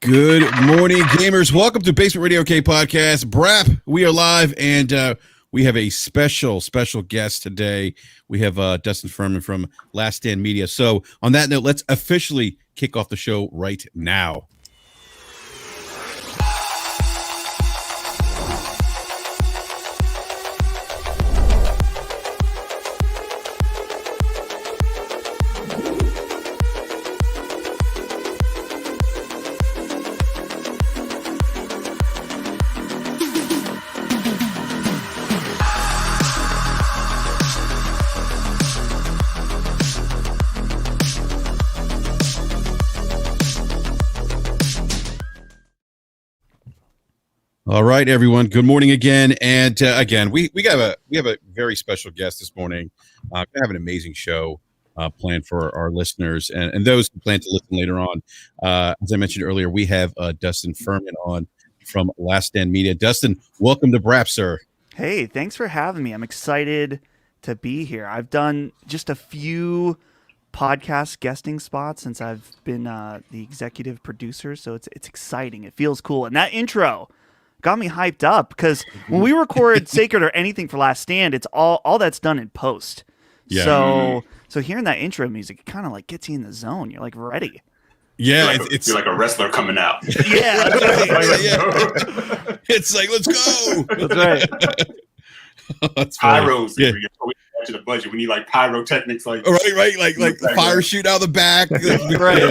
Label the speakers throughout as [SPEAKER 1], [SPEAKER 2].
[SPEAKER 1] Good morning, gamers. Welcome to Basement Radio K Podcast. BRAP, we are live, and we have a special guest today. We have Dustin Furman from Last Stand Media. So on that note, let's officially kick off the show right now. All right, everyone. Good morning again, and again, we have a very special guest this morning. We have an amazing show planned for our listeners and those who plan to listen later on. As I mentioned earlier, we have Dustin Furman on from Last Stand Media. Dustin, welcome to BRAP, sir.
[SPEAKER 2] Hey, thanks for having me. I'm excited to be here. I've done just a few podcast guesting spots since I've been the executive producer, so it's exciting. It feels cool, and that intro got me hyped up because when we record Sacred or anything for Last Stand, it's all that's done in post. Yeah. So hearing that intro music, it kind of like gets you in the zone. You're like ready.
[SPEAKER 1] Yeah,
[SPEAKER 3] you're like a wrestler coming out.
[SPEAKER 2] Yeah, that's right.
[SPEAKER 1] Yeah. It's like, let's go.
[SPEAKER 2] That's right.
[SPEAKER 1] That's
[SPEAKER 3] Pyros.
[SPEAKER 1] Yeah.
[SPEAKER 3] To the budget, we need like pyrotechnics, like
[SPEAKER 1] right, like fire shoot out the back.
[SPEAKER 2] Right.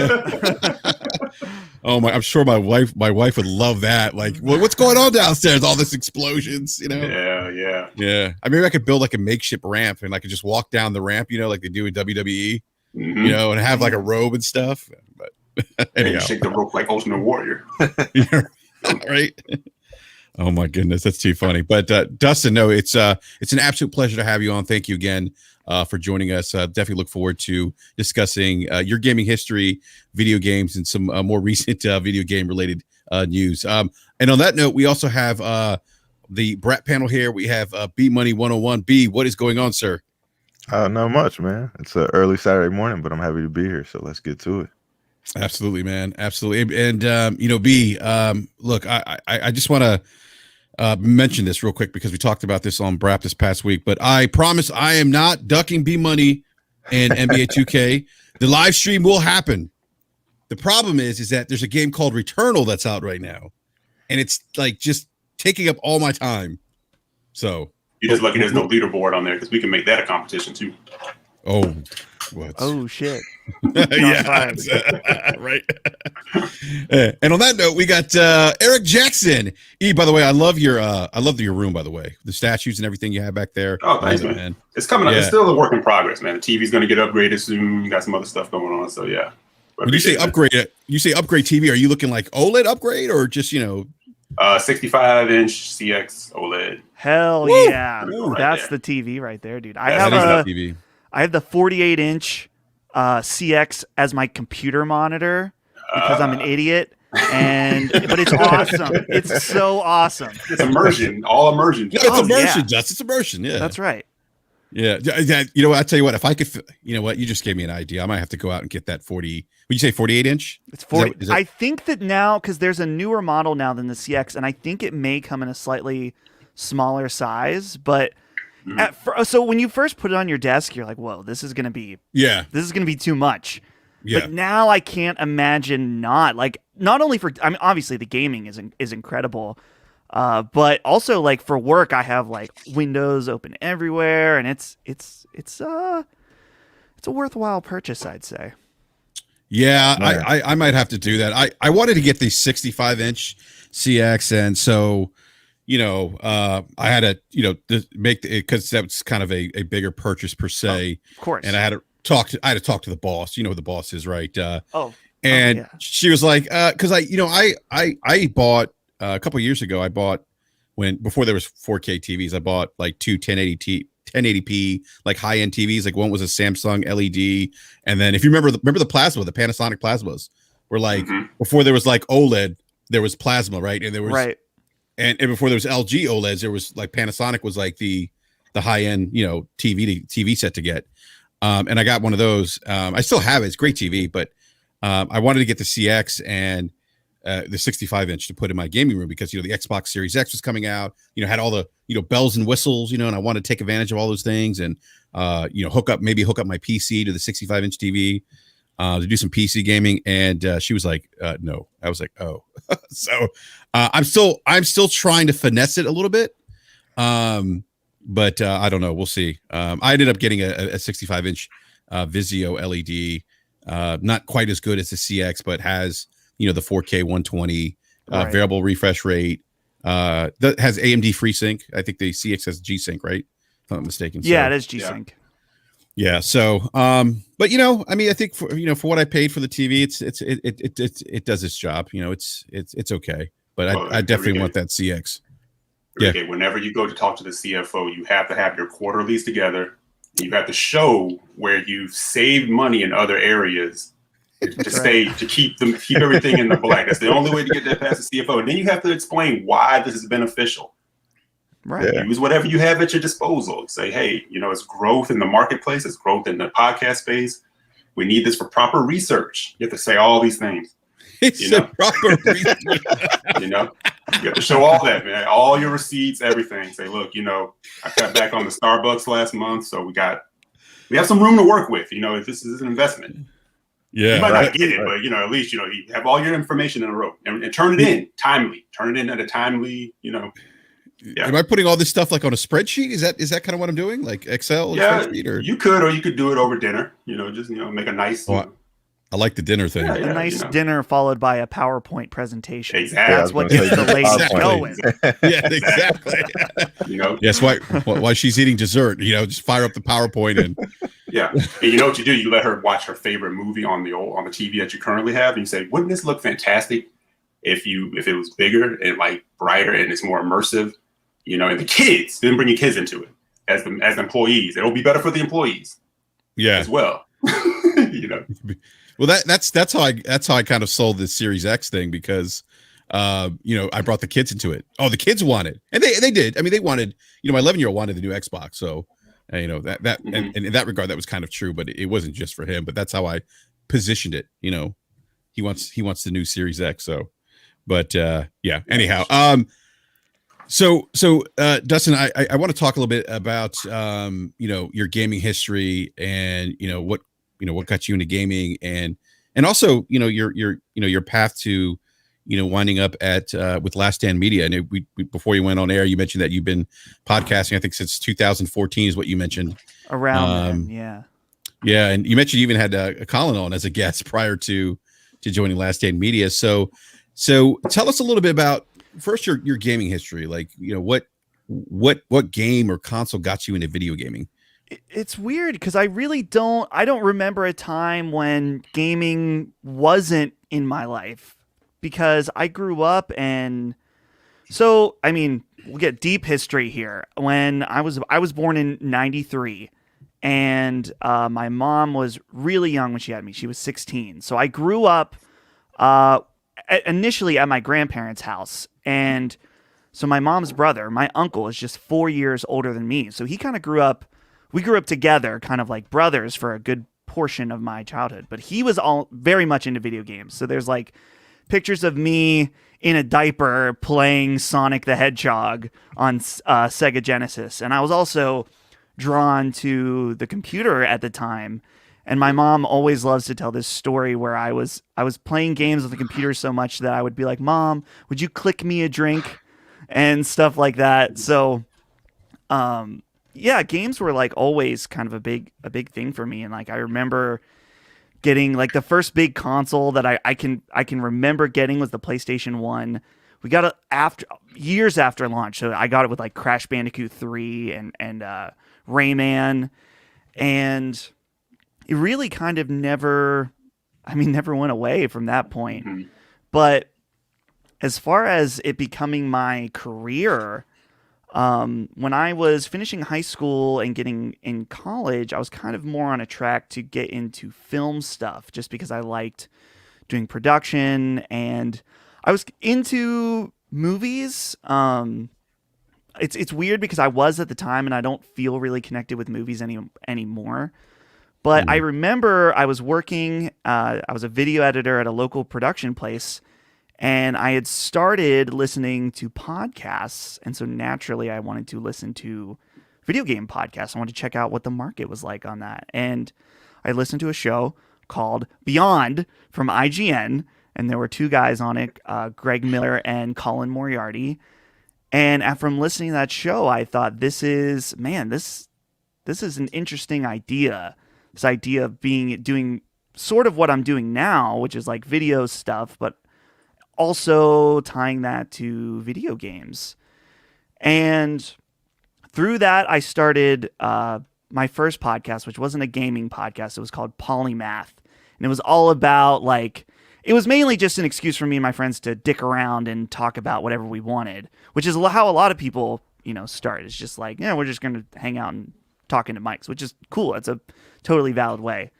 [SPEAKER 1] Oh my! I'm sure my wife would love that. Like, what's going on downstairs? All this explosions, you know? Yeah. I mean, I could build like a makeshift ramp, and I could just walk down the ramp, you know, like they do in WWE, you know, and have like a robe and stuff. But anyhow,
[SPEAKER 3] shake the rope like Ultimate Warrior.
[SPEAKER 1] Yeah, right. Oh my goodness, that's too funny. But Dustin, no, it's an absolute pleasure to have you on. Thank you again for joining us. Definitely look forward to discussing your gaming history, video games, and some more recent video game related news. And on that note, we also have the BRAP panel here. We have B Money 101. B, what is going on, sir?
[SPEAKER 4] Not much, man. It's an early Saturday morning, but I'm happy to be here. So let's get to it.
[SPEAKER 1] Absolutely, man. Absolutely. And you know, B, look, I just want to mention this real quick because we talked about this on BRAP this past week, but I promise I am not ducking B Money and NBA 2K. The live stream will happen. The problem is that there's a game called Returnal that's out right now, and it's like just taking up all my time. So
[SPEAKER 3] you're just lucky there's no leaderboard on there because we can make that a competition too.
[SPEAKER 1] Oh, what?
[SPEAKER 2] Oh shit.
[SPEAKER 1] Yeah, right. And on that note, we got Eric Jackson. E, by the way, I love your room. By the way, the statues and everything you have back there.
[SPEAKER 3] Oh, thanks, man. It's coming up. Yeah. It's still a work in progress, man. The TV's going to get upgraded soon. You got some other stuff going on, so yeah.
[SPEAKER 1] When you say upgrade TV, are you looking like OLED upgrade or just
[SPEAKER 3] 65-inch CX OLED?
[SPEAKER 2] Hell
[SPEAKER 3] Woo!
[SPEAKER 2] Yeah, that's the TV right there, dude. I have the 48-inch CX as my computer monitor because I'm an idiot, but it's awesome. It's so awesome.
[SPEAKER 3] It's immersion, all immersion.
[SPEAKER 1] Yeah, it's immersion, Just it's immersion. Yeah,
[SPEAKER 2] that's right.
[SPEAKER 1] Yeah, you know what? I tell you what. If I could, you know what? You just gave me an idea. I might have to go out and get that 40. Would you say 48-inch?
[SPEAKER 2] It's 40. I think that now because there's a newer model now than the CX, and I think it may come in a slightly smaller size, but. So when you first put it on your desk, you're like, "Whoa, this is gonna be too much." Yeah. But now I can't imagine not only for obviously the gaming is incredible, but also like for work I have like windows open everywhere, and it's a worthwhile purchase, I'd say.
[SPEAKER 1] Yeah, I might have to do that. I wanted to get the 65-inch CX, and so. I had to, make it because that's kind of a bigger purchase per se.
[SPEAKER 2] Of course.
[SPEAKER 1] And I had to talk to the boss. You know who the boss is, right?
[SPEAKER 2] And
[SPEAKER 1] she was like, because I bought a couple of years ago. I bought before there was 4K TVs. I bought like two 1080p like high end TVs. Like one was a Samsung LED, and then if you remember the plasma, the Panasonic plasmas were like before there was like OLED, there was plasma, right? And there was And before there was LG OLEDs, there was like Panasonic was like the high end, TV set to get. And I got one of those. I still have it. It's great TV, but I wanted to get the CX, and the 65 inch to put in my gaming room because, you know, the Xbox Series X was coming out, you know, had all the, you know, bells and whistles, you know, and I wanted to take advantage of all those things and, you know, hook up my PC to the 65 inch TV to do some PC gaming. And she was like, no. I was like, oh. So I'm still trying to finesse it a little bit. But I don't know. We'll see. I ended up getting a 65 inch Vizio LED, not quite as good as the CX, but has, you know, the 4K 120 variable refresh rate. That has AMD FreeSync. I think the CX has G-Sync, right? If I'm not mistaken.
[SPEAKER 2] Yeah, it is G-Sync.
[SPEAKER 1] Yeah. So, but you know, I mean, I think for what I paid for the TV, it does its job. You know, it's okay. But I definitely want that CX.
[SPEAKER 3] Okay, whenever you go to talk to the CFO, you have to have your quarterlies together. You have to show where you've saved money in other areas to keep everything in the black. That's the only way to get that past the CFO. And then you have to explain why this is beneficial.
[SPEAKER 2] Right.
[SPEAKER 3] Yeah. Use whatever you have at your disposal. Say, hey, you know, it's growth in the marketplace. It's growth in the podcast space. We need this for proper research. You have to say all these things.
[SPEAKER 1] Proper research.
[SPEAKER 3] You know, you have to show all that, man. All your receipts, everything. Say, look, you know, I cut back on the Starbucks last month, so we have some room to work with. You know, if this is an investment.
[SPEAKER 1] Yeah,
[SPEAKER 3] you might not get it, but you know, at least you know you have all your information in a row and turn it in timely. Turn it in at a timely, you know. Yeah.
[SPEAKER 1] Am I putting all this stuff like on a spreadsheet? Is that kind of what I'm doing? Like Excel?
[SPEAKER 3] Yeah,
[SPEAKER 1] spreadsheet, or?
[SPEAKER 3] you could do it over dinner. You know, just make a nice.
[SPEAKER 1] I like the dinner thing.
[SPEAKER 2] A nice dinner followed by a PowerPoint presentation.
[SPEAKER 3] Exactly.
[SPEAKER 2] That's what gets the ladies going.
[SPEAKER 1] Yeah, exactly.
[SPEAKER 3] You know,
[SPEAKER 1] yes. Why she's eating dessert? You know, just fire up the PowerPoint and.
[SPEAKER 3] Yeah, and you know what you do? You let her watch her favorite movie on the TV that you currently have, and you say, "Wouldn't this look fantastic if it was bigger and like brighter and it's more immersive?" You know, and the kids, then bring your kids into it as employees. It'll be better for the employees, as well. You know.
[SPEAKER 1] Well, that's how I kind of sold this Series X thing because, you know, I brought the kids into it. Oh, the kids wanted, and they did. I mean, they wanted. You know, my 11-year-old wanted the new Xbox, so you know that and in that regard, that was kind of true. But it wasn't just for him. But that's how I positioned it. You know, he wants the new Series X. So, but yeah. Anyhow, So Dustin, I want to talk a little bit about you know, your gaming history and what got you into gaming and also your path to winding up at with Last Stand Media. And we before you went on air, you mentioned that you've been podcasting, I think, since 2014 is what you mentioned.
[SPEAKER 2] Around then, yeah.
[SPEAKER 1] Yeah, and you mentioned you even had Colin on as a guest prior to joining Last Stand Media. So tell us a little bit about first your gaming history. Like, what game or console got you into video gaming?
[SPEAKER 2] It's weird because I don't remember a time when gaming wasn't in my life, because I grew up and so, I mean, we'll get deep history here. When I was born in 93, and my mom was really young when she had me. She was 16. So I grew up initially at my grandparents' house, and so my mom's brother, my uncle, is just 4 years older than me. So he kind of we grew up together, kind of like brothers for a good portion of my childhood, but he was all very much into video games. So there's like pictures of me in a diaper playing Sonic the Hedgehog on Sega Genesis. And I was also drawn to the computer at the time. And my mom always loves to tell this story where I was playing games with the computer so much that I would be like, "Mom, would you click me a drink?" and stuff like that. So, yeah, games were like always kind of a big thing for me. And like, I remember getting like the first big console that I can remember getting was the PlayStation 1. We got it years after launch. So I got it with like Crash Bandicoot 3 and Rayman, and it really kind of never went away from that point. Mm-hmm. But as far as it becoming my career, when I was finishing high school and getting in college, I was kind of more on a track to get into film stuff just because I liked doing production and I was into movies. It's weird because I was at the time and I don't feel really connected with movies anymore. But I remember I was working, I was a video editor at a local production place, And I had started listening to podcasts. And so naturally, I wanted to listen to video game podcasts. I wanted to check out what the market was like on that. And I listened to a show called Beyond from IGN. And there were two guys on it, Greg Miller and Colin Moriarty. And from listening to that show, I thought, this is an interesting idea. This idea of doing sort of what I'm doing now, which is like video stuff, but also tying that to video games. And through that, I started my first podcast, which wasn't a gaming podcast. It was called Polymath. And it was all about it was mainly just an excuse for me and my friends to dick around and talk about whatever we wanted, which is how a lot of people, start. It's just we're just going to hang out and talk into mics, which is cool. It's a totally valid way.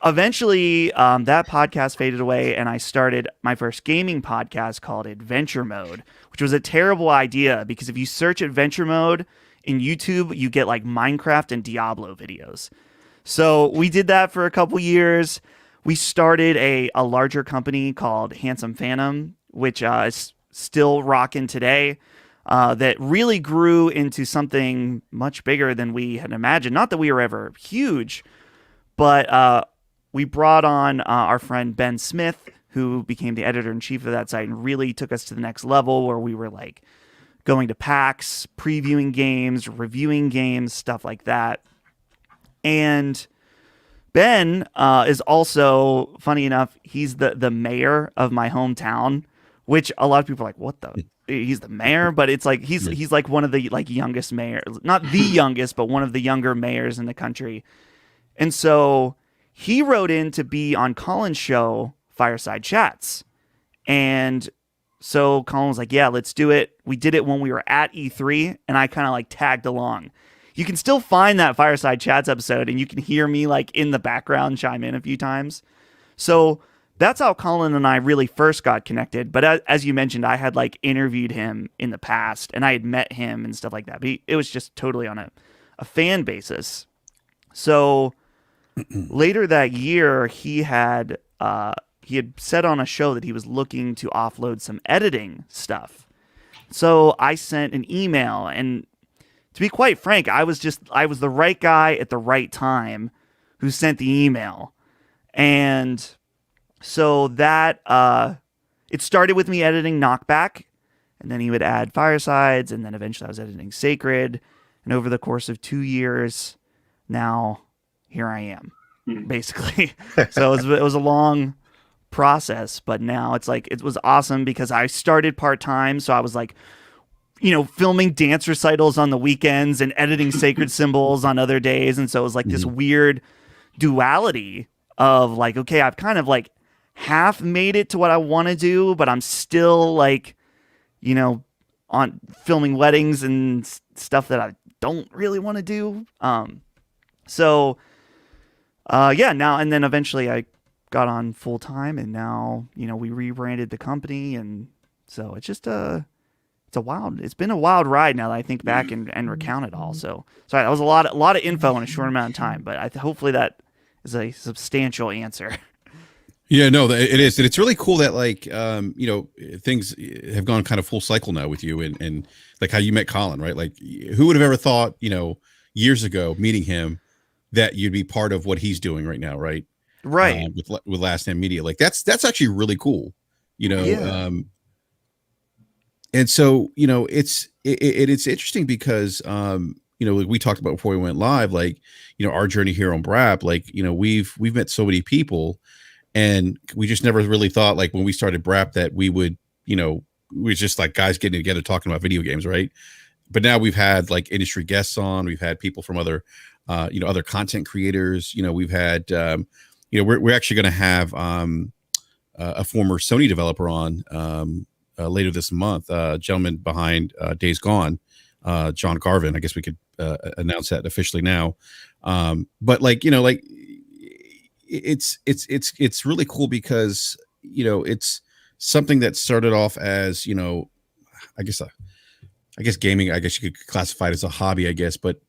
[SPEAKER 2] Eventually, that podcast faded away, and I started my first gaming podcast called Adventure Mode, which was a terrible idea because if you search Adventure Mode in YouTube, you get Minecraft and Diablo videos. So we did that for a couple years. We started a larger company called Handsome Phantom, which is still rocking today, that really grew into something much bigger than we had imagined. Not that we were ever huge, but we brought on our friend Ben Smith, who became the editor-in-chief of that site and really took us to the next level where we were going to PAX, previewing games, reviewing games, stuff like that. And Ben is also, funny enough, he's the mayor of my hometown, which a lot of people are like, what the? He's the mayor? But it's he's one of the youngest mayors, not the youngest, but one of the younger mayors in the country. And so he wrote in to be on Colin's show, Fireside Chats. And so Colin was like, yeah, let's do it. We did it when we were at E3, and I kind of tagged along. You can still find that Fireside Chats episode, and you can hear me in the background chime in a few times. So that's how Colin and I really first got connected. But as you mentioned, I had interviewed him in the past, and I had met him and stuff like that. But it was just totally on a fan basis. So later that year, he had said on a show that he was looking to offload some editing stuff. So I sent an email, and to be quite frank, I was the right guy at the right time who sent the email. And so that it started with me editing Knockback, and then he would add Firesides, and then eventually I was editing Sacred. And over the course of 2 years, now here I am, basically. So it was a long process, but now it's it was awesome because I started part-time, so I was filming dance recitals on the weekends and editing Sacred Symbols on other days. And so it was this weird duality of okay, I've kind of half made it to what I want to do, but I'm still on filming weddings and stuff that I don't really want to do. Now, and then eventually I got on full time, and now, we rebranded the company. And so it's just it's been a wild ride now that I think back and recount it all. So sorry, that was a lot of info in a short amount of time, but hopefully that is a substantial answer.
[SPEAKER 1] Yeah, no, it is. And it's really cool that things have gone kind of full cycle now with you and how you met Colin, right? Who would have ever thought, years ago meeting him that you'd be part of what he's doing right now, right?
[SPEAKER 2] Right.
[SPEAKER 1] With Last Stand Media. That's actually really cool,
[SPEAKER 2] Yeah.
[SPEAKER 1] And so, it's interesting because, we talked about before we went live, our journey here on BRAP, we've met so many people, and we just never really thought when we started BRAP that we would, we were just guys getting together talking about video games. Right. But now we've had industry guests on, we've had people from other content creators, we've had, we're actually going to have a former Sony developer on, later this month, gentleman behind Days Gone, John Garvin. I guess we could announce that officially now. But it's really cool because it's something that started off as I guess gaming. I guess you could classify it as a hobby, I guess. But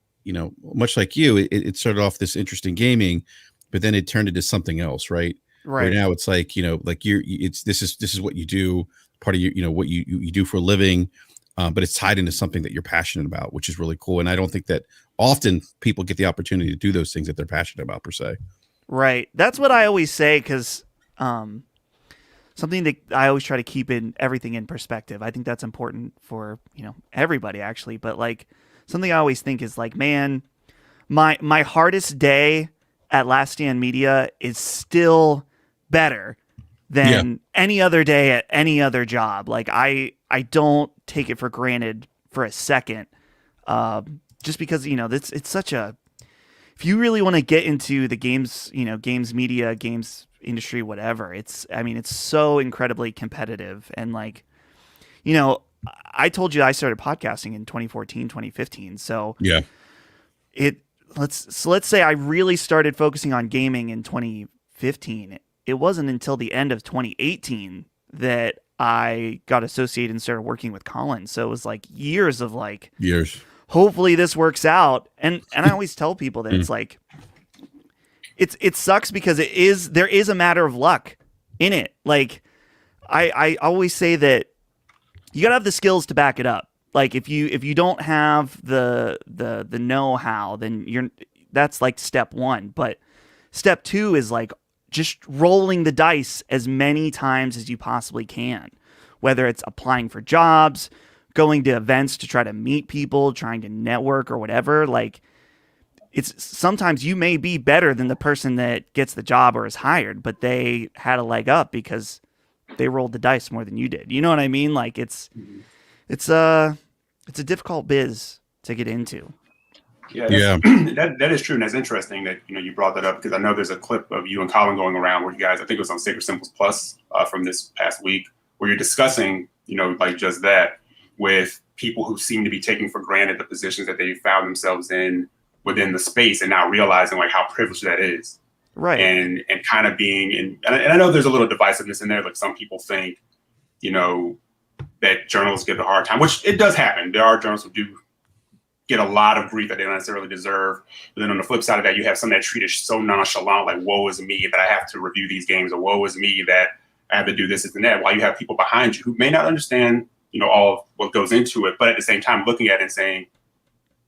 [SPEAKER 1] much like you, it started off this interest in gaming, but then it turned into something else, right?
[SPEAKER 2] Right.
[SPEAKER 1] now it's like, like this is what you do, part of what you do for a living. But it's tied into something that you're passionate about, which is really cool. And I don't think that often people get the opportunity to do those things that they're passionate about per se.
[SPEAKER 2] Right. That's what I always say, because something that I always try to keep everything in perspective. I think that's important for, everybody actually. But like something I always think is like, man, my hardest day at Last Stand Media is still better than any other day at any other job. Like I don't take it for granted for a second. Just because, it's such a, if you really want to get into the games, games media, games industry, whatever, it's so incredibly competitive. And like, I told you I started podcasting in 2014, 2015. So
[SPEAKER 1] yeah,
[SPEAKER 2] let's say I really started focusing on gaming in 2015. It wasn't until the end of 2018 that I got associated and started working with Colin. So it was like years of like, hopefully this works out. And I always tell people that it's like, it sucks because there is a matter of luck in it. Like I always say that you gotta have the skills to back it up. Like if you don't have the know-how, then that's like step one. But step two is like just rolling the dice as many times as you possibly can, whether it's applying for jobs, going to events to try to meet people, trying to network or whatever. Like it's sometimes you may be better than the person that gets the job or is hired, but they had a leg up because they rolled the dice more than you did. You know what I mean? Like it's a difficult biz to get into.
[SPEAKER 3] Yeah. That is true. And that's interesting that, you brought that up, because I know there's a clip of you and Colin going around where you guys, I think it was on Sacred Symbols Plus from this past week, where you're discussing, like just that with people who seem to be taking for granted the positions that they found themselves in within the space and not realizing like how privileged that is.
[SPEAKER 2] Right.
[SPEAKER 3] And kind of being in, and I know there's a little divisiveness in there. Like some people think, that journalists get a hard time, which it does happen. There are journalists who do get a lot of grief that they don't necessarily deserve. But then on the flip side of that, you have some that treat it so nonchalant, like woe is me that I have to review these games, or woe is me that I have to do this and that, while you have people behind you who may not understand, all of what goes into it, but at the same time looking at it and saying,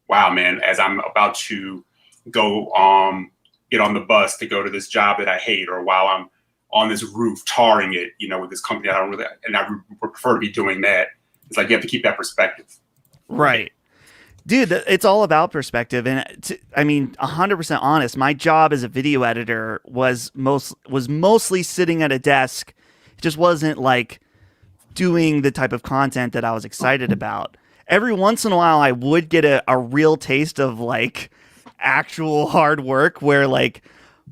[SPEAKER 3] wow, man, as I'm about to go get on the bus to go to this job that I hate, or while I'm on this roof tarring it, with this company that I don't really, and I would prefer to be doing that. It's like you have to keep that perspective.
[SPEAKER 2] Right. Dude, it's all about perspective. And 100% honest, my job as a video editor was mostly sitting at a desk. It just wasn't like doing the type of content that I was excited about. Every once in a while, I would get a real taste of like actual hard work, where like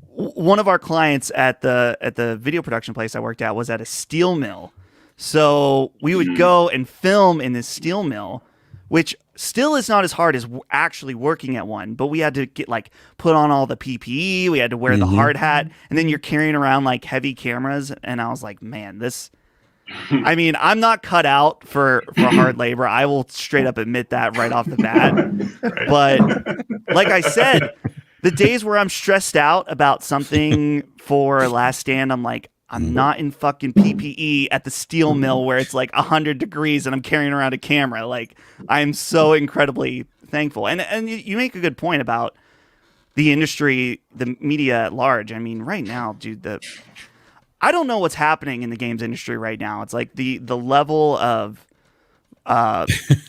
[SPEAKER 2] one of our clients at the video production place I worked at was at a steel mill. So we would go and film in this steel mill, which still is not as hard as actually working at one, but we had to get like put on all the PPE, we had to wear the hard hat, and then you're carrying around like heavy cameras. And I was like, man, I'm not cut out for hard labor. I will straight up admit that right off the bat.
[SPEAKER 3] Right.
[SPEAKER 2] But like I said, the days where I'm stressed out about something for Last Stand, I'm like, I'm not in fucking PPE at the steel mill where it's like 100 degrees and I'm carrying around a camera. Like, I'm so incredibly thankful. And you make a good point about the industry, the media at large. I mean, right now, dude, I don't know what's happening in the games industry right now. It's like the level of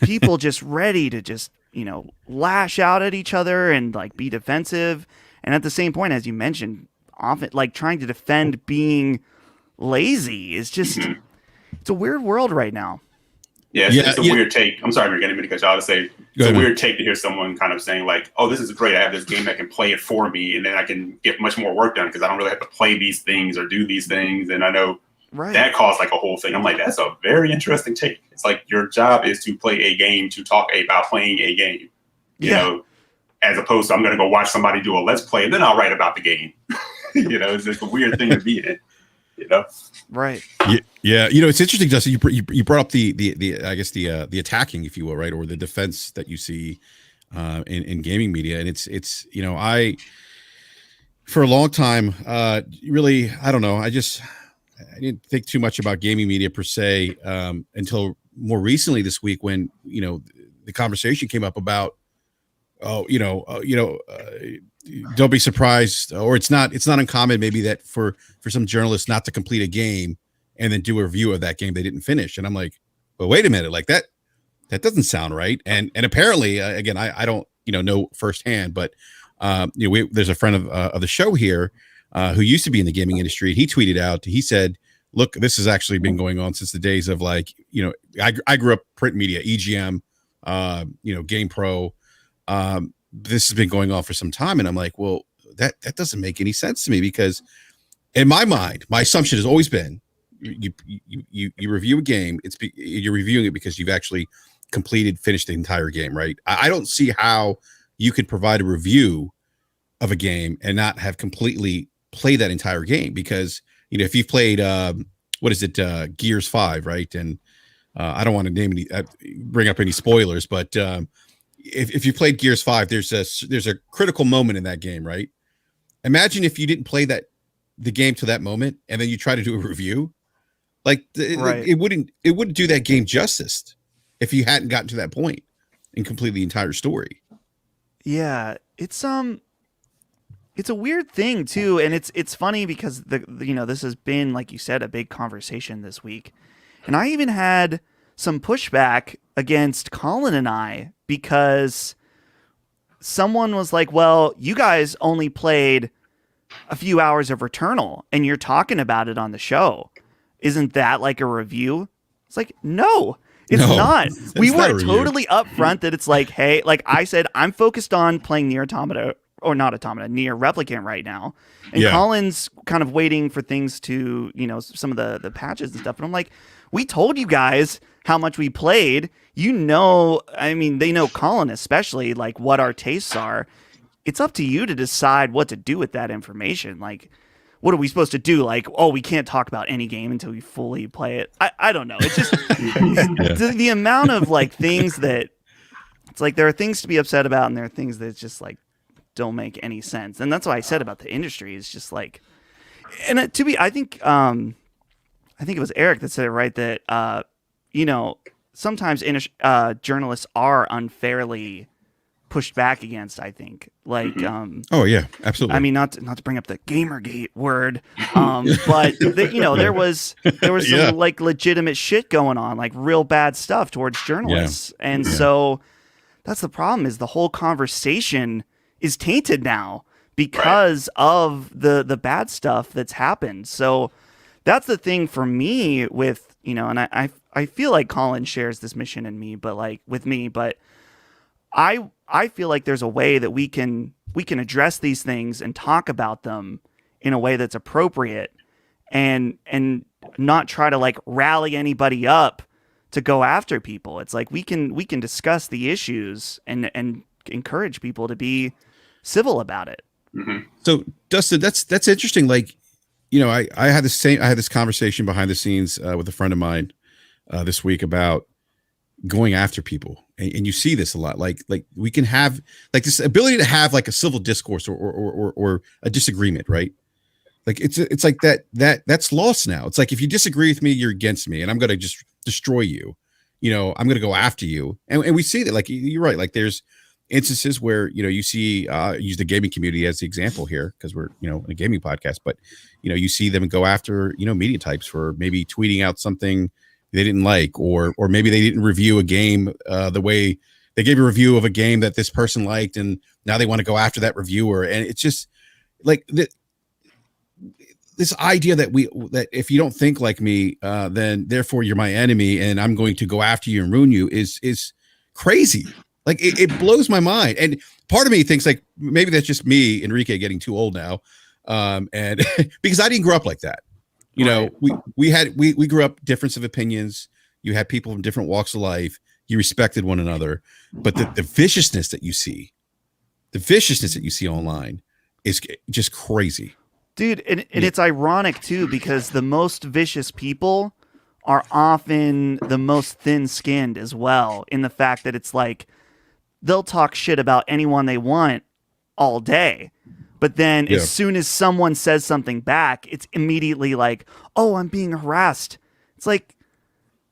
[SPEAKER 2] people just ready to just, lash out at each other and like be defensive. And at the same point, as you mentioned, often like trying to defend being lazy is just, it's a weird world right now.
[SPEAKER 3] Yeah, it's a weird take. I'm sorry, we're getting me to cut you out to say it's a weird take to hear someone kind of saying like, oh, this is great. I have this game that can play it for me, and then I can get much more work done because I don't really have to play these things or do these things. And I know that caused like a whole thing. I'm like, that's a very interesting take. It's like your job is to play a game, to talk about playing a game, you know, as opposed to I'm going to go watch somebody do a let's play and then I'll write about the game. It's just a weird thing to be in.
[SPEAKER 2] Right.
[SPEAKER 1] Yeah. It's interesting, Dustin. You brought up the I guess the attacking, if you will, right, or the defense that you see in gaming media, and it's for a long time, really, I don't know. I didn't think too much about gaming media per se until more recently this week when, the conversation came up about, don't be surprised, or it's not uncommon maybe that for some journalists not to complete a game and then do a review of that game they didn't finish. And I'm like, well, wait a minute, like that doesn't sound right. And apparently, again, I don't, know firsthand, but there's a friend of the show here who used to be in the gaming industry. He tweeted out, he said, look, this has actually been going on since the days of like, I grew up print media, EGM, Game Pro. This has been going on for some time. And I'm like, well, that doesn't make any sense to me, because in my mind, my assumption has always been you review a game. You're reviewing it because you've actually finished the entire game, right? I don't see how you could provide a review of a game and not have completely played that entire game, because if you've played Gears 5, right? And I don't want to bring up any spoilers, but if you played Gears 5, there's a critical moment in that game, right? Imagine if you didn't play the game to that moment and then you try to do a review. Like it wouldn't do that game justice if you hadn't gotten to that point and complete the entire story.
[SPEAKER 2] Yeah, it's a weird thing too, and it's funny because this has been, like you said, a big conversation this week, and I even had some pushback against Colin and I, because someone was like, "Well, you guys only played a few hours of Returnal, and you're talking about it on the show. Isn't that like a review?" It's like, no. It's not. We were totally upfront that it's like, hey, like I said, I'm focused on playing Nier Automata, or not Automata, Nier Replicant right now. And Colin's kind of waiting for things to, some of the patches and stuff. And I'm like, we told you guys how much we played. They know Colin especially, like what our tastes are. It's up to you to decide what to do with that information. Like, what are we supposed to do? Like, oh, we can't talk about any game until we fully play it. I don't know. It's just the amount of like things that it's like there are things to be upset about, and there are things that just like don't make any sense. And that's what I said about the industry. Is just like, and I think it was Eric that said it right, that sometimes journalists are unfairly pushed back against, I think. Like
[SPEAKER 1] oh yeah, absolutely.
[SPEAKER 2] I mean, not to bring up the Gamergate word, but there was some like legitimate shit going on, like real bad stuff towards journalists. And so that's the problem, is the whole conversation is tainted now because of the bad stuff that's happened. So that's the thing for me with, and I feel like Colin shares this mission in me, but like with me, but I feel like there's a way that we can address these things and talk about them in a way that's appropriate, and not try to like rally anybody up to go after people. It's like we can discuss the issues and encourage people to be civil about it.
[SPEAKER 3] Mm-hmm.
[SPEAKER 1] So Dustin, that's interesting. Like, I had this conversation behind the scenes with a friend of mine this week about going after people, and you see this a lot. Like we can have like this ability to have like a civil discourse or a disagreement, right? Like it's like that's lost now. It's like if you disagree with me, you're against me, and I'm gonna just destroy you. I'm gonna go after you, and we see that. Like you're right. Like there's instances where you see use the gaming community as the example here, because we're in a gaming podcast, but you see them go after media types for maybe tweeting out something they didn't like, or maybe they didn't review a game the way they gave a review of a game that this person liked, and now they want to go after that reviewer. And it's just like this idea that if you don't think like me, then therefore you're my enemy, and I'm going to go after you and ruin you is crazy. Like it blows my mind. And part of me thinks like maybe that's just me, Enrique, getting too old now, and because I didn't grow up like that. We grew up difference of opinions. You had people from different walks of life. You respected one another, but the viciousness that you see online is just crazy,
[SPEAKER 2] dude. And it's ironic too, because the most vicious people are often the most thin-skinned as well, in the fact that it's like they'll talk shit about anyone they want all day. But then as soon as someone says something back, it's immediately like, oh, I'm being harassed. It's like,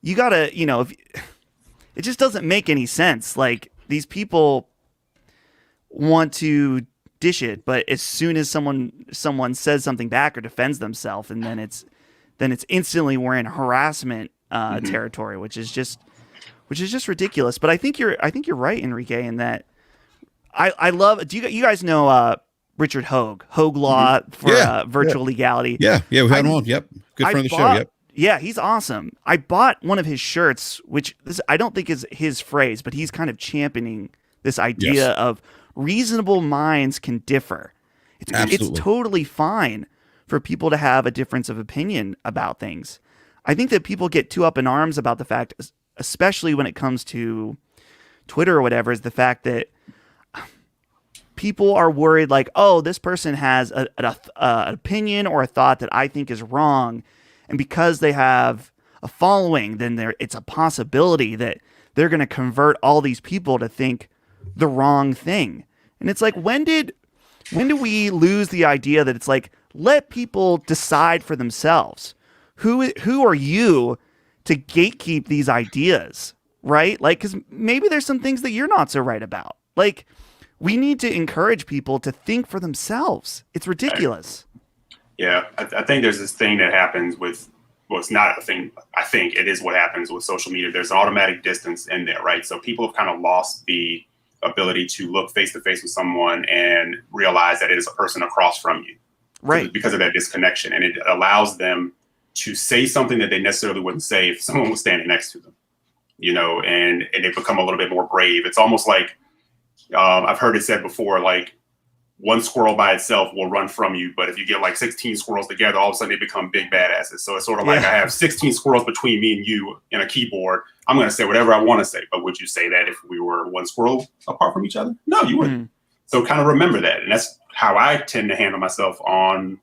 [SPEAKER 2] you gotta, it just doesn't make any sense. Like, these people want to dish it, but as soon as someone says something back or defends themselves, and then it's instantly we're in harassment territory, which is just ridiculous. But I think you're right, Enrique, in that I love. Do you guys know Richard Hogue Law for virtual legality?
[SPEAKER 1] Yeah, we've had him on. Yep, good friend of the show. Yep.
[SPEAKER 2] Yeah, he's awesome. I bought one of his shirts, which I don't think is his phrase, but he's kind of championing this idea of reasonable minds can differ. It's totally fine for people to have a difference of opinion about things. I think that people get too up in arms about the fact, especially when it comes to Twitter or whatever, is the fact that people are worried like, oh, this person has an opinion or a thought that I think is wrong. And because they have a following, then it's a possibility that they're going to convert all these people to think the wrong thing. And it's like, when do we lose the idea that it's like, let people decide for themselves? Who are you to gatekeep these ideas, right? Like, because maybe there's some things that you're not so right about. Like, we need to encourage people to think for themselves. It's ridiculous.
[SPEAKER 3] Yeah, I think there's this thing that happens with, well, it's not a thing. I think it is what happens with social media. There's an automatic distance in there, right? So people have kind of lost the ability to look face to face with someone and realize that it is a person across from you,
[SPEAKER 2] right?
[SPEAKER 3] Because of that disconnection. And it allows them to say something that they necessarily wouldn't say if someone was standing next to them, and they become a little bit more brave. It's almost like, I've heard it said before, like, one squirrel by itself will run from you, but if you get like 16 squirrels together, all of a sudden they become big badasses. So it's sort of like, I have 16 squirrels between me and you in a keyboard. I'm going to say whatever I want to say. But would you say that if we were one squirrel apart from each other? No, you wouldn't. So kind of remember that. And that's how I tend to handle myself on,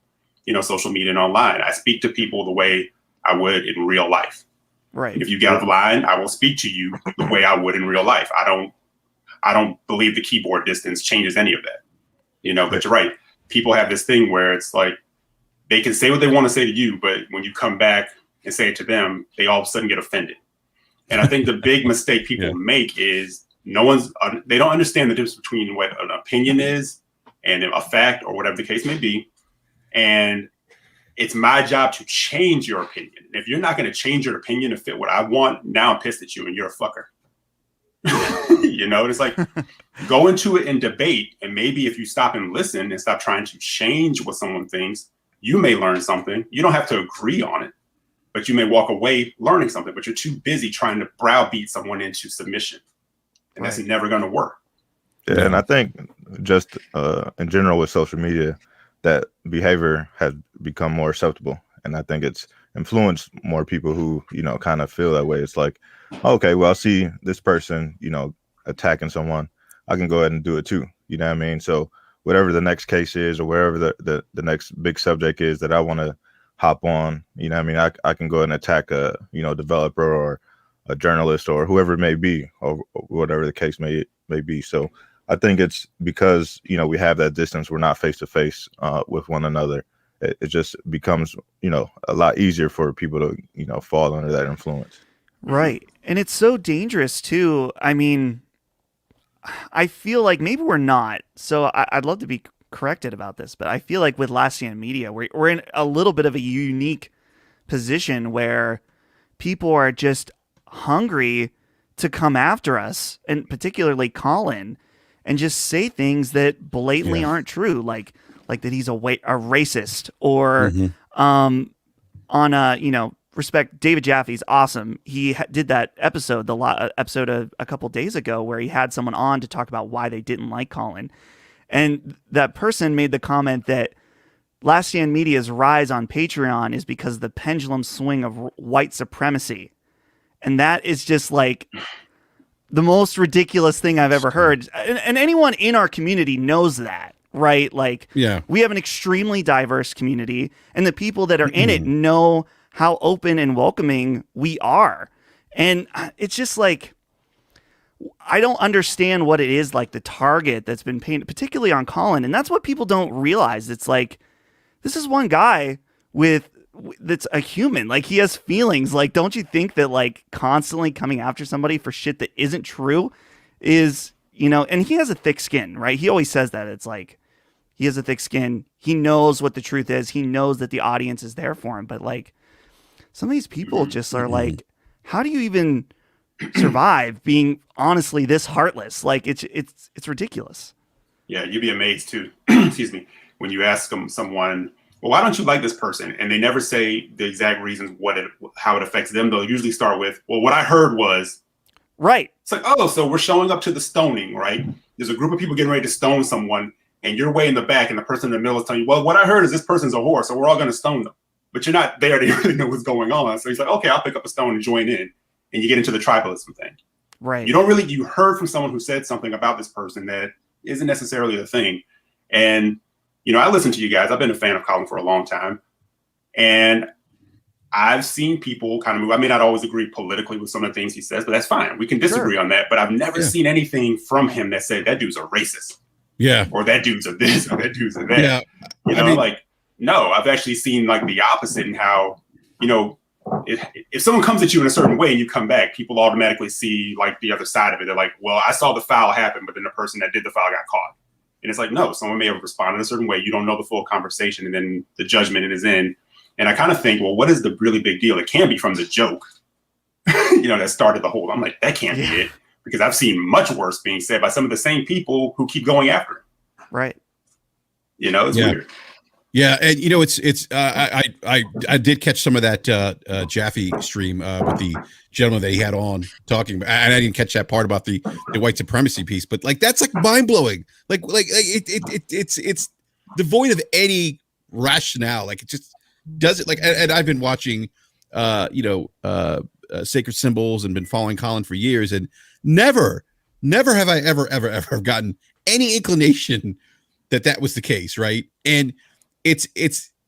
[SPEAKER 3] social media and online. I speak to people the way I would in real life.
[SPEAKER 2] Right.
[SPEAKER 3] If you get out of line, I will speak to you the way I would in real life. I don't believe the keyboard distance changes any of that. But you're right. People have this thing where it's like they can say what they want to say to you, but when you come back and say it to them, they all of a sudden get offended. And I think the big mistake people make is they don't understand the difference between what an opinion is and a fact or whatever the case may be. And it's my job to change your opinion. If you're not going to change your opinion to fit what I want, now I'm pissed at you and you're a fucker. It's like, go into it and debate. And maybe if you stop and listen and stop trying to change what someone thinks, you may learn something. You don't have to agree on it, but you may walk away learning something, but you're too busy trying to browbeat someone into submission. And that's never going to work.
[SPEAKER 4] Yeah, and I think just in general with social media, that behavior has become more acceptable. And I think it's influenced more people who, kind of feel that way. It's like, okay, well, I see this person, attacking someone. I can go ahead and do it too. You know what I mean? So whatever the next case is or wherever the next big subject is that I want to hop on, I mean, I can go ahead and attack a, developer or a journalist or whoever it may be or whatever the case may be. So I think it's because, we have that distance. We're not face to face with one another. It just becomes, a lot easier for people to, fall under that influence.
[SPEAKER 2] Right. And it's so dangerous too. I mean, I feel like maybe we're not. So I'd love to be corrected about this, but I feel like with Last Stand Media, we're in a little bit of a unique position where people are just hungry to come after us, and particularly Colin, and just say things that blatantly aren't true, like that he's a racist or on a respect. David Jaffe's awesome. He did that episode, episode a couple days ago, where he had someone on to talk about why they didn't like Colin, and that person made the comment that Last Stand Media's rise on Patreon is because of the pendulum swing of white supremacy, and that is just like the most ridiculous thing I've ever heard. And anyone in our community knows that. Right? Like, we have an extremely diverse community, and the people that are in it know how open and welcoming we are. And it's just like, I don't understand what it is, like the target that's been painted, particularly on Colin. And that's what people don't realize. It's like, this is one guy that's a human. Like, he has feelings. Like, don't you think that like constantly coming after somebody for shit that isn't true is, you know, and he has a thick skin, right? He always says that. It's like, he has a thick skin. He knows what the truth is. He knows that the audience is there for him. But like, some of these people just are like, how do you even survive being honestly this heartless? Like, it's ridiculous.
[SPEAKER 3] Yeah, you'd be amazed too. Excuse me, when you ask someone, well, why don't you like this person? And they never say the exact reasons how it affects them. They'll usually start with, well, what I heard was.
[SPEAKER 2] Right.
[SPEAKER 3] It's like, oh, so we're showing up to the stoning, right? There's a group of people getting ready to stone someone, and you're way in the back, and the person in the middle is telling you, well, what I heard is this person's a whore, so we're all going to stone them. But you're not there to really know what's going on. So he's like, okay, I'll pick up a stone and join in. And you get into the tribalism thing.
[SPEAKER 2] Right.
[SPEAKER 3] You heard from someone who said something about this person that isn't necessarily the thing. And, you know, I listen to you guys. I've been a fan of Colin for a long time. And I've seen people kind of move. I may not always agree politically with some of the things he says, but that's fine. We can disagree on that. But I've never seen anything from him that said that dude's a racist.
[SPEAKER 1] Yeah.
[SPEAKER 3] Or that dude's a this, or that dude's a that.
[SPEAKER 1] Yeah.
[SPEAKER 3] You know, no, I've actually seen like the opposite in how, you know, if someone comes at you in a certain way and you come back, people automatically see like the other side of it. They're like, well, I saw the foul happen, but then the person that did the foul got caught. And it's like, no, someone may have responded a certain way. You don't know the full conversation, and then the judgment is in. And I kind of think, well, what is the really big deal? It can be from the joke, you know, that started the whole. I'm like, that can't be it, because I've seen much worse being said by some of the same people who keep going after him.
[SPEAKER 2] Right.
[SPEAKER 3] You know, it's weird.
[SPEAKER 1] Yeah, and you know, I did catch some of that Jaffe stream with the gentleman that he had on talking, and I didn't catch that part about the white supremacy piece, but like that's like mind blowing. Like it's devoid of any rationale. Like it just does it. Like, and I've been watching, Sacred Symbols and been following Colin for years, and never have I ever gotten any inclination that was the case, right? And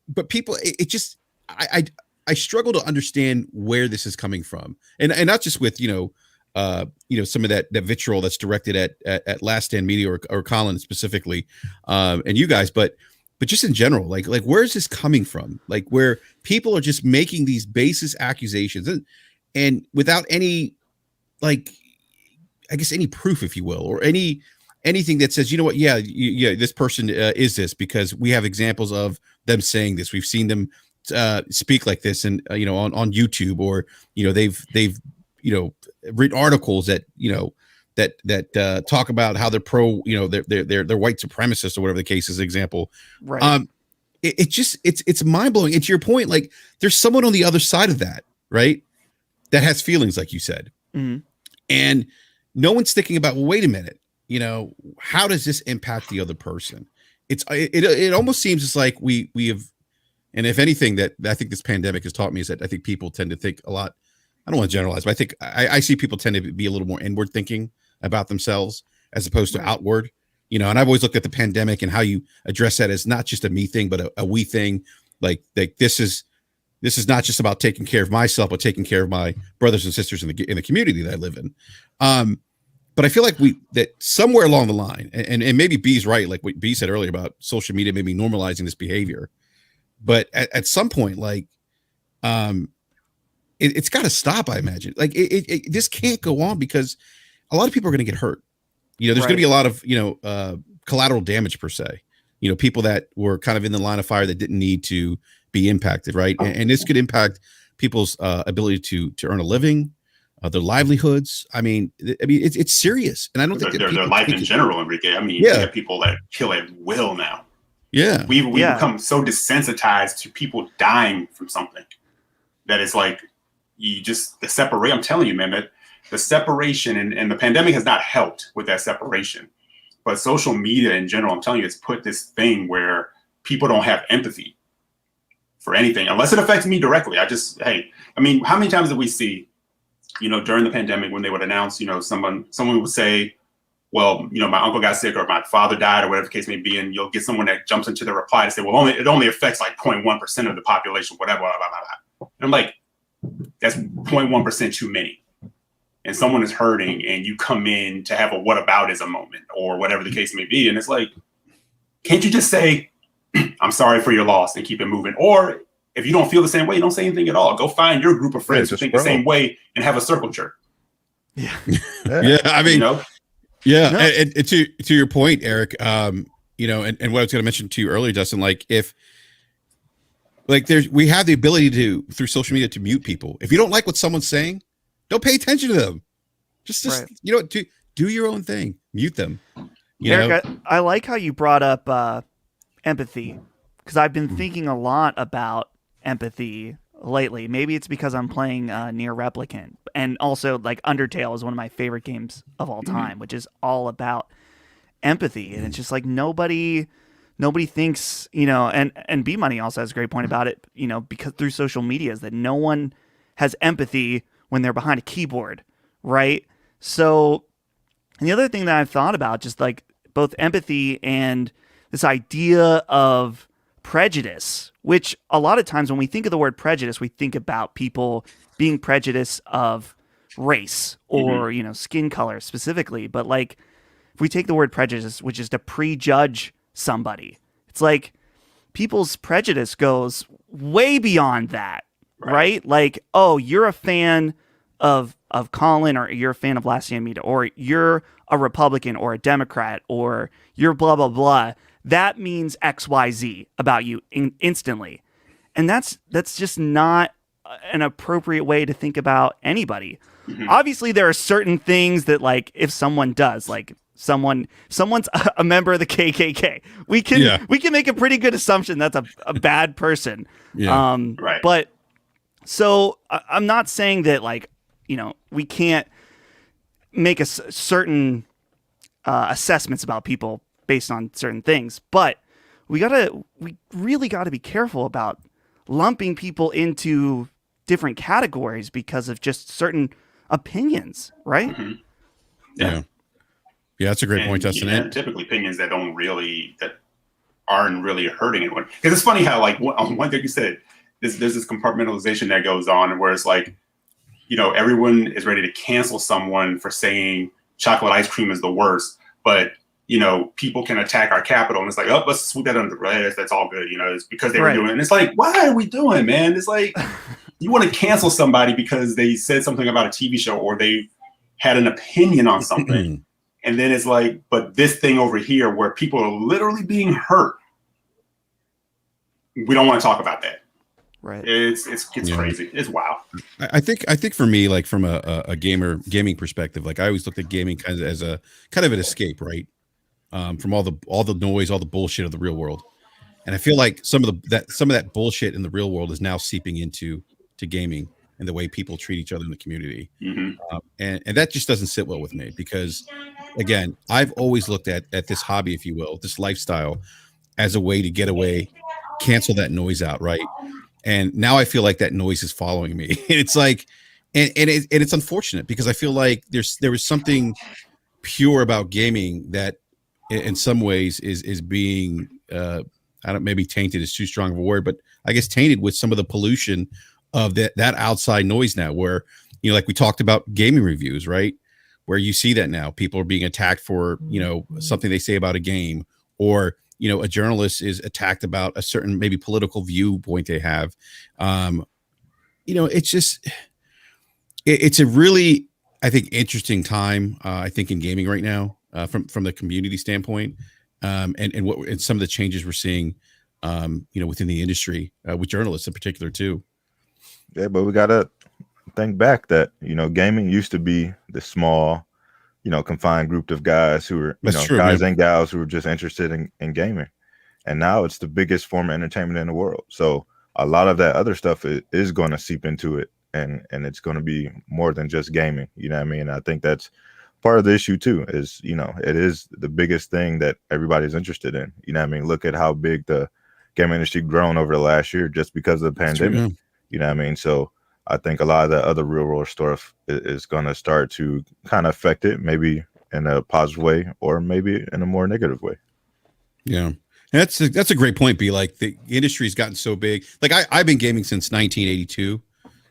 [SPEAKER 1] but people, it just, I struggle to understand where this is coming from, and not just with some of that vitriol that's directed at Last Stand Media or Colin specifically, and you guys, but just in general, like where is this coming from? Like where people are just making these baseless accusations and without any, like, I guess any proof, if you will, or anything that says, you know what, this person is this, because we have examples of them saying this. We've seen them speak like this, and on YouTube, or they've written articles that that talk about how they're pro, they're white supremacists or whatever the case is. Example,
[SPEAKER 2] right?
[SPEAKER 1] It's mind blowing. And to your point, like there's someone on the other side of that, right, that has feelings, like you said, and no one's thinking about, well, wait a minute. How does this impact the other person? It almost seems it's like we have, and if anything that I think this pandemic has taught me is that I think people tend to think a lot. I don't want to generalize, but I think I see people tend to be a little more inward thinking about themselves as opposed to outward. And I've always looked at the pandemic and how you address that as not just a me thing, but a we thing. Like this is not just about taking care of myself, but taking care of my brothers and sisters in the community that I live in. But I feel like that somewhere along the line, and maybe B's right, like what B said earlier about social media maybe normalizing this behavior. But at some point, like, it's got to stop, I imagine. Like, this can't go on, because a lot of people are going to get hurt. There's going to be a lot of, collateral damage per se. People that were kind of in the line of fire that didn't need to be impacted, right? And this could impact people's ability to earn a living. Their livelihoods. I mean, it's serious, and I don't think
[SPEAKER 3] their life in general, Enrique. I mean, you have people that kill at will now.
[SPEAKER 1] Yeah,
[SPEAKER 3] we become so desensitized to people dying from something that it's like the separate. I'm telling you, man, that the separation and the pandemic has not helped with that separation. But social media in general, I'm telling you, it's put this thing where people don't have empathy for anything unless it affects me directly. I mean, how many times did we see? During the pandemic, when they would announce, someone would say, well, my uncle got sick or my father died or whatever the case may be. And you'll get someone that jumps into the reply to say, well, it only affects like 0.1% of the population, whatever, blah, blah, blah, blah. And I'm like, that's 0.1% too many. and someone is hurting and you come in to have a whataboutism moment or whatever the case may be. And it's like, can't you just say, I'm sorry for your loss and keep it moving? Or if you don't feel the same way, you don't say anything at all. Go find your group of friends who think the same way and have a circle jerk.
[SPEAKER 2] Yeah.
[SPEAKER 1] Yeah. I mean, yeah.
[SPEAKER 2] No.
[SPEAKER 1] And to your point, Eric, you know, and what I was going to mention to you earlier, Dustin, like we have the ability to, through social media, to mute people. If you don't like what someone's saying, don't pay attention to them. Just
[SPEAKER 2] Right.
[SPEAKER 1] you know, do your own thing. Mute them.
[SPEAKER 2] Eric, I like how you brought up empathy, because I've been thinking a lot about empathy lately. Maybe it's because I'm playing Near Replicant, and also like Undertale is one of my favorite games of all time, which is all about empathy. And it's just like nobody thinks, you know, and B Money also has a great point about it, you know, because through social media is that no one has empathy when they're behind a keyboard, right? So, and the other thing that I've thought about, just like both empathy and this idea of prejudice, which a lot of times when we think of the word prejudice, we think about people being prejudiced of race or, you know, skin color specifically. But like, if we take the word prejudice, which is to prejudge somebody, it's like people's prejudice goes way beyond that, right? Like, oh, you're a fan of Colin, or you're a fan of Last Stand Media, or you're a Republican or a Democrat, or you're blah, blah, blah. That means XYZ about you instantly. And that's just not an appropriate way to think about anybody. Obviously, there are certain things that, like, if someone does, like someone's a member of the KKK, we can make a pretty good assumption that's a bad person.
[SPEAKER 1] Yeah.
[SPEAKER 3] Right.
[SPEAKER 2] But so I'm not saying that, like, you know, we can't make certain assessments about people based on certain things, but we really gotta be careful about lumping people into different categories because of just certain opinions, right?
[SPEAKER 1] Yeah, that's a great point, Dustin.
[SPEAKER 3] And typically opinions that aren't really hurting anyone. Because it's funny how, like, one thing you said, there's this compartmentalization that goes on, where it's like, you know, everyone is ready to cancel someone for saying chocolate ice cream is the worst, but, you know, people can attack our capital, and it's like, oh, let's sweep that under the rug. That's all good. You know, it's because they were doing it. And it's like, why are we doing, man? It's like, you want to cancel somebody because they said something about a TV show or they had an opinion on something. And then it's like, but this thing over here where people are literally being hurt, we don't want to talk about that.
[SPEAKER 2] Right.
[SPEAKER 3] It's crazy. It's wild.
[SPEAKER 1] I think for me, like from a gaming perspective, like I always looked at gaming kind of as a kind of an escape, right? From all the noise, all the bullshit of the real world. And I feel like some of that bullshit in the real world is now seeping into gaming and the way people treat each other in the community. And that just doesn't sit well with me, because again, I've always looked at this hobby, if you will, this lifestyle, as a way to get away, cancel that noise out, right? And now I feel like that noise is following me. It's like, and it's unfortunate, because I feel like there was something pure about gaming that in some ways is being maybe tainted is too strong of a word, but I guess tainted with some of the pollution of that outside noise now, where, you know, like we talked about gaming reviews, right? Where you see that now people are being attacked for, you know, something they say about a game, or, you know, a journalist is attacked about a certain maybe political viewpoint they have. You know, it's just, it's a really, I think, interesting time, I think, in gaming right now, from the community standpoint, and some of the changes we're seeing, you know, within the industry, with journalists in particular too.
[SPEAKER 4] Yeah, but we gotta think back that, you know, gaming used to be the small, you know, confined group of guys who were, guys and gals who were just interested in gaming. And now it's the biggest form of entertainment in the world. So a lot of that other stuff is going to seep into it, and it's going to be more than just gaming. You know what I mean? I think that's part of the issue too, is, you know, it is the biggest thing that everybody's interested in. You know what I mean? Look at how big the game industry grown over the last year just because of the pandemic. You know what I mean? So I think a lot of the other real world stuff is going to start to kind of affect it, maybe in a positive way or maybe in a more negative way.
[SPEAKER 1] Yeah. That's a great point, B. Like, the industry's gotten so big. Like, I've been gaming since 1982.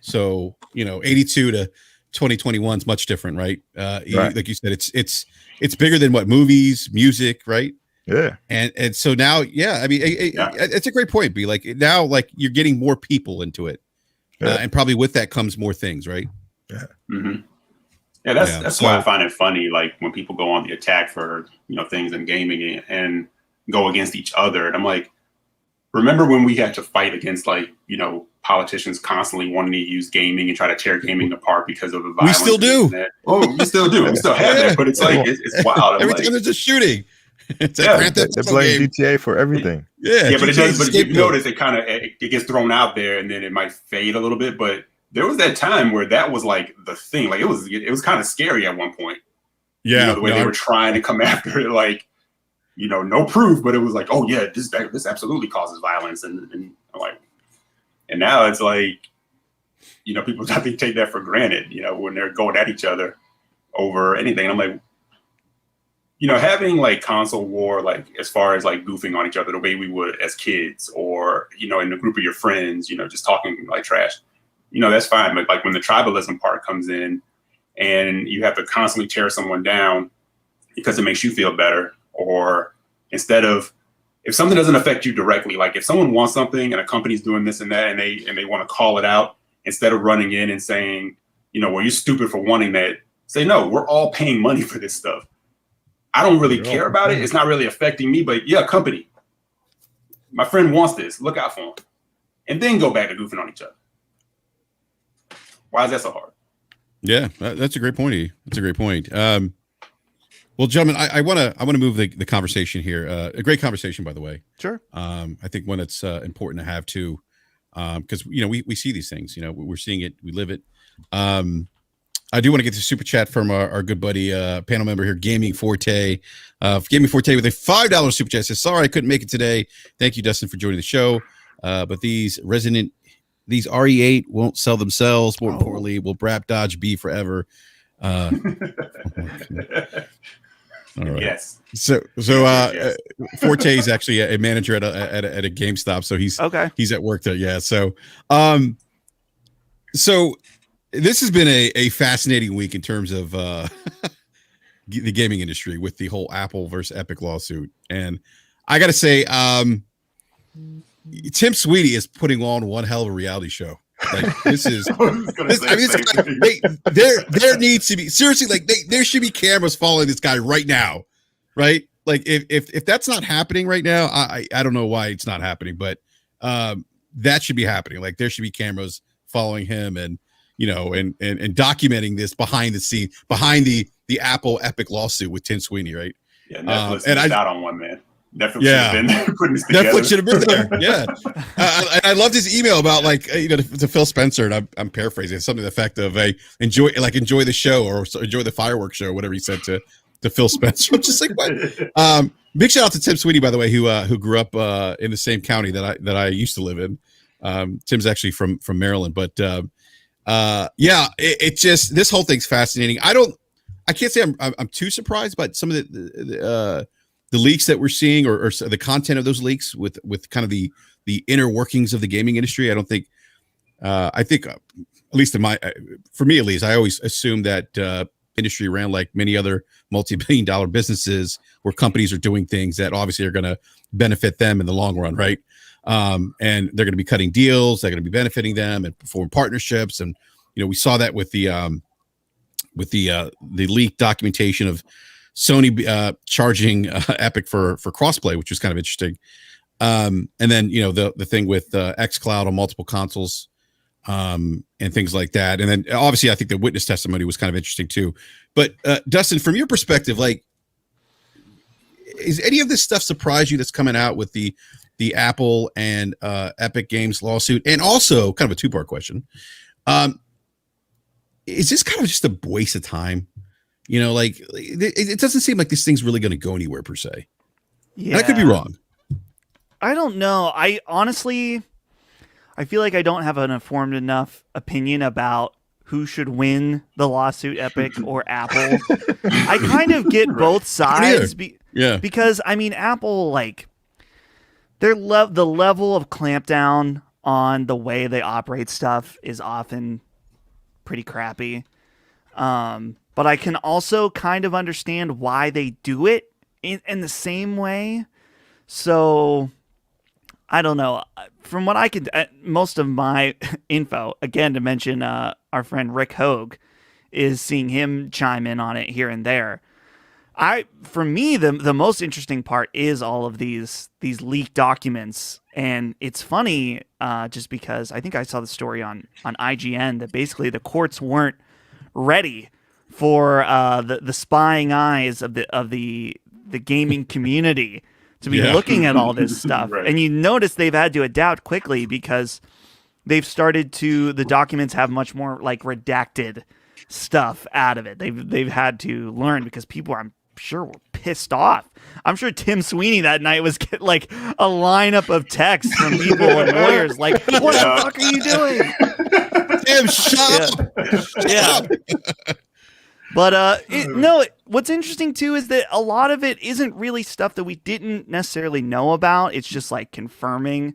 [SPEAKER 1] So, you know, 82 to 2021 is much different, right?
[SPEAKER 4] Right.
[SPEAKER 1] Like you said, it's bigger than what movies, music, right?
[SPEAKER 4] Yeah.
[SPEAKER 1] And so now, yeah, I mean, it's a great point. Be like now, like you're getting more people into it, and probably with that comes more things, right?
[SPEAKER 4] Yeah.
[SPEAKER 3] Mm-hmm. Yeah, that's why I find it funny. Like when people go on the attack for things in gaming and go against each other, and I'm like, remember when we had to fight against politicians constantly wanting to use gaming and try to tear gaming apart because of the violence?
[SPEAKER 1] We still do.
[SPEAKER 3] Oh, we still do. We still have that, but it's like it's wild.
[SPEAKER 1] Every time there's a shooting, it's
[SPEAKER 4] they blame GTA for everything.
[SPEAKER 3] Yeah, but it does. But you notice it gets thrown out there, and then it might fade a little bit, but. There was that time where that was like the thing. Like it was kind of scary at one point.
[SPEAKER 1] Yeah,
[SPEAKER 3] the way they were trying to come after it, like no proof, but it was like, oh yeah, this absolutely causes violence, and like, and now it's like, people I think take that for granted. When they're going at each other over anything. And I'm like, having like console war, like as far as like goofing on each other the way we would as kids, or in a group of your friends, just talking like trash. That's fine. But like when the tribalism part comes in and you have to constantly tear someone down because it makes you feel better, or instead of, if something doesn't affect you directly, like if someone wants something and a company's doing this and that, and they want to call it out, instead of running in and saying, well, you're stupid for wanting that, say, no, we're all paying money for this stuff. I don't really care about it. It's not really affecting me, but yeah, company, my friend wants this, look out for him. And then go back to goofing on each other. Why is that so hard?
[SPEAKER 1] Yeah, that's a great point. That's a great point. Well, gentlemen, I want to move the conversation here. A great conversation, by the way.
[SPEAKER 2] Sure.
[SPEAKER 1] I think one that's important to have too, because we see these things. We're seeing it, we live it. I do want to get the super chat from our good buddy panel member here, Gaming Forte. Gaming Forte with a $5 super chat says, "Sorry I couldn't make it today. Thank you, Dustin, for joining the show. But these RE8 won't sell themselves. More importantly, will BRAP Dodge be forever?" All right. Yes. So yes. Forte is actually a manager at a GameStop, so he's at work there. Yeah. So this has been a fascinating week in terms of the gaming industry with the whole Apple versus Epic lawsuit, and I got to say, Tim Sweeney is putting on one hell of a reality show. Like this is, there needs to be, seriously, like there should be cameras following this guy right now, right? Like if that's not happening right now, I don't know why it's not happening, but that should be happening. Like there should be cameras following him, and and documenting this behind the scene, behind the Apple Epic lawsuit with Tim Sweeney, right?
[SPEAKER 3] Yeah, Netflix missed out on one, man. Netflix should have been there putting this
[SPEAKER 1] together.
[SPEAKER 3] Netflix
[SPEAKER 1] should have been there. Yeah. I loved his email about to Phil Spencer, and I'm paraphrasing, something to the effect of enjoy the show, or enjoy the fireworks show, whatever he said to Phil Spencer. I'm just like, what? Big shout out to Tim Sweeney, by the way, who grew up in the same county that I used to live in. Tim's actually from Maryland, but it just, this whole thing's fascinating. I can't say I'm too surprised by some of the leaks that we're seeing, or the content of those leaks with kind of the inner workings of the gaming industry. I don't think, I think at least for me at least, I always assumed that industry ran like many other multi-billion-dollar businesses, where companies are doing things that obviously are going to benefit them in the long run, right? And they're going to be cutting deals, they're going to be benefiting them and perform partnerships. And we saw that with the leaked documentation of Sony charging Epic for crossplay, which was kind of interesting. And then the thing with xCloud on multiple consoles, and things like that. And then obviously I think the witness testimony was kind of interesting too. But Dustin, from your perspective, like, is any of this stuff surprise you that's coming out with the Apple and Epic Games lawsuit? And also kind of a two-part question. Is this kind of just a waste of time? Like it doesn't seem like this thing's really going to go anywhere per se. Yeah. And I could be wrong.
[SPEAKER 2] I don't know. I feel like I don't have an informed enough opinion about who should win the lawsuit, Epic or Apple. I kind of get both sides. Because Apple, like, the level of clampdown on the way they operate stuff is often pretty crappy. But I can also kind of understand why they do it in the same way. So I don't know. From what I can, most of my info, again, to mention our friend Rick Hogue, is seeing him chime in on it here and there. For me, the most interesting part is all of these leaked documents, and it's funny just because I think I saw the story on IGN that basically the courts weren't ready for the spying eyes of the gaming community to be looking at all this stuff.
[SPEAKER 3] Right.
[SPEAKER 2] And you notice they've had to adapt quickly because the documents have much more like redacted stuff out of it. They've had to learn because people, I'm sure, were pissed off. I'm sure Tim Sweeney that night was getting like a lineup of texts from people and lawyers like, what the fuck are you doing?
[SPEAKER 1] Tim, shut up.
[SPEAKER 2] Yeah. But what's interesting too is that a lot of it isn't really stuff that we didn't necessarily know about. It's just like confirming.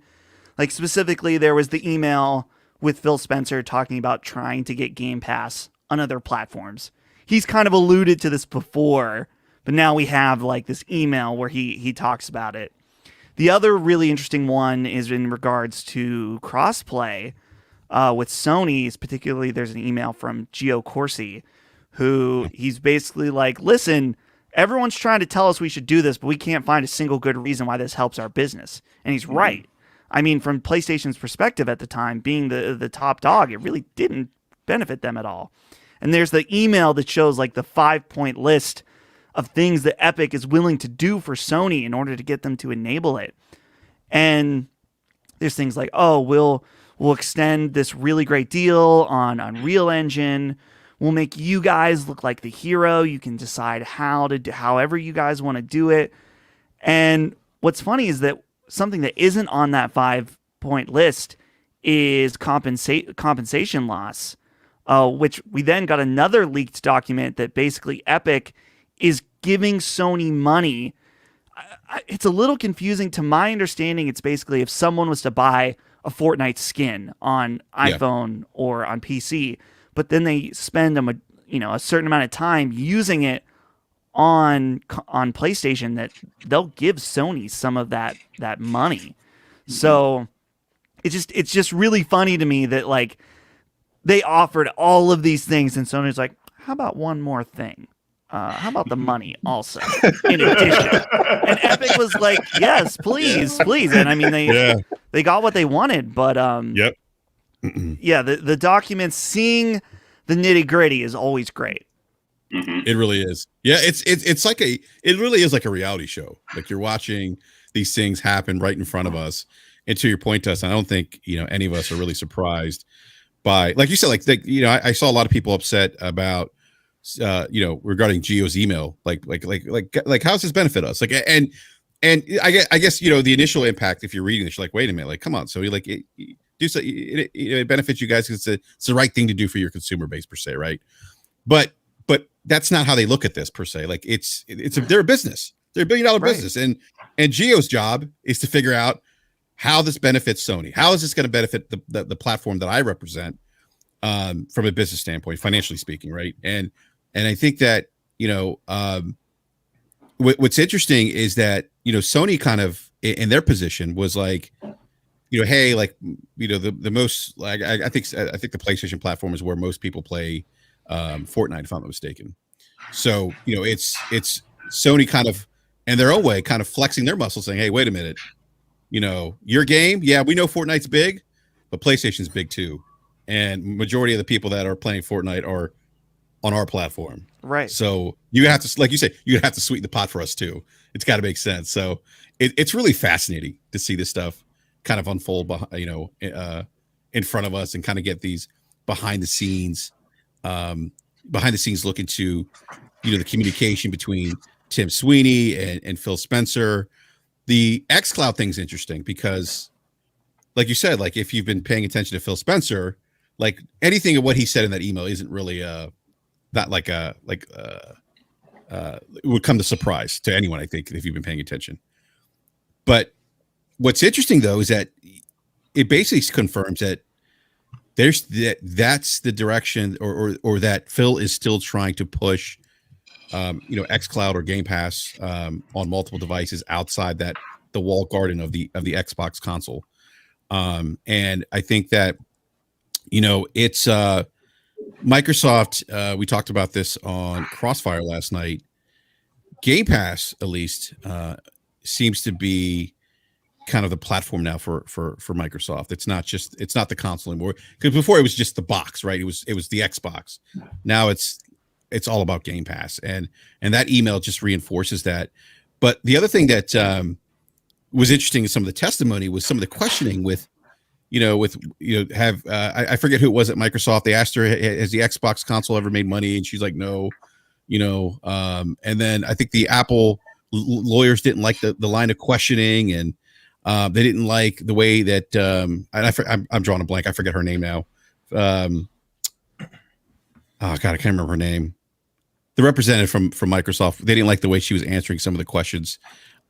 [SPEAKER 2] Like specifically, there was the email with Phil Spencer talking about trying to get Game Pass on other platforms. He's kind of alluded to this before, but now we have like this email where he talks about it. The other really interesting one is in regards to crossplay with Sony. Particularly, there's an email from Gio Corsi, who he's basically like, listen, everyone's trying to tell us we should do this, but we can't find a single good reason why this helps our business. And he's right. I mean, from PlayStation's perspective at the time, being the top dog, it really didn't benefit them at all. And there's the email that shows like the 5-point list of things that Epic is willing to do for Sony in order to get them to enable it. And there's things like, oh, we'll extend this really great deal on Unreal Engine. We'll make you guys look like the hero. You can decide how to do however you guys want to do it. And what's funny is that something that isn't on that 5-point list is compensation loss, which we then got another leaked document that basically Epic is giving Sony money. It's a little confusing. To my understanding, it's basically if someone was to buy a Fortnite skin on iPhone or on PC, but then they spend a certain amount of time using it on PlayStation, that they'll give Sony some of that money. So it's just really funny to me that like they offered all of these things and Sony's like, how about one more thing? How about the money also in addition? And Epic was like, yes, please. And I mean, they got what they wanted, but the documents, seeing the nitty gritty is always great.
[SPEAKER 1] It really is. Yeah, it's like it really is like a reality show. Like you're watching these things happen right in front of us. And to your point, Dustin, I don't think any of us are really surprised by, like you said, I saw a lot of people upset about regarding Gio's email, like how does this benefit us? Like, and I guess the initial impact, if you're reading this, you're like, wait a minute, like, come on. So it benefits you guys because it's the right thing to do for your consumer base per se, right? But that's not how they look at this per se. Like they're a business, they're $1 billion business, and Gio's job is to figure out how this benefits Sony. How is this going to benefit the platform that I represent from a business standpoint, financially speaking, right? And I think that what's interesting is that Sony kind of in their position was like, hey, like the most, like I think the PlayStation platform is where most people play Fortnite, if I'm not mistaken. So it's Sony kind of in their own way kind of flexing their muscles, saying, hey, wait a minute, your game, yeah, we know Fortnite's big, but PlayStation's big too, and majority of the people that are playing Fortnite are on our platform, right? So you have to, like you say, you have to sweeten the pot for us too. It's got to make sense. So it's really fascinating to see this stuff kind of unfold, in front of us, and kind of get these behind the scenes look into, the communication between Tim Sweeney and Phil Spencer. The xCloud thing's interesting because, like you said, like if you've been paying attention to Phil Spencer, like anything of what he said in that email isn't really it would come to surprise to anyone, I think, if you've been paying attention. But what's interesting though is that it basically confirms that that's the direction, or that Phil is still trying to push, xCloud or Game Pass on multiple devices outside the walled garden of the Xbox console. And I think that, it's Microsoft. We talked about this on Crossfire last night. Game Pass, at least, seems to be kind of the platform now for Microsoft. It's not the console anymore, because before it was just the box, right? It was the Xbox. Now it's all about Game Pass, and that email just reinforces that. But the other thing that was interesting in some of the testimony was some of the questioning with I forget who it was at Microsoft. They asked her, has the Xbox console ever made money? And she's like, no, and then I think the Apple lawyers didn't like the line of questioning, and they didn't like the way that I'm drawing a blank. I forget her name now. Oh God, I can't remember her name. The representative from Microsoft, they didn't like the way she was answering some of the questions,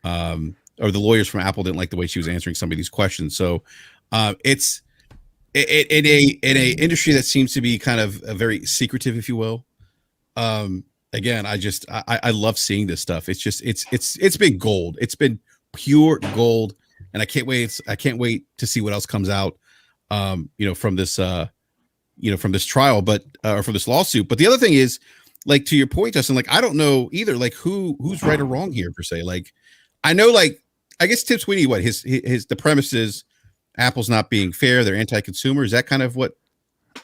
[SPEAKER 1] or the lawyers from Apple didn't like the way she was answering some of these questions. So it's in a industry that seems to be kind of very secretive, if you will. Again, I love seeing this stuff. It's just it's been gold. It's been pure gold, and I can't wait to see what else comes out, from this from this trial, but or from this lawsuit. But the other thing is, like, to your point, Justin, like, I don't know either, like, who's right or wrong here per se. Like, I know, like, I guess Tim Sweeney, what his the premise is, Apple's not being fair, they're anti-consumer. Is that kind of what?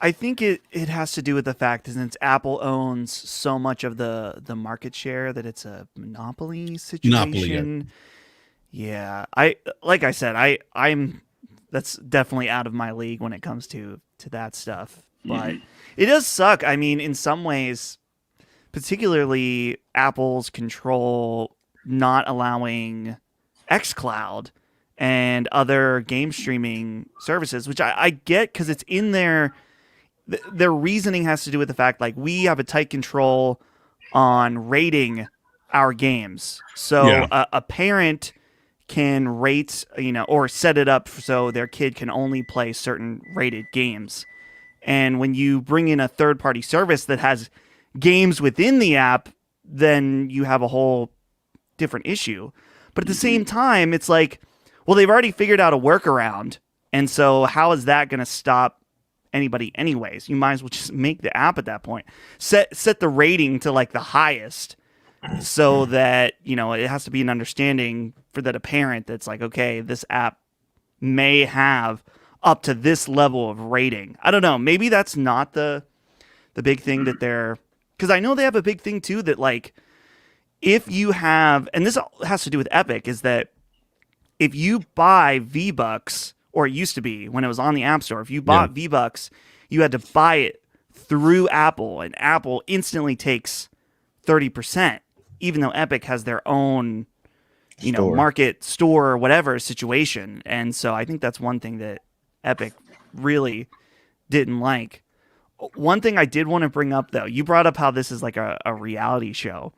[SPEAKER 2] I think it has to do with the fact that since Apple owns so much of the market share, that it's a monopoly situation. Yeah. I'm that's definitely out of my league when it comes to that stuff. But it does suck. I mean, in some ways, particularly Apple's control not allowing xCloud and other game streaming services, which I get, because it's in their reasoning has to do with the fact, like, we have a tight control on rating our games. So a parent can rate, or set it up so their kid can only play certain rated games. And when you bring in a third-party service that has games within the app, then you have a whole different issue. But at the same time, it's like, well, they've already figured out a workaround, and so how is that going to stop anybody anyways? You might as well just make the app at that point. Set the rating to, like, the highest, so that, it has to be an understanding for that a parent that's like, okay, this app may have up to this level of rating. I don't know. Maybe that's not the big thing that they're, because I know they have a big thing too, that, like, if you have, and this has to do with Epic, is that if you buy V-Bucks, or it used to be when it was on the App Store, if you bought V-Bucks, you had to buy it through Apple, and Apple instantly takes 30%, even though Epic has their own, market store or whatever situation. And so I think that's one thing that Epic really didn't like. One thing I did want to bring up, though, you brought up how this is like a reality show.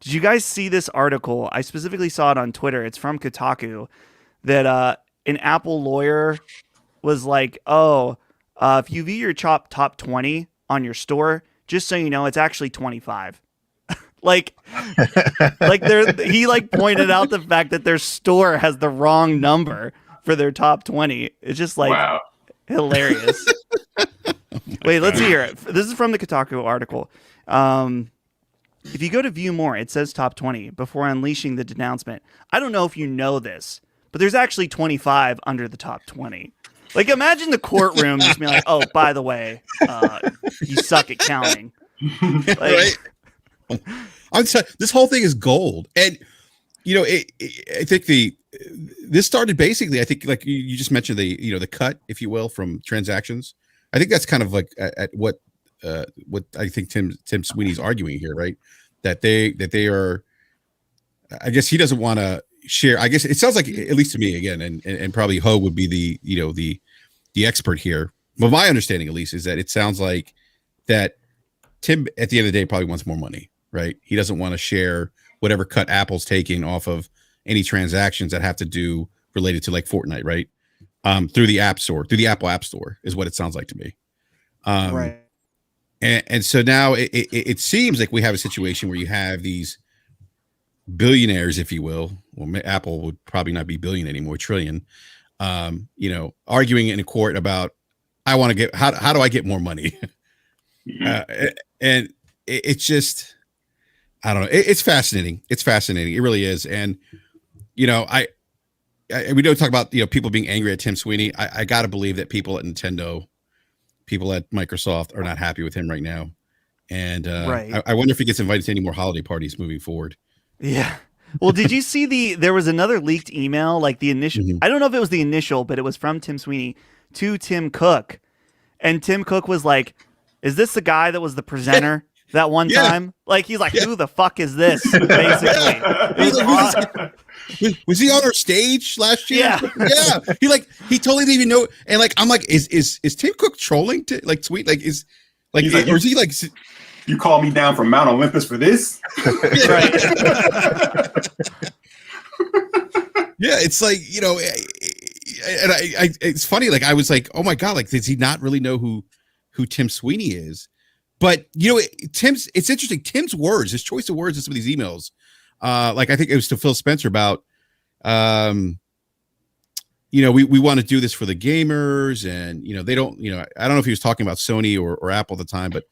[SPEAKER 2] Did you guys see this article? I specifically saw it on Twitter. It's from Kotaku, that an Apple lawyer was like, if you view your top 20 on your store, just so you know, it's actually 25. Like he pointed out the fact that their store has the wrong number for their top 20. It's just like hilarious. Wait, let's see here. This is from the Kotaku article. If you go to view more, it says top 20 before unleashing the denouncement. I don't know if you know this, but there's actually 25 under the top 20. Like, imagine the courtroom just being like, oh, by the way, you suck at counting. Like,
[SPEAKER 1] right? This whole thing is gold. And, I think this started basically, I think, like you just mentioned, the cut, if you will, from transactions. I think that's kind of like at what I think Tim Sweeney's arguing here, right? That they are, I guess he doesn't want to share. I guess it sounds like, at least to me again, and probably Ho would be the expert here. But my understanding, at least, is that it sounds like that Tim, at the end of the day, probably wants more money, right? He doesn't want to share whatever cut Apple's taking off of any transactions that have to do related to, like, Fortnite, right? through the App Store, through the Apple App Store, is what it sounds like to me.
[SPEAKER 2] Right.
[SPEAKER 1] And so now it seems like we have a situation where you have these billionaires, if you will. Well, Apple would probably not be billion anymore, trillion. Arguing in a court about how do I get more money? And it's just, I don't know. It's fascinating. It's fascinating. It really is. And we don't talk about people being angry at Tim Sweeney. I got to believe that people at Nintendo, people at Microsoft are not happy with him right now. And
[SPEAKER 2] right.
[SPEAKER 1] I wonder if he gets invited to any more holiday parties moving forward.
[SPEAKER 2] Yeah. Well, did you see there was another leaked email, like the initial, I don't know if it was the initial, but it was from Tim Sweeney to Tim Cook. And Tim Cook was like, is this the guy that was the presenter that one time? Like, he's like, who the fuck is this? Basically.
[SPEAKER 1] Was he on our stage last year?
[SPEAKER 2] Yeah.
[SPEAKER 1] Yeah. He totally didn't even know. And I'm like, is Tim Cook trolling Sweet? Or is he like,
[SPEAKER 3] you call me down from Mount Olympus for this?
[SPEAKER 2] Right.
[SPEAKER 1] Yeah, it's like, and it's funny. Like, I was like, oh my God, like, does he not really know who Tim Sweeney is? But it's interesting. Tim's words, his choice of words in some of these emails, like I think it was to Phil Spencer about, we want to do this for the gamers, and they don't, I don't know if he was talking about Sony or Apple at the time, but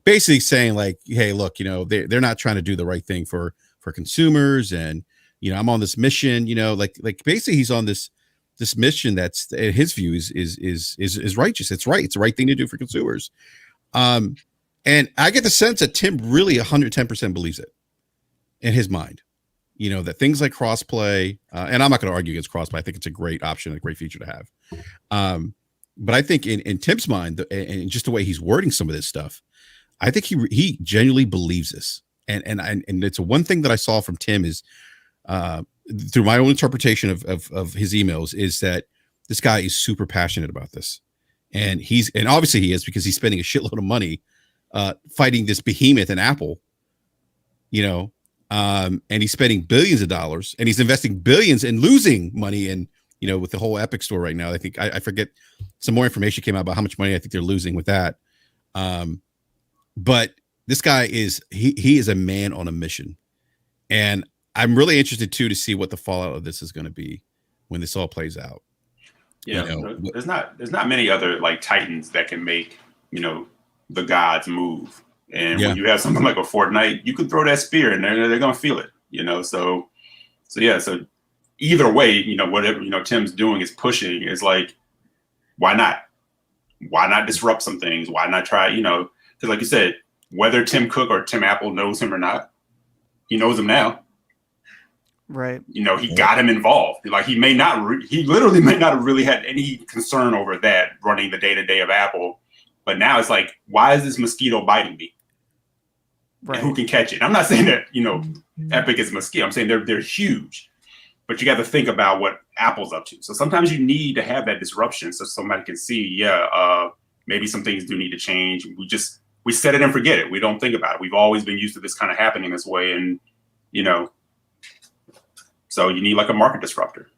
[SPEAKER 1] basically saying like, hey, look, they're not trying to do the right thing for consumers, and I'm on this mission, like basically he's on this mission that's, in his view, is righteous. It's right. It's the right thing to do for consumers. And I get the sense that Tim really 110% believes it in his mind, that things like crossplay, and I'm not going to argue against crossplay. I think it's a great option, a great feature to have. But I think in Tim's mind, and just the way he's wording some of this stuff, I think he genuinely believes this. And it's one thing that I saw from Tim is, through my own interpretation of his emails, is that this guy is super passionate about this. And obviously he is, because he's spending a shitload of money fighting this behemoth in Apple, and he's spending billions of dollars, and he's investing billions and losing money in, with the whole Epic store right now. I think I forget, some more information came out about how much money I think they're losing with that. But this guy he is a man on a mission, and I'm really interested too to see what the fallout of this is going to be when this all plays out.
[SPEAKER 3] Yeah, there's not many other like titans that can make the gods move, and when you have something like a Fortnite, you could throw that spear and they're gonna feel it. So either way, whatever Tim's doing is pushing is like, why not disrupt some things? Why not try? Because like you said, whether Tim Cook or Tim Apple knows him or not, he knows him now.
[SPEAKER 2] Right.
[SPEAKER 3] He got him involved. Like, he literally may not have really had any concern over that running the day-to-day of Apple. But now it's like, why is this mosquito biting me?
[SPEAKER 2] Right.
[SPEAKER 3] And who can catch it? I'm not saying that, Epic is a mosquito. I'm saying they're huge. But you got to think about what Apple's up to. So sometimes you need to have that disruption so somebody can see, maybe some things do need to change. We set it and forget it. We don't think about it. We've always been used to this kind of happening this way. And, so you need like a market disruptor.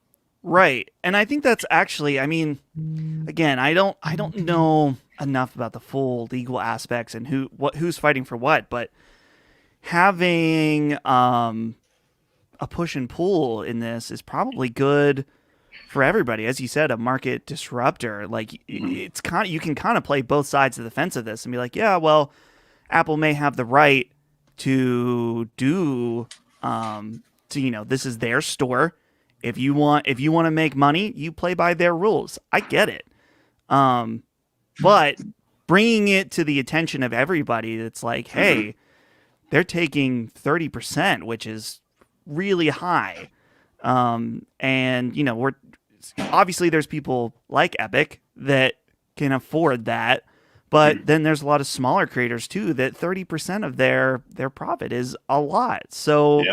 [SPEAKER 2] Right. And I think that's actually, again, I don't know enough about the full legal aspects and who's fighting for what, but having a push and pull in this is probably good for everybody. As you said, a market disruptor. Like, it's you can kind of play both sides of the fence of this and be like, yeah, well, Apple may have the right to do this is their store. If you want to make money, you play by their rules. I get it. But bringing it to the attention of everybody, it's like, hey, they're taking 30%, which is really high. And we're obviously, there's people like Epic that can afford that, but then there's a lot of smaller creators too that 30% of their profit is a lot. So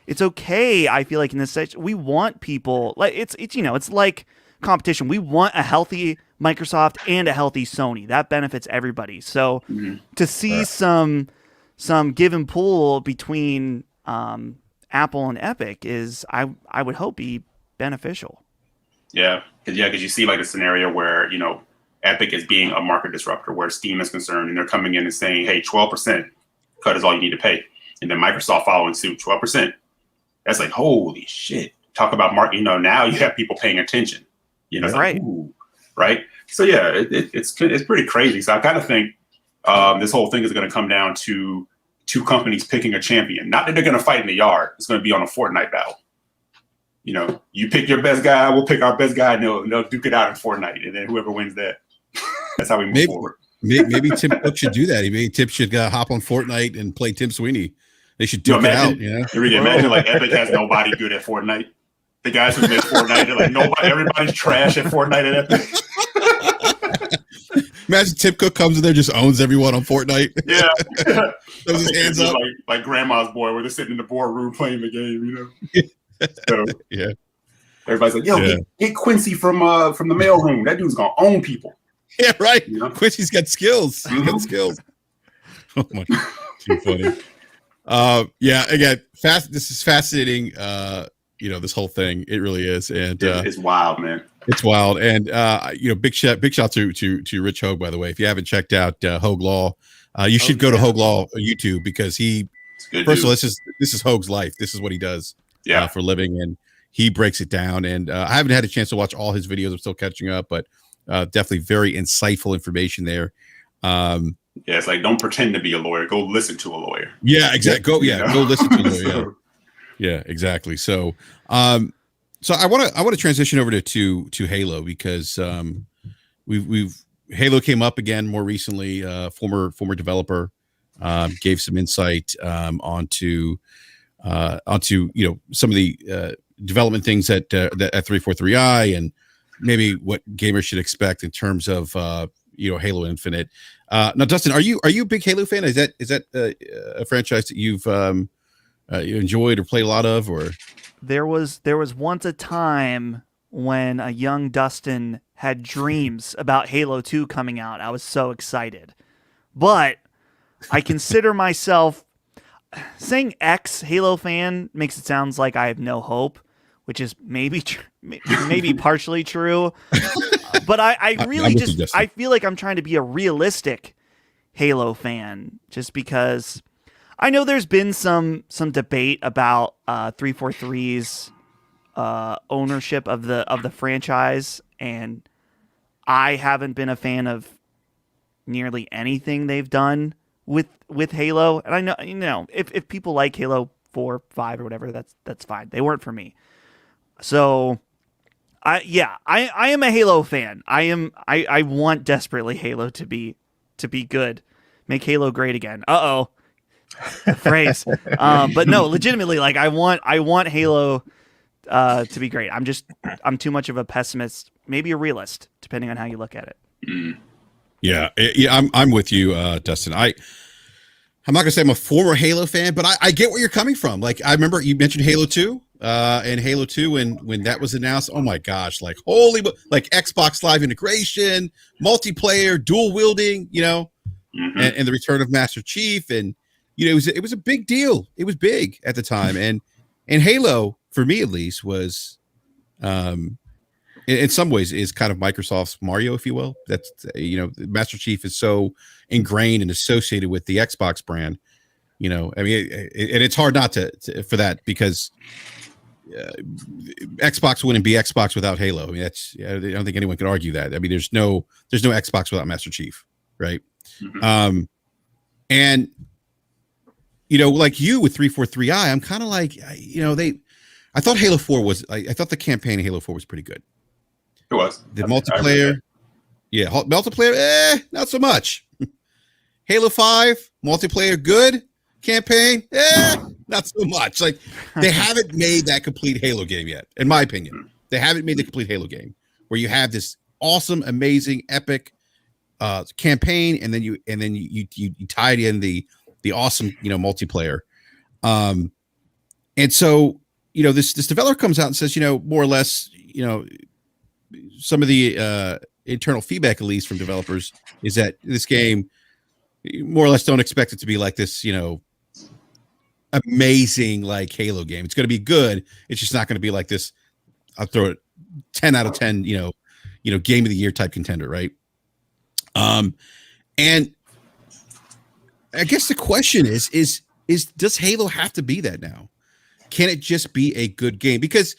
[SPEAKER 2] it's okay. I feel like in this situation, we want people like it's like competition. We want a healthy Microsoft and a healthy Sony. That benefits everybody. So to see some give and pull between Apple and Epic is, I would hope, be beneficial.
[SPEAKER 3] Yeah. Because you see like a scenario where, you know, Epic is being a market disruptor where Steam is concerned, and they're coming in and saying, hey, 12% cut is all you need to pay. And then Microsoft following suit, 12%. That's like, holy shit. Talk about market, you know, now you have people paying attention. You know, it's
[SPEAKER 2] right.
[SPEAKER 3] Like, ooh, right? So yeah, it's pretty crazy. So I kind of think this whole thing is going to come down to two companies picking a champion. Not that they're going to fight in the yard. It's going to be on a Fortnite battle. You know, you pick your best guy, we'll pick our best guy, and they'll duke it out in Fortnite, and then whoever wins that, that's how we move forward.
[SPEAKER 1] Maybe Tim Cook should do that. Maybe Tim should hop on Fortnite and play Tim Sweeney. They should duke it out. You know?
[SPEAKER 3] Imagine like Epic has nobody good at Fortnite. The guys who make Fortnite, they're like nobody. Everybody's trash at Fortnite at Epic.
[SPEAKER 1] Imagine Tim Cook comes in there, just owns everyone on Fortnite.
[SPEAKER 3] Yeah,
[SPEAKER 1] throws his hands up
[SPEAKER 3] like Grandma's Boy, where they're sitting in the boardroom playing the game. You know. So,
[SPEAKER 1] yeah.
[SPEAKER 3] Everybody's like, yo, get Quincy from the mailroom. That dude's gonna own people.
[SPEAKER 1] Yeah, right.
[SPEAKER 3] You know?
[SPEAKER 1] Quincy's got skills. He's got skills. Oh my, too funny. Yeah, again, this is fascinating. You know, this whole thing. It really is. And
[SPEAKER 3] it's wild, man.
[SPEAKER 1] It's wild. And you know, big shout to Rich Hogue, by the way. If you haven't checked out Hogue Law, you should go to Hogue Law YouTube, because first of all, this is Hogue's life. This is what he does for a living, and he breaks it down. And I haven't had a chance to watch all his videos. I'm still catching up, but definitely very insightful information there.
[SPEAKER 3] Yeah, it's like, don't pretend to be a lawyer. Go listen to a lawyer.
[SPEAKER 1] Yeah, exactly. Go listen to a lawyer. Yeah, exactly. So, so I want to transition over to Halo, because Halo came up again more recently. Former developer gave some insight onto you know, some of the development things at 343i, and maybe what gamers should expect in terms of you know, Halo Infinite. Now, Dustin, are you a big Halo fan? Is that a franchise that you've you enjoyed or played a lot of? Or
[SPEAKER 2] there was once a time when a young Dustin had dreams about Halo 2 coming out. I was so excited, but I consider myself, saying ex Halo fan makes it sound like I have no hope, which is maybe partially true. But I really I feel like I'm trying to be a realistic Halo fan, just because I know there's been some debate about 343's ownership of the franchise, and I haven't been a fan of nearly anything they've done with Halo. And I know, you know, if people like Halo 4, 5, or whatever, that's fine. They weren't for me. So I am a Halo fan. I want desperately Halo to be good. Make Halo great again. The phrase. But no, legitimately, like I want Halo to be great. I'm too much of a pessimist, maybe a realist, depending on how you look at it.
[SPEAKER 3] Mm.
[SPEAKER 1] Yeah, I'm with you, Dustin. I'm not gonna say I'm a former Halo fan, but I get where you're coming from. Like, I remember you mentioned Halo 2, and Halo 2 when that was announced. Oh my gosh, like like Xbox Live integration, multiplayer, dual wielding, you know, and the return of Master Chief, and you know, it was a big deal. It was big at the time, and Halo, for me at least, was in some ways is kind of Microsoft's Mario, if you will. That's, you know, Master Chief is so ingrained and associated with the Xbox brand. You know, I mean, and it's hard not to for that, because Xbox wouldn't be Xbox without Halo. I mean, I don't think anyone can argue that. I mean, there's no Xbox without Master Chief, right? And you know, like you with 343i, I'm kind of like, you know, I thought Halo 4 was, I thought the campaign in Halo 4 was pretty good.
[SPEAKER 3] It was.
[SPEAKER 1] The multiplayer, multiplayer, not so much. Halo 5, multiplayer, good. Campaign, not so much. Like, they haven't made that complete Halo game yet, in my opinion. They haven't made the complete Halo game where you have this awesome, amazing, epic campaign, and then you tie it in the awesome, you know, multiplayer. And so, you know, this developer comes out and says, you know, more or less, you know, some of the internal feedback, at least from developers, is that this game, more or less, don't expect it to be like this, you know, amazing like Halo game. It's going to be good. It's just not going to be like this. I'll throw it 10 out of 10, you know, game of the year type contender, right? And I guess the question is does Halo have to be that now? Can it just be a good game? Because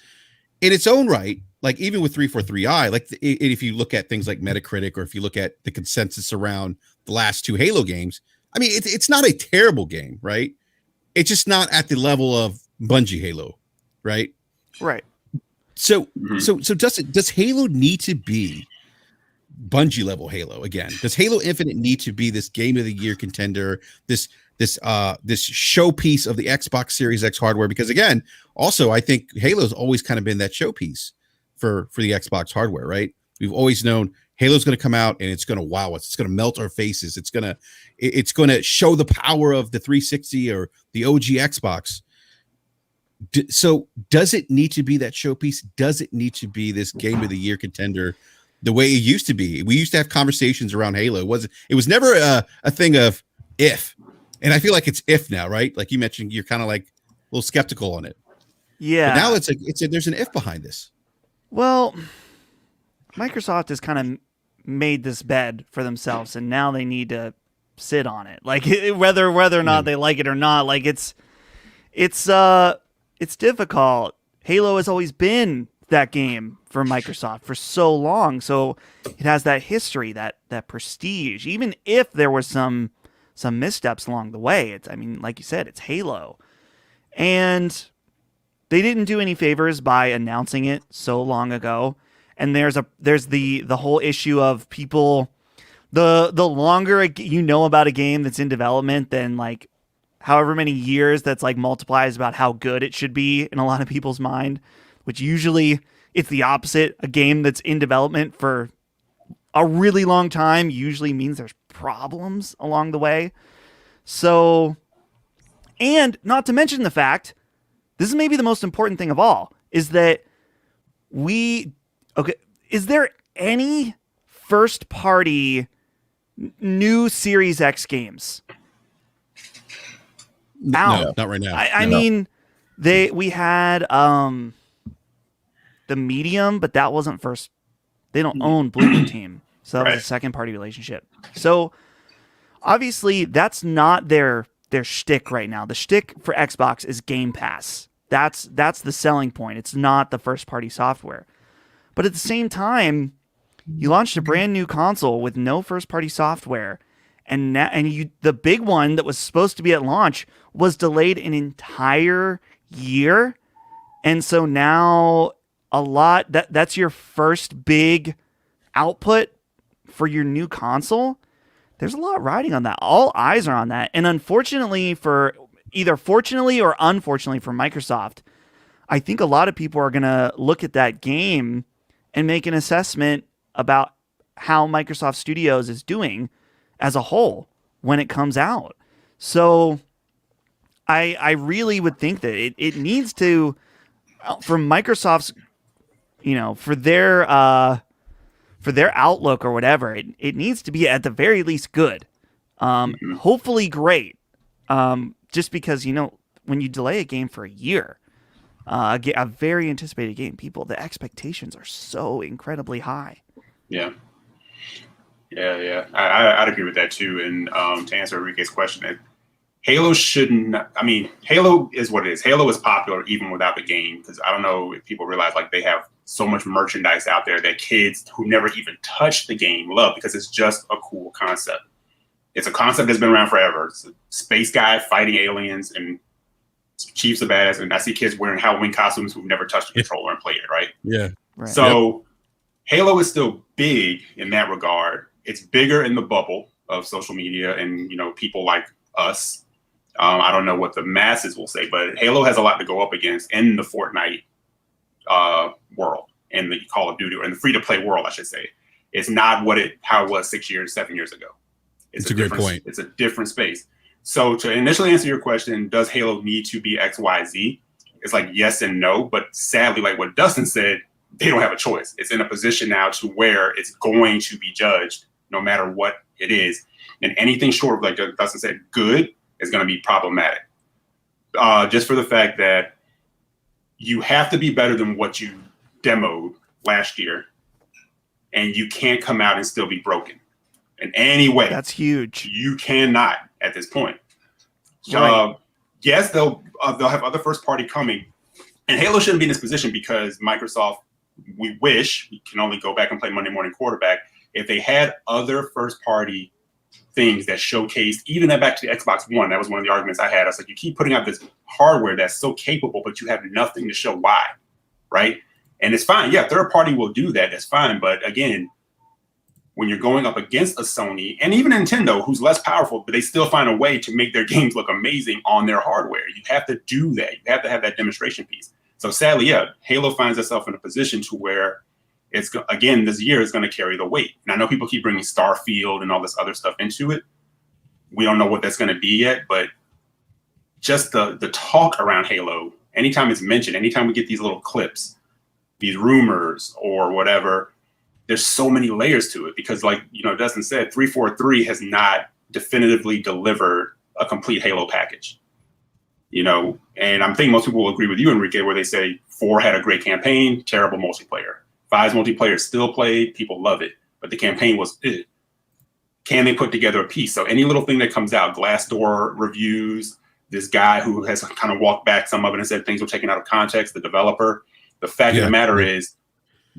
[SPEAKER 1] in its own right, like even with 343i, like if you look at things like Metacritic, or if you look at the consensus around the last 2 Halo games, I mean, it's not a terrible game, right? It's just not at the level of Bungie Halo, right?
[SPEAKER 2] Right.
[SPEAKER 1] So does Halo need to be Bungie level Halo again? Does Halo Infinite need to be this game of the year contender, this showpiece of the Xbox Series X hardware? Because again, also I think Halo's always kind of been that showpiece for the Xbox hardware, right? We've always known Halo's going to come out and it's going to wow us. It's going to melt our faces. It's going to show the power of the 360 or the OG Xbox. So does it need to be that showpiece? Does it need to be this game of the year contender the way it used to be? We used to have conversations around Halo. It was never a thing of if. And I feel like it's if now, right? Like you mentioned, you're kind of like a little skeptical on it.
[SPEAKER 2] Yeah.
[SPEAKER 1] But now there's an if behind this.
[SPEAKER 2] Well, Microsoft has kind of made this bed for themselves, and now they need to sit on it. Like whether or not they like it or not, like it's difficult. Halo has always been that game for Microsoft for so long, so it has that history, that prestige. Even if there were some missteps along the way, like you said, it's Halo, and they didn't do any favors by announcing it so long ago. And there's the whole issue of people, the longer you know about a game that's in development, then like however many years that's like multiplies about how good it should be in a lot of people's mind, which usually it's the opposite. A game that's in development for a really long time usually means there's problems along the way. So, and not to mention the fact, this is maybe the most important thing of all, is that is there any first party new Series X games out?
[SPEAKER 1] No, not right now.
[SPEAKER 2] I mean, we had the Medium, but that wasn't first. They don't own Blue Team, so that was a second party relationship. So obviously that's not their shtick right now. The shtick for Xbox is Game Pass. That's the selling point. It's not the first party software. But at the same time, you launched a brand new console with no first party software, and the big one that was supposed to be at launch was delayed an entire year. And so now that's your first big output for your new console. There's a lot riding on that. All eyes are on that. And unfortunately fortunately or unfortunately for Microsoft, I think a lot of people are going to look at that game and make an assessment about how Microsoft Studios is doing as a whole when it comes out. So I really would think that it needs to, for Microsoft's, for their outlook or whatever, it needs to be at the very least good. Hopefully great. Just because, when you delay a game for a year, a very anticipated game, the expectations are so incredibly high.
[SPEAKER 3] Yeah. I'd agree with that too. And to answer Enrique's question, Halo shouldn't. I mean, Halo is what it is. Halo is popular even without the game, because I don't know if people realize like they have so much merchandise out there that kids who never even touched the game love, because it's just a cool concept. It's a concept that's been around forever. It's a space guy fighting aliens, and Chief's a badass. And I see kids wearing Halloween costumes who've never touched a controller and played it, right?
[SPEAKER 1] Yeah.
[SPEAKER 2] Right.
[SPEAKER 3] So Halo is still big in that regard. It's bigger in the bubble of social media and, people like us. I don't know what the masses will say, but Halo has a lot to go up against in the Fortnite world, and the Call of Duty, or in the free-to-play world, I should say. It's not how it was 7 years ago.
[SPEAKER 1] It's a great point.
[SPEAKER 3] It's a different space. So to initially answer your question, does Halo need to be XYZ? It's like yes and no, but sadly, like what Dustin said, they don't have a choice. It's in a position now to where it's going to be judged no matter what it is. And anything short of, like Dustin said, good is going to be problematic. Just for the fact that you have to be better than what you demoed last year and you can't come out and still be broken in any way.
[SPEAKER 2] That's huge.
[SPEAKER 3] You cannot at this point.
[SPEAKER 2] Right.
[SPEAKER 3] Yes, they'll have other first party coming, and Halo shouldn't be in this position because Microsoft. We wish we can only go back and play Monday Morning Quarterback. If they had other first party things that showcased, even that back to the Xbox One, that was one of the arguments I had. I was like, you keep putting out this hardware that's so capable, but you have nothing to show why, right? And it's fine. Yeah, third party will do that. That's fine. But again, when you're going up against a Sony and even Nintendo, who's less powerful, but they still find a way to make their games look amazing on their hardware. You have to do that. You have to have that demonstration piece. So sadly, yeah, Halo finds itself in a position to where it's, again, this year is going to carry the weight. And I know people keep bringing Starfield and all this other stuff into it. We don't know what that's going to be yet, but just the talk around Halo, anytime it's mentioned, anytime we get these little clips, these rumors or whatever, there's so many layers to it because, like, Dustin said, 343 has not definitively delivered a complete Halo package. And I'm thinking most people will agree with you, Enrique, where they say 4 had a great campaign, terrible multiplayer. 5's multiplayer is still played, people love it, but the campaign was, can they put together a piece? So any little thing that comes out, Glassdoor reviews, this guy who has kind of walked back some of it and said things were taken out of context, the developer, the fact of the matter is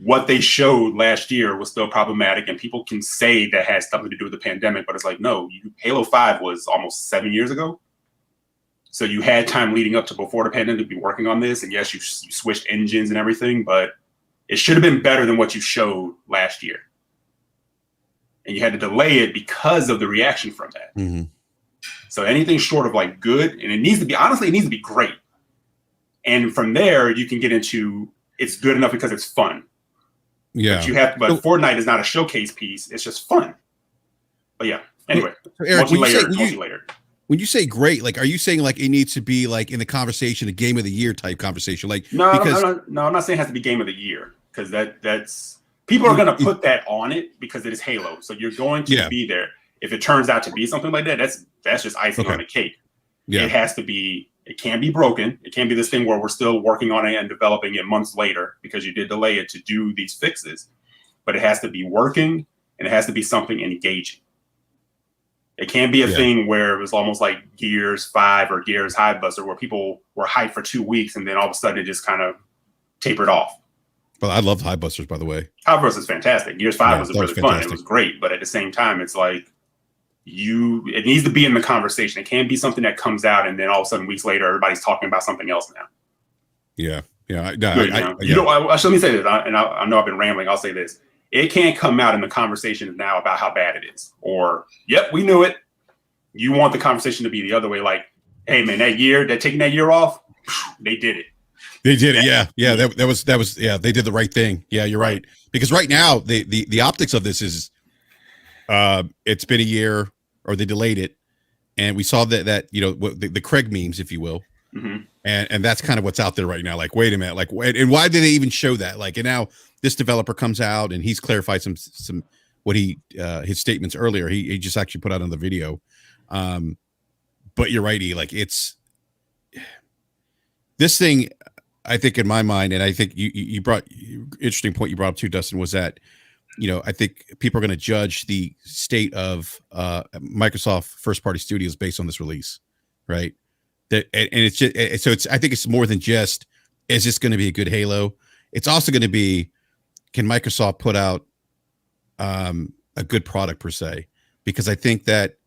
[SPEAKER 3] what they showed last year was still problematic, and people can say that has something to do with the pandemic, but it's like, no, Halo 5 was almost 7 years ago. So you had time leading up to before the pandemic to be working on this. And yes, you switched engines and everything, but it should have been better than what you showed last year. And you had to delay it because of the reaction from that. Mm-hmm. So anything short of like good, and it needs to be, honestly, it needs to be great. And from there, you can get into it's good enough because it's fun.
[SPEAKER 1] Yeah.
[SPEAKER 3] But Fortnite is not a showcase piece. It's just fun. But yeah, anyway,
[SPEAKER 1] so Eric,
[SPEAKER 3] multi-layered.
[SPEAKER 1] When you say great, like, are you saying like it needs to be like in the conversation, a game of the year type conversation? Like,
[SPEAKER 3] no, I'm not saying it has to be game of the year because that's people are going to put that on it because it is Halo. So you're going to be there. If it turns out to be something like that, that's just icing on the cake. Yeah. It has to be. It can't be broken. It can't be this thing where we're still working on it and developing it months later because you did delay it to do these fixes. But it has to be working and it has to be something engaging. It can't be a thing where it was almost like Gears 5 or Gears Highbuster where people were hyped for 2 weeks and then all of a sudden it just kind of tapered off.
[SPEAKER 1] Well, I love Highbusters, by the way.
[SPEAKER 3] Highbusters is fantastic. Gears 5 was really fun. It was great. But at the same time, it's like it needs to be in the conversation. It can't be something that comes out and then all of a sudden weeks later, everybody's talking about something else now.
[SPEAKER 1] Yeah. Yeah.
[SPEAKER 3] Let me say this. I know I've been rambling. I'll say this. It can't come out in the conversation now about how bad it is. Or, yep, we knew it. You want the conversation to be the other way. Like, hey, man, they're taking that year off. They did it.
[SPEAKER 1] They did it. Yeah. Yeah. That was, they did the right thing. Yeah, you're right. Because right now, the optics of this is, it's been a year or they delayed it. And we saw that the Craig memes, if you will. Mm-hmm. And that's kind of what's out there right now. Like, wait a minute, like, and why did they even show that? Like, and now this developer comes out and he's clarified some what his statements earlier. He just actually put out on the video. But you're right, E. Like, it's this thing. I think in my mind, and I think you brought interesting point you brought up too, Dustin, was that I think people are going to judge the state of Microsoft first party studios based on this release, right? And it's just so I think it's more than just is this going to be a good Halo? It's also going to be, can Microsoft put out a good product per se? Because I think that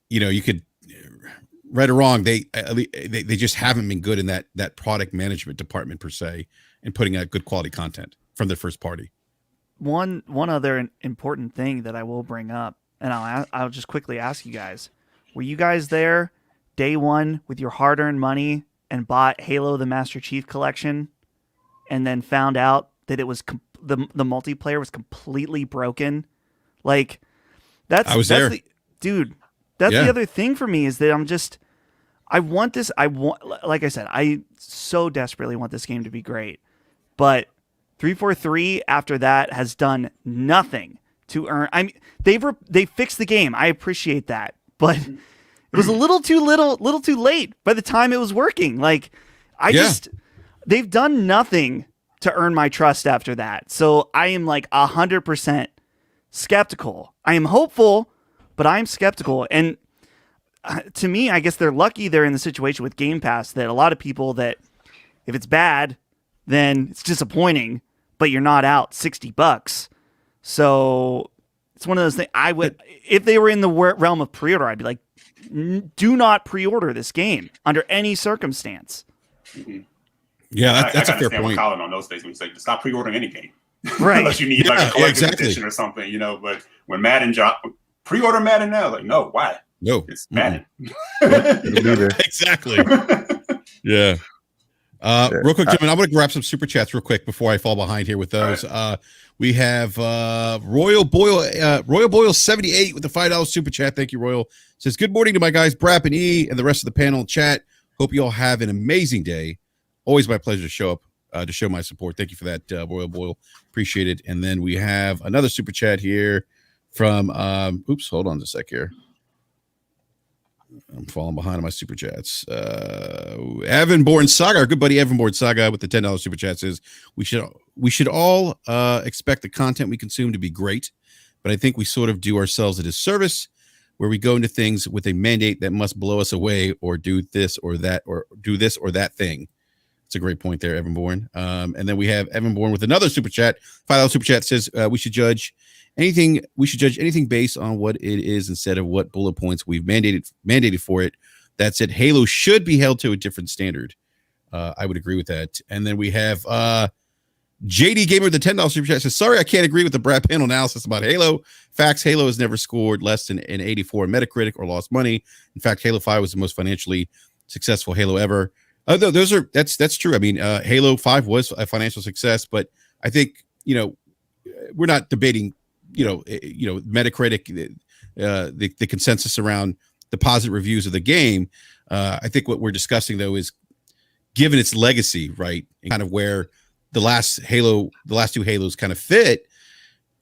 [SPEAKER 1] you could, right or wrong, they just haven't been good in that product management department per se and putting out good quality content from their first party.
[SPEAKER 2] One other important thing that I will bring up, and I'll just quickly ask you guys: were you guys there day one with your hard-earned money and bought Halo the Master Chief Collection, and then found out that it was the multiplayer was completely broken? Like,
[SPEAKER 1] I was there,
[SPEAKER 2] dude. That's the other thing for me is that I want this. Like I said, I so desperately want this game to be great, but 343 after that has done nothing to earn. I mean, they fixed the game. I appreciate that, but it was a little too late by the time it was working. Like, they've done nothing to earn my trust after that. So I am like 100% skeptical. I am hopeful, but I'm skeptical. And to me, I guess they're lucky they're in the situation with Game Pass that a lot of people that if it's bad, then it's disappointing, but you're not out $60. So it's one of those things I would, if they were in the realm of pre-order, I'd be like, do not pre-order this game under any circumstance.
[SPEAKER 1] Yeah, that's a fair point.
[SPEAKER 3] Colin on those days when he's like, stop pre-ordering any game,
[SPEAKER 2] right?
[SPEAKER 3] Unless you need like a collector's edition or something, you know. But when Madden dropped, pre-order Madden now, like, no, why?
[SPEAKER 1] No,
[SPEAKER 3] it's Madden.
[SPEAKER 1] Exactly. Yeah. Real quick, gentlemen, I'm going to grab some super chats real quick before I fall behind here with those. Right. We have Royal Boyle 78 with the $5 super chat. Thank you, Royal. Says, good morning to my guys, Brap and E, and the rest of the panel and chat. Hope you all have an amazing day. Always my pleasure to show up to show my support. Thank you for that, Royal Boyle. Appreciate it. And then we have another super chat here from hold on a sec here. I'm falling behind on my super chats. Evan Born Saga, our good buddy Evan Born Saga with the $10 super chat says, we should all expect the content we consume to be great, but I think we sort of do ourselves a disservice where we go into things with a mandate that must blow us away or do this or that thing. It's a great point there, Evan Bourne. And then we have Evan Bourne with another super chat. $5 super chat says we should judge anything based on what it is instead of what bullet points we've mandated for it. That said, Halo should be held to a different standard. I would agree with that. And then we have JD Gamer, the $10 super chat says, sorry, I can't agree with the Brad panel analysis about Halo. Facts, Halo has never scored less than an 84 Metacritic or lost money. In fact, Halo 5 was the most financially successful Halo ever. That's true. I mean, Halo 5 was a financial success, but I think, we're not debating, Metacritic, the consensus around the positive reviews of the game. I think what we're discussing though is given its legacy, right? And kind of where the last two Halos kind of fit.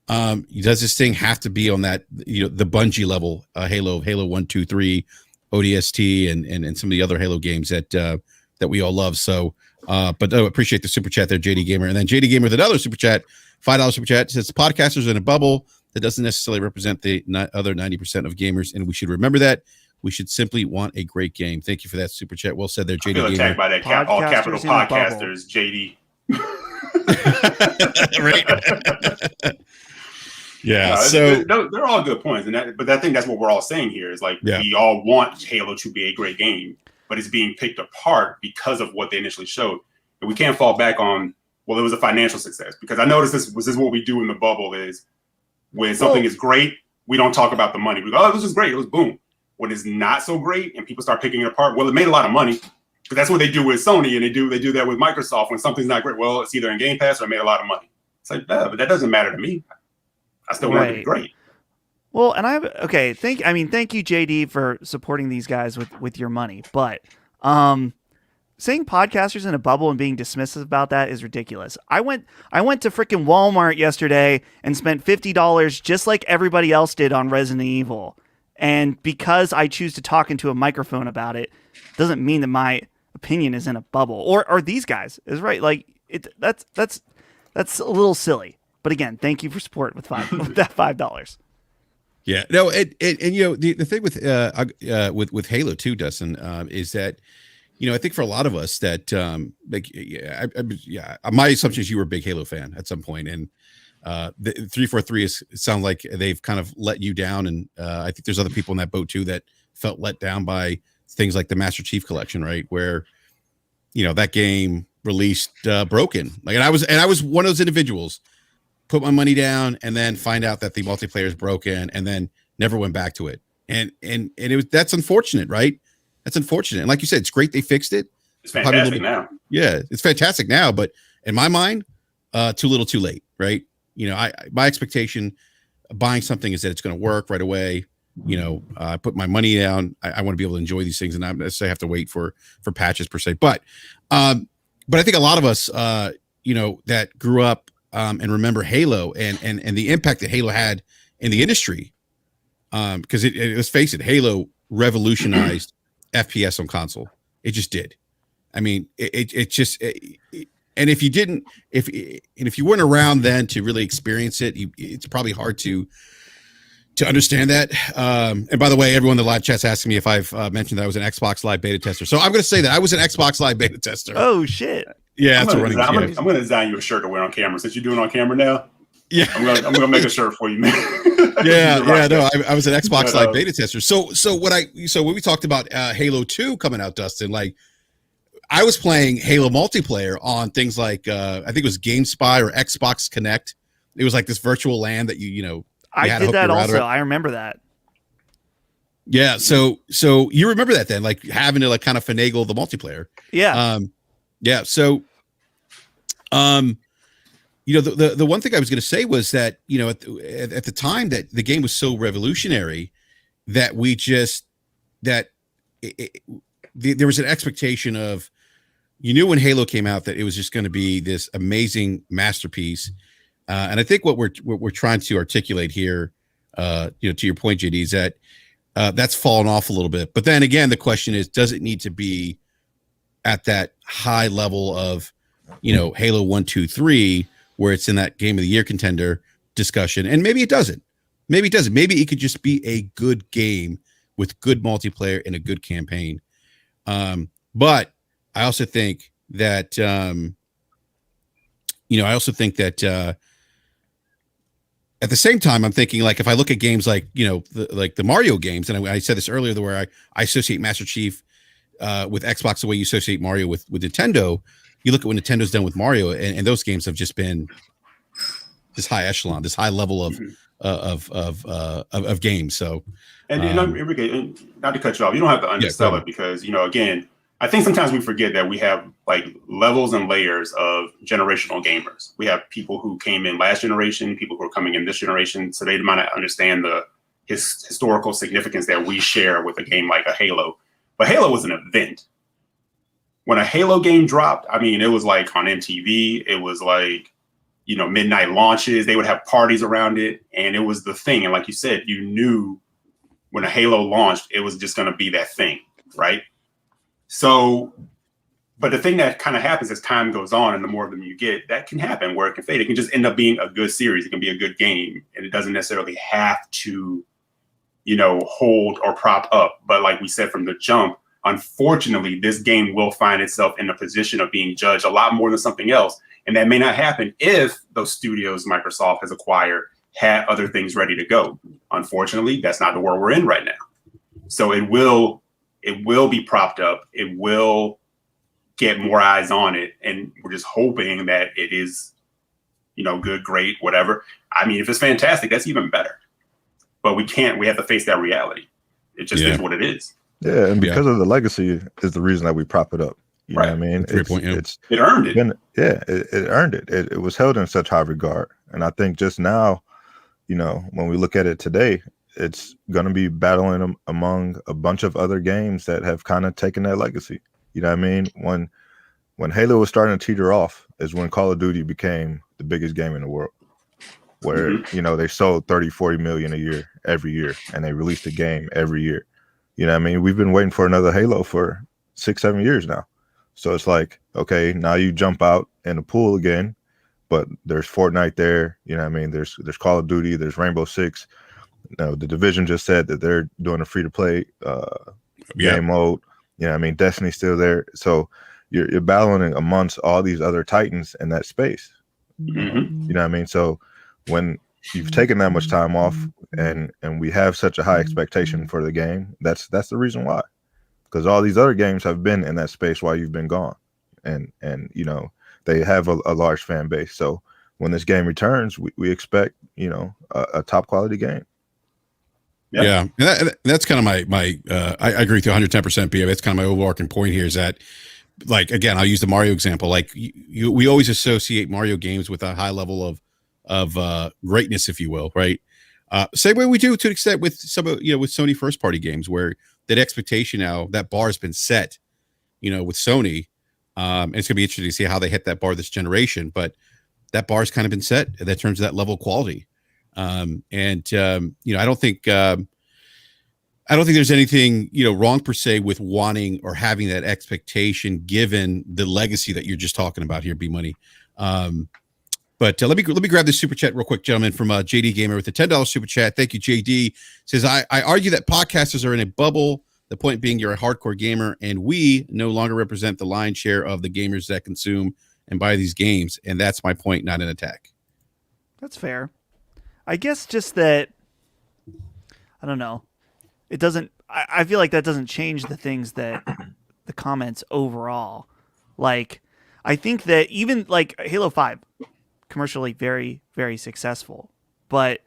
[SPEAKER 1] Does this thing have to be on that, the Bungie level, Halo 1, 2, 3, ODST and some of the other Halo games that we all love. So, but I appreciate the super chat there, JD Gamer. And then JD Gamer with another super chat, $5 super chat says podcasters are in a bubble that doesn't necessarily represent the other 90% of gamers. And we should remember that. We should simply want a great game. Thank you for that super chat. Well said there, JD. I feel
[SPEAKER 3] attacked by that all capital podcasters, JD.
[SPEAKER 1] Right. Yeah.
[SPEAKER 3] They're all good points. But I think that's what we're all saying here is like, we all want Halo to be a great game, but it's being picked apart because of what they initially showed. And we can't fall back on, well, it was a financial success, because I noticed this is what we do in the bubble is when something is great, we don't talk about the money. We go, oh, this is great. It was boom. When it's not so great and people start picking it apart, well, it made a lot of money, because that's what they do with Sony, and they do that with Microsoft. When something's not great, well, it's either in Game Pass or it made a lot of money. It's like, but that doesn't matter to me. I still want it to be great.
[SPEAKER 2] Well, and thank you, JD, for supporting these guys with your money. But saying podcasters in a bubble and being dismissive about that is ridiculous. I went to freaking Walmart yesterday and spent $50 just like everybody else did on Resident Evil. And because I choose to talk into a microphone about it, doesn't mean that my opinion is in a bubble. Or these guys is right. Like that's a little silly. But again, thank you for support with that $5.
[SPEAKER 1] Yeah, no, and the thing with Halo 2, Dustin, is that I think for a lot of us that my assumption is you were a big Halo fan at some point, and the 343 sounds like they've kind of let you down, and I think there's other people in that boat too that felt let down by things like the Master Chief Collection, right? Where that game released broken, like, and I was one of those individuals. Put my money down and then find out that the multiplayer is broken and then never went back to it. And that's unfortunate, right? That's unfortunate. And like you said, it's great they fixed it.
[SPEAKER 3] It's fantastic now.
[SPEAKER 1] Yeah, it's fantastic now, but in my mind, too little, too late, right? My expectation of buying something is that it's going to work right away. I put my money down. I want to be able to enjoy these things, and I necessarily have to wait for patches per se. But I think a lot of us, that grew up and remember Halo and the impact that Halo had in the industry. Because let's face it, Halo revolutionized FPS on console. It just did. I mean, it just, and and if you didn't, if you weren't around then to really experience it, it's probably hard to understand that. And by the way, everyone in the live chat's asking me if I've mentioned that I was an Xbox Live beta tester. So I'm going to say that I was an Xbox Live beta tester.
[SPEAKER 2] Oh shit!
[SPEAKER 3] Yeah, I'm going to design you a shirt to wear on camera since you're doing it on camera now.
[SPEAKER 1] Yeah,
[SPEAKER 3] I'm gonna make a shirt for you, man.
[SPEAKER 1] I was an Xbox Live beta tester. So when we talked about Halo 2 coming out, Dustin, like I was playing Halo multiplayer on things like I think it was GameSpy or Xbox Connect. It was like this virtual LAN that
[SPEAKER 2] I did that also. I remember that.
[SPEAKER 1] Yeah, so you remember that then, like having to like kind of finagle the multiplayer.
[SPEAKER 2] Yeah.
[SPEAKER 1] So the one thing I was going to say was that, at the time that the game was so revolutionary that there was an expectation of, when Halo came out that it was just going to be this amazing masterpiece. And I think what we're trying to articulate here, to your point, JD, is that that's fallen off a little bit. But then again, the question is, does it need to be at that high level of, Halo 1, 2, 3, where it's in that game of the year contender discussion? And maybe it doesn't. Maybe it could just be a good game with good multiplayer and a good campaign. But I also think that, at the same time, I'm thinking, like, if I look at games like, the Mario games, and I said this earlier, where I associate Master Chief with Xbox the way you associate Mario with Nintendo. You look at what Nintendo's done with Mario, and those games have just been this high echelon, this high level of games. So,
[SPEAKER 3] and Enrique, not to cut you off, you don't have to undersell it because, again, I think sometimes we forget that we have like levels and layers of generational gamers. We have people who came in last generation, people who are coming in this generation, so they might not understand the historical significance that we share with a game like a Halo. But Halo was an event. When a Halo game dropped, I mean, it was like on MTV. It was like, midnight launches. They would have parties around it, and it was the thing. And like you said, you knew when a Halo launched, it was just going to be that thing, right? So, but the thing that kind of happens as time goes on and the more of them you get, that can happen where it can fade. It can just end up being a good series. It can be a good game, and it doesn't necessarily have to, hold or prop up. But like we said from the jump, unfortunately, this game will find itself in a position of being judged a lot more than something else. And that may not happen if those studios Microsoft has acquired had other things ready to go. Unfortunately, that's not the world we're in right now. So it will be propped up. It will get more eyes on it. And we're just hoping that it is, good, great, whatever. I mean, if it's fantastic, that's even better. But we have to face that reality. It just is what it is.
[SPEAKER 4] Yeah, and because of the legacy is the reason that we prop it up. You know what I mean?
[SPEAKER 3] It earned it.
[SPEAKER 4] It earned it. It was held in such high regard. And I think just now, when we look at it today, it's going to be battling among a bunch of other games that have kind of taken that legacy. You know what I mean? When Halo was starting to teeter off is when Call of Duty became the biggest game in the world, where, they sold 30, 40 million a year, every year, and they released a game every year. You know what I mean? We've been waiting for another Halo for 6-7 years now. So it's like, okay, now you jump out in the pool again, but there's Fortnite there. You know what I mean? There's Call of Duty, there's Rainbow Six. The Division just said that they're doing a free-to-play game mode. You know what I mean? Destiny's still there. So you're battling amongst all these other titans in that space.
[SPEAKER 3] Mm-hmm.
[SPEAKER 4] You know what I mean? So when you've taken that much time off and we have such a high expectation for the game, that's the reason why. Because all these other games have been in that space while you've been gone. And they have a large fan base. So when this game returns, we expect, a top quality game.
[SPEAKER 1] Yeah. And that's kind of my I agree with you 110%, BA. That's kind of my overarching point here is that, like, again, I'll use the Mario example. Like we always associate Mario games with a high level of greatness, if you will. Right. Same way we do to an extent with some of, with Sony first party games, where that expectation now, that bar has been set, with Sony. And it's going to be interesting to see how they hit that bar this generation, but that bar's kind of been set in terms of that level of quality. I don't think, I don't think there's anything, wrong per se with wanting or having that expectation given the legacy that you're just talking about here, B Money. But let me grab this super chat real quick, gentlemen, from JD Gamer with a $10 super chat. Thank you, JD. Says, I argue that podcasters are in a bubble. The point being you're a hardcore gamer, and we no longer represent the lion's share of the gamers that consume and buy these games. And that's my point, not an attack.
[SPEAKER 2] That's fair. I guess just that, I don't know. It doesn't, I feel like that doesn't change the things that the comments overall. Like, I think that even like Halo 5, commercially very, very successful. But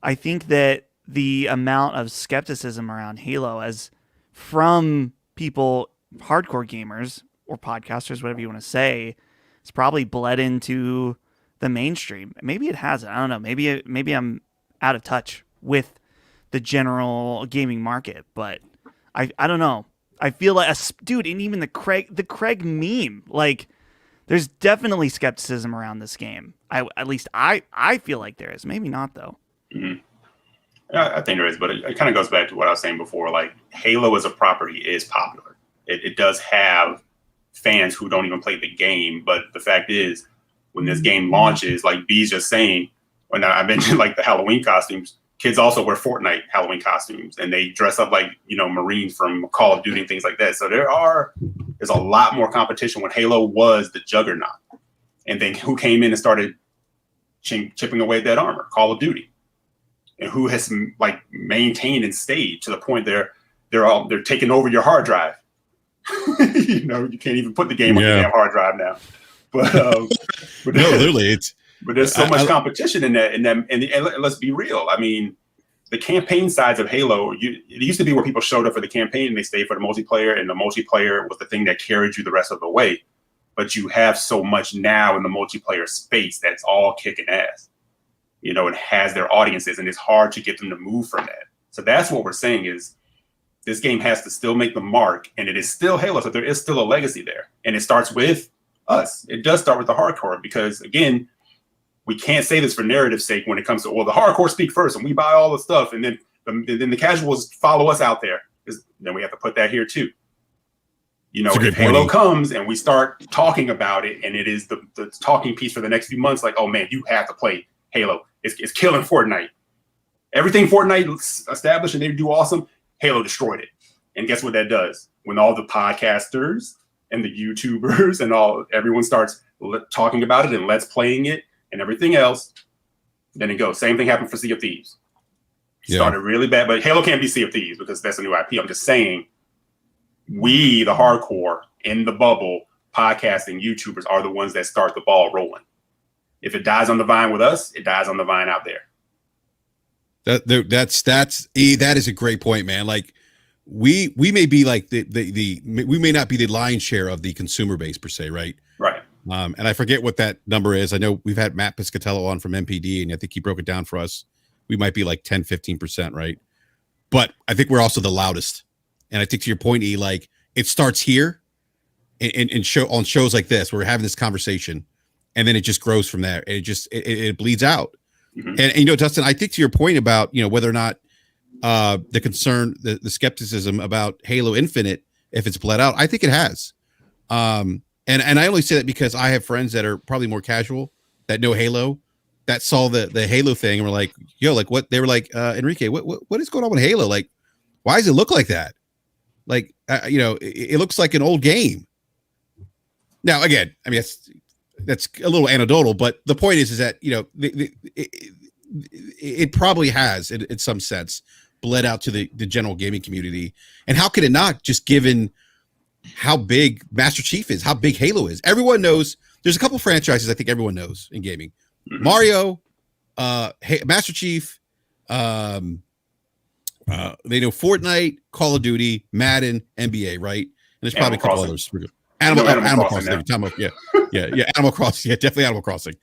[SPEAKER 2] I think that the amount of skepticism around Halo as from people, hardcore gamers or podcasters, whatever you want to say, it's probably bled into the mainstream. Maybe it hasn't. I don't know. Maybe I'm out of touch with the general gaming market, but I don't know. I feel like dude, and even the Craig meme, like there's definitely skepticism around this game. At least I feel like there is. Maybe not though.
[SPEAKER 3] Mm-hmm. Yeah, I think there is, but it kind of goes back to what I was saying before. Like Halo as a property is popular. It does have fans who don't even play the game, but the fact is, when this game launches, like B's just saying, when I mentioned like the Halloween costumes, kids also wear Fortnite Halloween costumes, and they dress up like Marines from Call of Duty and things like that. So there's a lot more competition when Halo was the juggernaut, and then who came in and started chipping away at that armor? Call of Duty. And who has like maintained and stayed to the point they're taking over your hard drive. You can't even put the game on your damn hard drive now. But
[SPEAKER 1] no, literally,
[SPEAKER 3] but there's so much competition in that. And let's be real. I mean, the campaign sides of Halo, it used to be where people showed up for the campaign and they stayed for the multiplayer, and the multiplayer was the thing that carried you the rest of the way. But you have so much now in the multiplayer space that's all kicking ass. It has their audiences, and it's hard to get them to move from that. So that's what we're saying is this game has to still make the mark, and it is still Halo. So there is still a legacy there, and it starts with us. It does start with the hardcore, because again, we can't say this for narrative's sake when it comes to, the hardcore speak first and we buy all the stuff, and then the casuals follow us out there. Then we have to put that here too. If Halo comes and we start talking about it, and it is the talking piece for the next few months, like, oh man, you have to play Halo. It's killing Fortnite. Everything Fortnite established and they do awesome, Halo destroyed it. And guess what that does? When all the podcasters and the YouTubers and everyone starts talking about it and let's playing it and everything else, then it goes. Same thing happened for Sea of Thieves. Started really bad, but Halo can't be Sea of Thieves because that's a new IP. I'm just saying, we, the hardcore in the bubble, podcasting YouTubers, are the ones that start the ball rolling. If it dies on the vine with us, it dies on the vine out there. That is a great point, man. Like we may be like we may not be the lion's share of the consumer base per se, right? Right.
[SPEAKER 1] And I forget what that number is. I know we've had Matt Piscatello on from MPD, and I think he broke it down for us. We might be like 10-15%, right? But I think we're also the loudest. And I think to your point, E, like it starts here and on shows like this, where we're having this conversation. And then it just grows from there. It bleeds out. Mm-hmm. And Dustin, I think to your point about whether or not the concern, the skepticism about Halo Infinite, if it's bled out, I think it has. And I only say that because I have friends that are probably more casual that know Halo, that saw the Halo thing and were like, yo, like what? They were like, Enrique, what is going on with Halo? Like, why does it look like that? Like, it looks like an old game. Now, again, I mean, that's a little anecdotal, but the point is that it probably has in some sense bled out to the general gaming community. And how could it not, just given how big Master Chief is, how big Halo is? Everyone knows. There's a couple franchises I think everyone knows in gaming: Mario, Master Chief. They know Fortnite, Call of Duty, Madden, NBA, right? And there's probably a couple others. Animal Crossing. Yeah, Animal Crossing. Yeah, definitely Animal Crossing.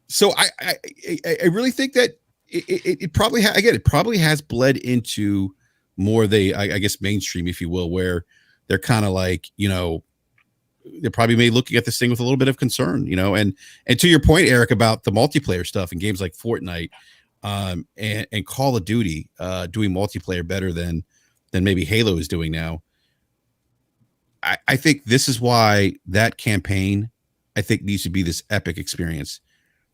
[SPEAKER 1] So I really think that it probably it probably has bled into more I guess mainstream, if you will, where they're kind of like they're probably maybe looking at this thing with a little bit of concern, and to your point, Eric, about the multiplayer stuff in games like Fortnite, and Call of Duty doing multiplayer better than maybe Halo is doing now. I think this is why that campaign, I think, needs to be this epic experience.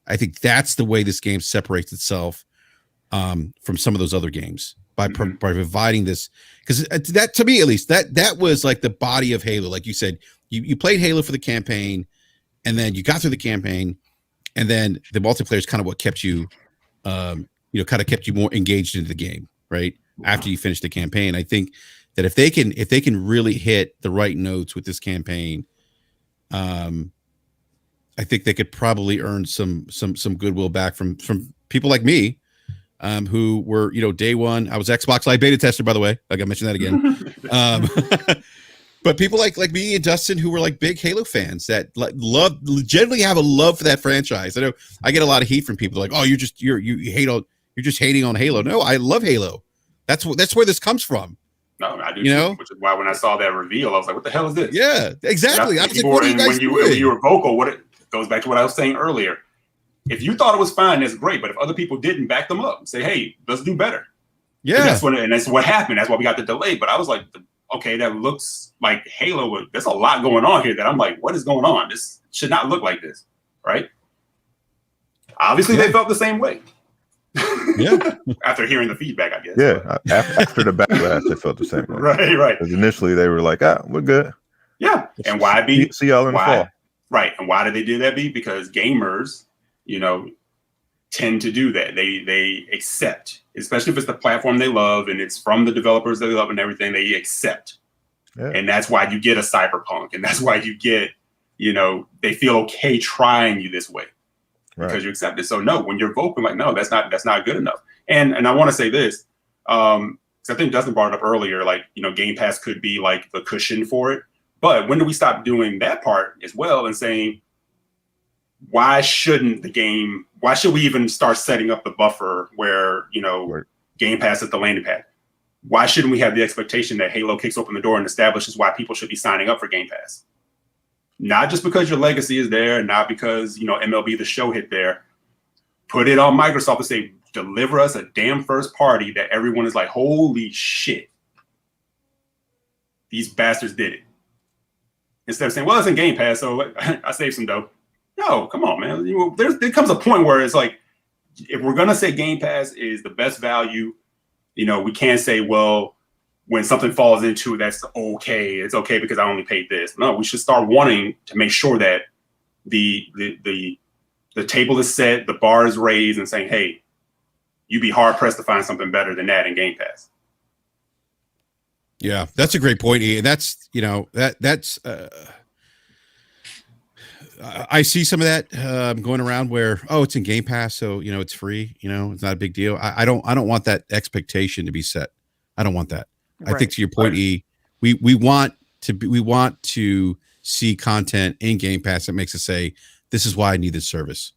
[SPEAKER 1] I think that's the way this game separates itself from some of those other games by providing this, because that, to me at least, that was like the body of Halo. Like you said, you played Halo for the campaign, and then you got through the campaign, and then the multiplayer is kind of what kept you, kind of kept you more engaged into the game, right? After you finish the campaign. I think that if they can really hit the right notes with this campaign, I think they could probably earn some goodwill back from people like me, who were, day one. I was Xbox Live beta tester, by the way. Like I mentioned that again. But people like me and Dustin, who were like big Halo fans that generally have a love for that franchise. I know I get a lot of heat from people like, oh, you're just hating on Halo. No, I love Halo. That's where this comes from.
[SPEAKER 3] No, I do too, which is why when I saw that reveal, I was like, what the hell is this?
[SPEAKER 1] Yeah, exactly. I was like, what are you guys doing?
[SPEAKER 3] When you were vocal, it goes back to what I was saying earlier. If you thought it was fine, that's great. But if other people didn't, back them up. Say, hey, let's do better.
[SPEAKER 1] Yeah.
[SPEAKER 3] And that's what happened. That's why we got the delay. But I was like, okay, that looks like Halo. There's a lot going on here that I'm like, what is going on? This should not look like this, right? Obviously, they felt the same way.
[SPEAKER 1] Yeah.
[SPEAKER 3] After hearing the feedback, I guess.
[SPEAKER 4] Yeah. After the backlash, they felt the same way.
[SPEAKER 3] Right.
[SPEAKER 4] Because initially they were like, we're good.
[SPEAKER 3] Yeah. And why be?
[SPEAKER 4] See y'all in the fall.
[SPEAKER 3] Right. And why did they do that? Because gamers, tend to do that. They accept, especially if it's the platform they love and it's from the developers they love and everything, they accept. Yeah. And that's why you get a Cyberpunk. And that's why you get, they feel okay trying you this way. Right. Because you accept it. So no, when you're vocal, like, no, that's not good enough. And I want to say this, because I think Dustin brought it up earlier, like, Game Pass could be like the cushion for it. But when do we stop doing that part as well and saying, why should we even start setting up the buffer where, Game Pass is the landing pad? Why shouldn't we have the expectation that Halo kicks open the door and establishes why people should be signing up for Game Pass? Not just because your legacy is there, not because, MLB The Show hit there. Put it on Microsoft and say, deliver us a damn first party that everyone is like, holy shit, these bastards did it. Instead of saying, well, it's in Game Pass, so I saved some dough. No, come on, man. There comes a point where it's like, if we're going to say Game Pass is the best value, we can't say, well, when something falls into it, that's okay. It's okay because I only paid this. No, we should start wanting to make sure that the table is set, the bar is raised, and saying, hey, you'd be hard pressed to find something better than that in Game Pass.
[SPEAKER 1] Yeah, that's a great point. And that's, I see some of that going around where, it's in Game Pass, so it's free. It's not a big deal. I don't want that expectation to be set. I don't want that. Right. I think to your point, E, we want to see content in Game Pass that makes us say, this is why I need this service.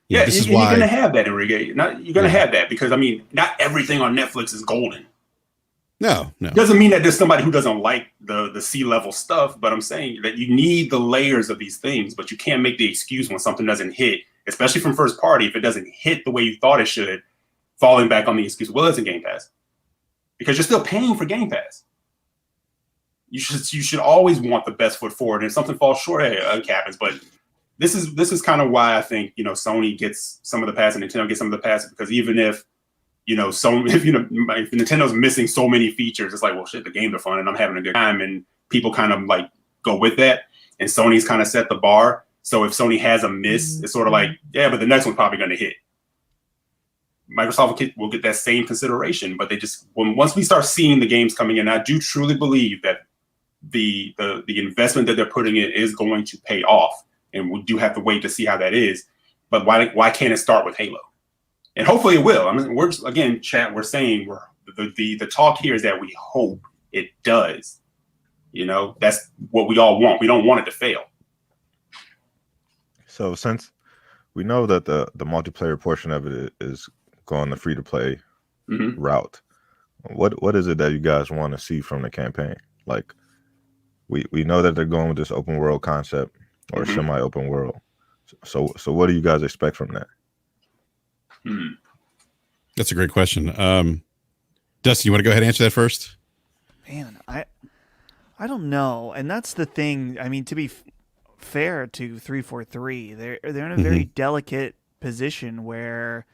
[SPEAKER 3] This is why you're going to have that, Enrique. You're going to have that because not everything on Netflix is golden.
[SPEAKER 1] No.
[SPEAKER 3] Doesn't mean that there's somebody who doesn't like the C-level stuff, but I'm saying that you need the layers of these things, but you can't make the excuse when something doesn't hit, especially from first party, if it doesn't hit the way you thought it should, falling back on the excuse, well, it's in Game Pass. Because you're still paying for Game Pass. You should always want the best foot forward. And if something falls short, it happens. But this is kind of why I think, Sony gets some of the pass and Nintendo gets some of the pass, because even if if Nintendo's missing so many features, it's like, well, shit, the games are fun and I'm having a good time, and people kind of like go with that. And Sony's kind of set the bar. So if Sony has a miss, it's sort of like, yeah, but the next one's probably going to hit. Microsoft will get that same consideration, but once we start seeing the games coming in, I do truly believe that the investment that they're putting in is going to pay off, and we do have to wait to see how that is. But why can't it start with Halo? And hopefully it will. We're saying the talk here is that we hope it does. That's what we all want. We don't want it to fail.
[SPEAKER 4] So since we know that the multiplayer portion of it is going the free to play route, what is it that you guys want to see from the campaign? Like, we know that they're going with this open world concept or semi-open world. So what do you guys expect from that?
[SPEAKER 1] That's a great question. Dustin, you want to go ahead and answer that first?
[SPEAKER 2] Man, I don't know, and that's the thing. I mean, to be fair to 343, they're in a very delicate position where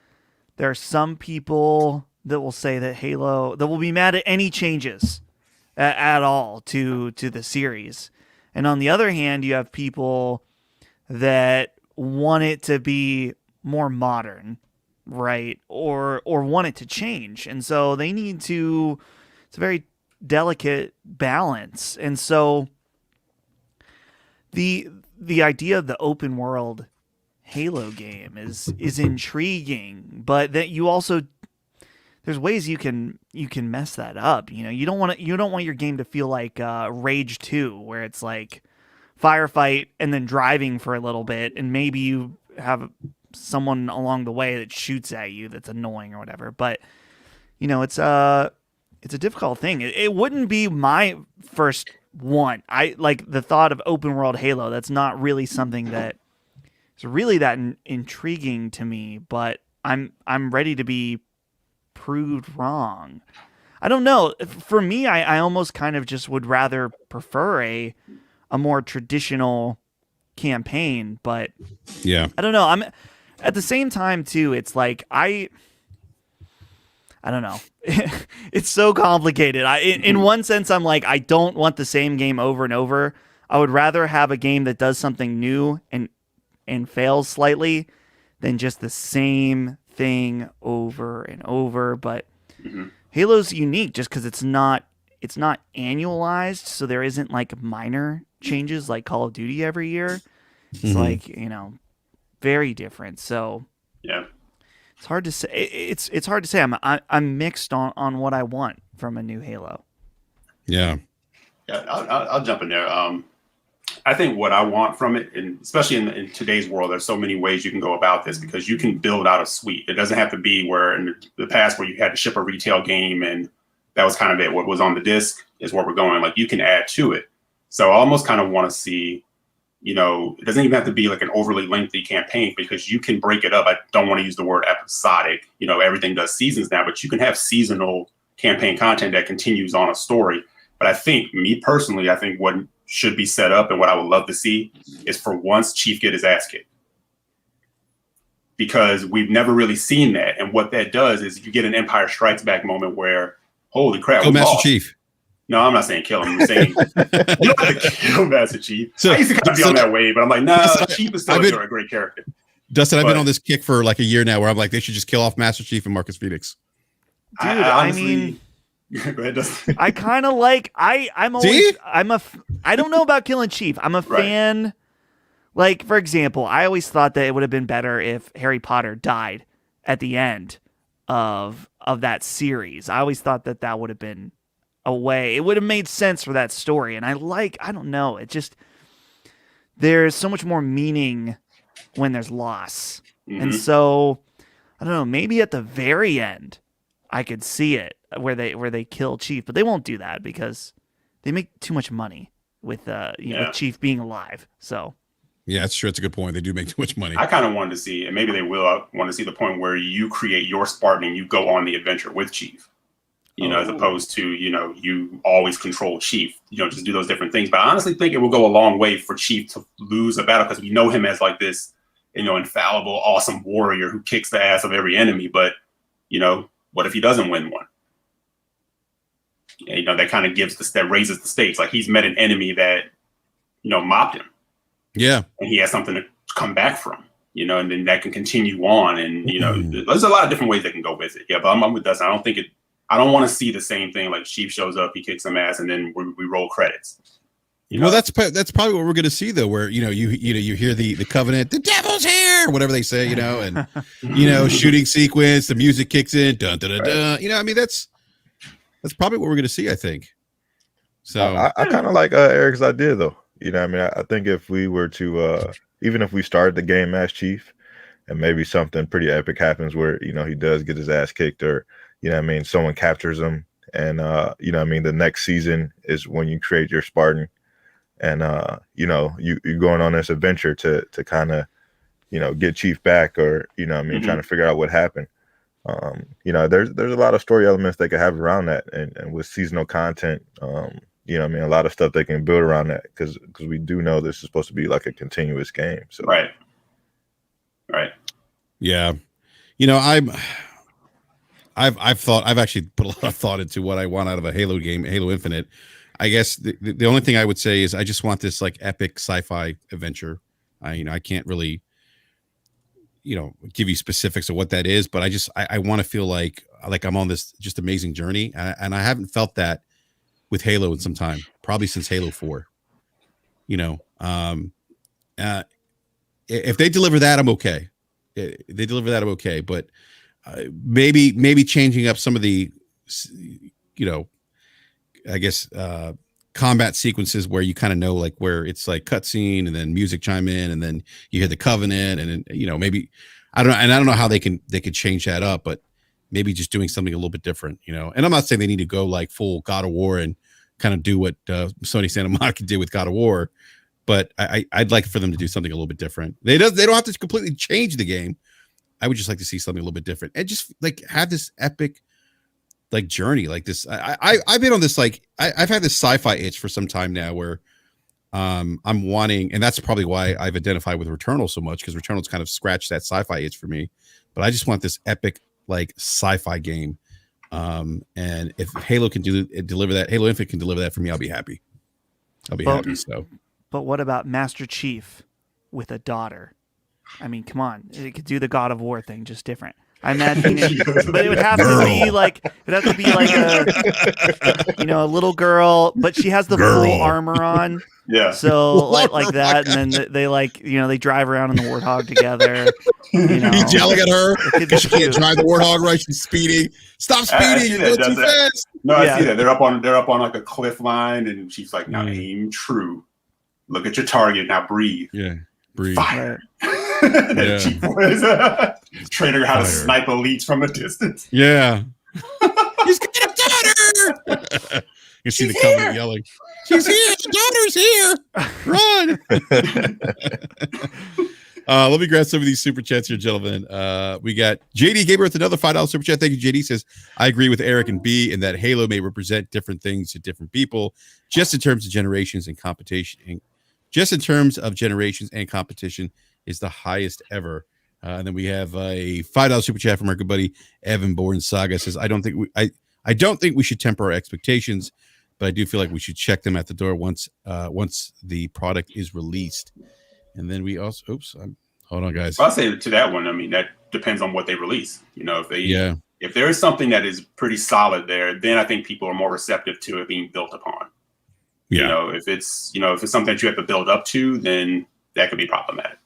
[SPEAKER 2] there are some people that will say that Halo that will be mad at any changes at all to the series, and on the other hand, you have people that want it to be more modern, right, or want it to change, and so they need to. It's a very delicate balance, and so the idea of the open world Halo game is intriguing, but that you also there's ways you can mess that up. You don't want your game to feel like Rage 2, where it's like firefight and then driving for a little bit, and maybe you have someone along the way that shoots at you that's annoying or whatever. But it's a difficult thing. It wouldn't be my first one. I like the thought of open world Halo. That's not really something that is really that intriguing to me, but I'm ready to be proved wrong. I don't know. For me, I almost kind of just would rather prefer a more traditional campaign, but
[SPEAKER 1] yeah,
[SPEAKER 2] I don't know. I'm at the same time too. It's like I don't know. It's so complicated. In one sense, I'm like, I don't want the same game over and over. I would rather have a game that does something new and fails slightly than just the same thing over and over. But Halo's unique just because it's not annualized, so there isn't like minor changes like Call of Duty every year. It's like, very different. So
[SPEAKER 3] yeah.
[SPEAKER 2] It's hard to say. It's hard to say. I'm mixed on what I want from a new Halo.
[SPEAKER 1] Yeah.
[SPEAKER 3] I'll jump in there. I think what I want from it, and especially in today's world, there's so many ways you can go about this because you can build out a suite. It doesn't have to be where in the past where you had to ship a retail game and that was kind of it. What was on the disc is where we're going. Like you can add to it. So I almost kind of want to see. It doesn't even have to be like an overly lengthy campaign because you can break it up. I don't want to use the word episodic. Everything does seasons now, but you can have seasonal campaign content that continues on a story. But I think, me personally, what should be set up and what I would love to see is for once Chief get his ass kicked. Because we've never really seen that. And what that does is you get an Empire Strikes Back moment where, holy crap.
[SPEAKER 1] Kill Master Chief.
[SPEAKER 3] No, I'm not saying kill him. I'm saying you don't have to kill Master Chief. So, I used to kind of be on that way, but I'm like, nah, Chief is still a great character.
[SPEAKER 1] Dustin, I've been on this kick for like a year now where I'm like, they should just kill off Master Chief and Marcus Phoenix.
[SPEAKER 2] Dude, I mean,
[SPEAKER 3] go ahead, Dustin.
[SPEAKER 2] I kind of like, I'm always, I don't know about killing Chief. I'm a fan. Like, for example, I always thought that it would have been better if Harry Potter died at the end of that series. I always thought that would have been a way. It would have made sense for that story. And I don't know. It just, there's so much more meaning when there's loss. And so, I don't know, maybe at the very end, I could see it where they kill Chief, but they won't do that because they make too much money with with Chief being alive. So
[SPEAKER 1] yeah, that's true. It's a good point. They do make too much money.
[SPEAKER 3] I kind of wanted to see, and maybe they will want to see the point where you create your Spartan and you go on the adventure with Chief. As opposed to, you always control Chief, just do those different things. But I honestly think it will go a long way for Chief to lose a battle because we know him as like this, infallible, awesome warrior who kicks the ass of every enemy. But, what if he doesn't win one? And, that kind of that raises the stakes. Like he's met an enemy that, mopped him. Yeah. And he has something to come back from, and then that can continue on. And, there's a lot of different ways they can go with it. Yeah, but I'm with Dustin. I don't want to see the same thing like Chief shows up, he kicks some ass, and then we roll credits.
[SPEAKER 1] Well, that's probably what we're going to see though, where you hear the Covenant, the devil's here, whatever they say, and shooting sequence, the music kicks in, dun dun dun dun. I mean that's probably what we're going to see, I think. So
[SPEAKER 4] I kind of like Eric's idea though. I think if we were to even if we started the game as Chief, and maybe something pretty epic happens where he does get his ass kicked or. Someone captures him and, the next season is when you create your Spartan and, you're going on this adventure to kind of, get Chief back or, trying to figure out what happened. You know, there's a lot of story elements they could have around that, and with seasonal content, you know, I mean, a lot of stuff they can build around that because we do know this is supposed to be like a continuous game. So
[SPEAKER 3] right.
[SPEAKER 1] Yeah, you know, I've actually put a lot of thought into what I want out of a Halo game, Halo Infinite. I guess the only thing I would say is I just want this like epic sci-fi adventure. I can't really, give you specifics of what that is, but I want to feel like I'm on this just amazing journey, and I haven't felt that with Halo in some time, probably since Halo 4. If they deliver that, I'm okay. If they deliver that, I'm okay. But maybe changing up some of the, I guess, combat sequences where you kind of know like where it's like cutscene and then music chime in and then you hear the Covenant and then maybe I don't know how they could change that up, but maybe just doing something a little bit different, And I'm not saying they need to go like full God of War and kind of do what Sony Santa Monica did with God of War, but I'd like for them to do something a little bit different. They don't have to completely change the game. I would just like to see something a little bit different and just like have this epic like journey like this. I've been on this like I've had this sci-fi itch for some time now where I'm wanting, and that's probably why I've identified with Returnal so much, because Returnal's kind of scratched that sci-fi itch for me. But I just want this epic like sci-fi game. And if Halo can deliver that, Halo Infinite can deliver that for me, I'll be happy. Happy. So,
[SPEAKER 2] but what about Master Chief with a daughter? I mean, come on, it could do the God of War thing, just different. I imagine it, but it would have to be like a little girl, but she has the full armor on.
[SPEAKER 3] Yeah.
[SPEAKER 2] So like that, and then they drive around in the Warthog together.
[SPEAKER 1] He's yelling at her because she can't drive the Warthog right. She's speeding. Stop speeding! You're going too fast.
[SPEAKER 3] No, I see that. They're up on like a cliff line, and she's like, "Now aim true. Look at your target. Now breathe.
[SPEAKER 1] Yeah, breathe.
[SPEAKER 3] Fire." That Chief was training her how to snipe elites from a distance.
[SPEAKER 1] Yeah. He's got a daughter. You see the Covenant yelling, "She's here! The daughter's here! Run!" Let me grab some of these super chats here, gentlemen. We got JD Gamer with another $5 super chat. Thank you, JD. Says, I agree with Eric and B in that Halo may represent different things to different people, just in terms of generations and competition. Just in terms of generations and competition is the highest ever. And then we have a $5 super chat from our good buddy Evan Bourne Saga. Says, I don't think we should temper our expectations, but I do feel like we should check them at the door once the product is released. And then we also, hold on, guys.
[SPEAKER 3] I'll say to that one, I mean, that depends on what they release. If there is something that is pretty solid there, then I think people are more receptive to it being built upon.
[SPEAKER 1] Yeah.
[SPEAKER 3] If it's something that you have to build up to, then that could be problematic.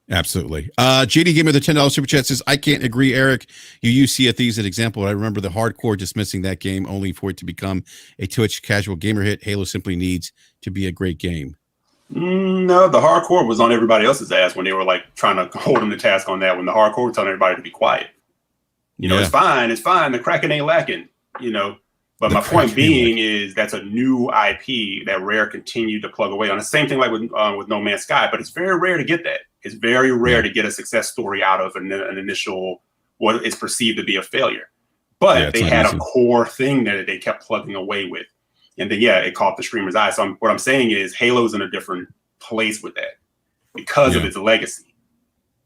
[SPEAKER 1] Absolutely. JD gave me the $10 super chat. Says, I can't agree, Eric. You use Sea of Thieves as an example. I remember the hardcore dismissing that game only for it to become a Twitch casual gamer hit. Halo simply needs to be a great game.
[SPEAKER 3] No, the hardcore was on everybody else's ass when they were like trying to hold them to task on that. When the hardcore was telling everybody to be quiet. It's fine. The Kraken ain't lacking. But my point being is that's a new IP that Rare continued to plug away on. The same thing like with No Man's Sky, but it's very rare to get that. It's very rare to get a success story out of an initial what is perceived to be a failure. But they had a core thing that they kept plugging away with. And then, it caught the streamer's eye. So what I'm saying is Halo's in a different place with that because of its legacy.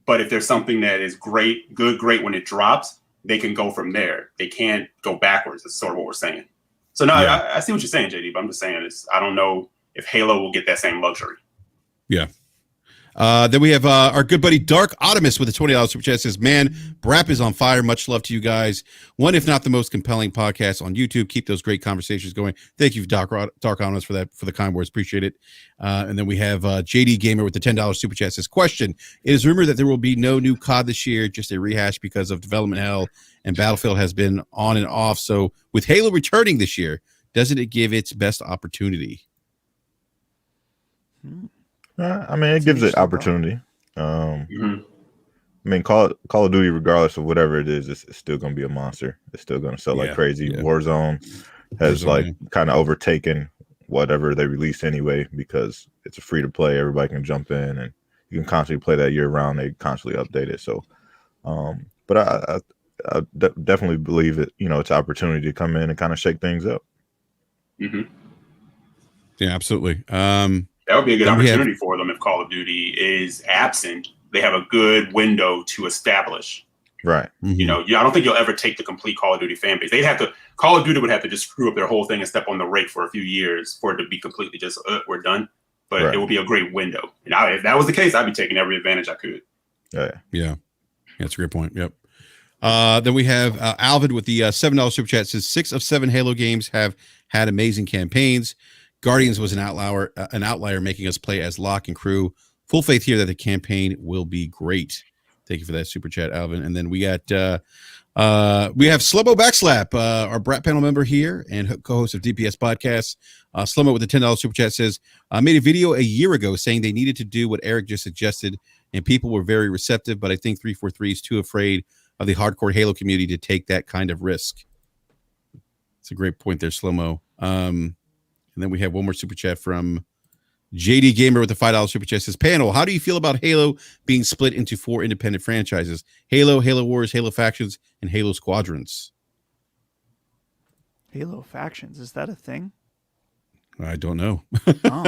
[SPEAKER 3] But if there's something that is great when it drops, they can go from there. They can't go backwards. That's sort of what we're saying. So, no, I see what you're saying, JD, but I'm just saying I don't know if Halo will get that same luxury.
[SPEAKER 1] Yeah. Then we have our good buddy Dark Optimus with a $20 super chat. Says, man, BRAP is on fire. Much love to you guys. One, if not the most compelling podcast on YouTube. Keep those great conversations going. Thank you, Dark Optimus, for the kind words. Appreciate it. And then we have JD Gamer with the $10 super chat. Says, question, it is rumored that there will be no new COD this year, just a rehash because of development hell, and Battlefield has been on and off. So with Halo returning this year, doesn't it give its best opportunity?
[SPEAKER 4] I mean, it gives it opportunity. I mean, Call of Duty, regardless of whatever it is, it's still going to be a monster. It's still going to sell like crazy. Yeah. Warzone has kind of overtaken whatever they release anyway because it's a free to play. Everybody can jump in and you can constantly play that year round. They constantly update it. So, but definitely believe it. It's an opportunity to come in and kind of shake things up.
[SPEAKER 3] Mm-hmm.
[SPEAKER 1] Yeah, absolutely.
[SPEAKER 3] That would be a good opportunity for them if Call of Duty is absent. They have a good window to establish.
[SPEAKER 4] Right.
[SPEAKER 1] Mm-hmm.
[SPEAKER 3] I don't think you'll ever take the complete Call of Duty fan base. Call of Duty would have to just screw up their whole thing and step on the rake for a few years for it to be completely just, we're done. But It will be a great window. And if that was the case, I'd be taking every advantage I could.
[SPEAKER 1] Yeah. That's a great point. Yep. Then we have Alvin with the $7 super chat says 6 of 7 Halo games have had amazing campaigns. Guardians was an outlier making us play as Locke and crew. Full faith here that the campaign will be great. Thank you for that super chat, Alvin. And then we got we have Slomo Backslap, our BRAP panel member here and co-host of DPS Podcasts. Slomo with the $10 super chat says, I made a video a year ago saying they needed to do what Eric just suggested, and people were very receptive, but I think 343 is too afraid of the hardcore Halo community to take that kind of risk. It's a great point there, Slomo. And then we have one more super chat from JD Gamer with the $5 super chat says, panel, how do you feel about Halo being split into 4 independent franchises? Halo, Halo Wars, Halo Factions, and Halo Squadrons.
[SPEAKER 2] Halo Factions, is that a thing?
[SPEAKER 1] I don't know.
[SPEAKER 2] Oh.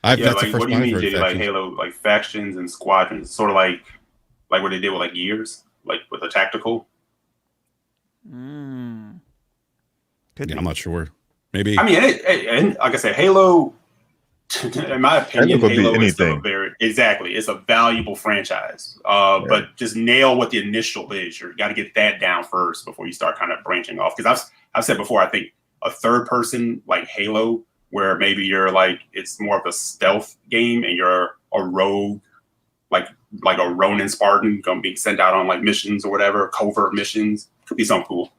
[SPEAKER 3] That's the first what do you mean, JD? Like Halo, like Factions and Squadrons, sort of like what they did with like Years, like with a tactical?
[SPEAKER 2] Could
[SPEAKER 1] be. I'm not sure. Maybe.
[SPEAKER 3] I mean, and like I said, Halo, in my opinion, Halo is still it's a valuable franchise. But just nail what the initial is. You got to get that down first before you start kind of branching off. Because I've said before, I think a third person like Halo, where maybe you're like, it's more of a stealth game and you're a rogue, like a Ronin Spartan being sent out on like missions or whatever, covert missions, could be something cool.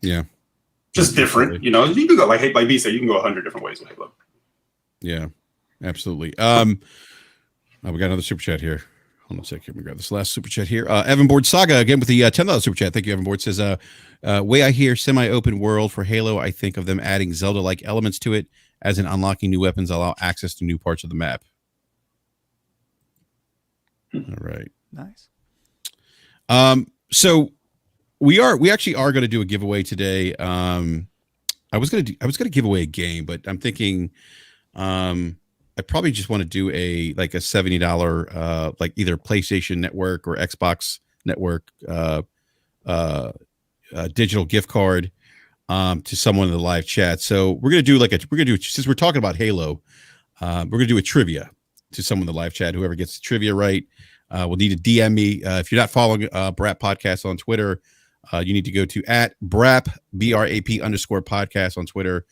[SPEAKER 1] Yeah.
[SPEAKER 3] Just different, you can go like B said, you can go 100 different ways with Halo.
[SPEAKER 1] Yeah, absolutely. We got another super chat here. Hold on a second. Let me grab this last super chat here. Evan Board Saga again with the $10 super chat. Thank you, Evan Board. Says, way I hear semi-open world for Halo, I think of them adding Zelda-like elements to it, as in unlocking new weapons allow access to new parts of the map. All right.
[SPEAKER 2] Nice.
[SPEAKER 1] So we actually are going to do a giveaway today. I was going to give away a game, but I'm thinking I probably just want to do a $70 like either PlayStation Network or Xbox Network digital gift card to someone in the live chat. So we're going to do since we're talking about Halo, we're going to do a trivia to someone in the live chat. Whoever gets the trivia right will need to DM me. If you're not following BRAP Podcast on Twitter, you need to go to @BRAP BRAP _podcast on Twitter.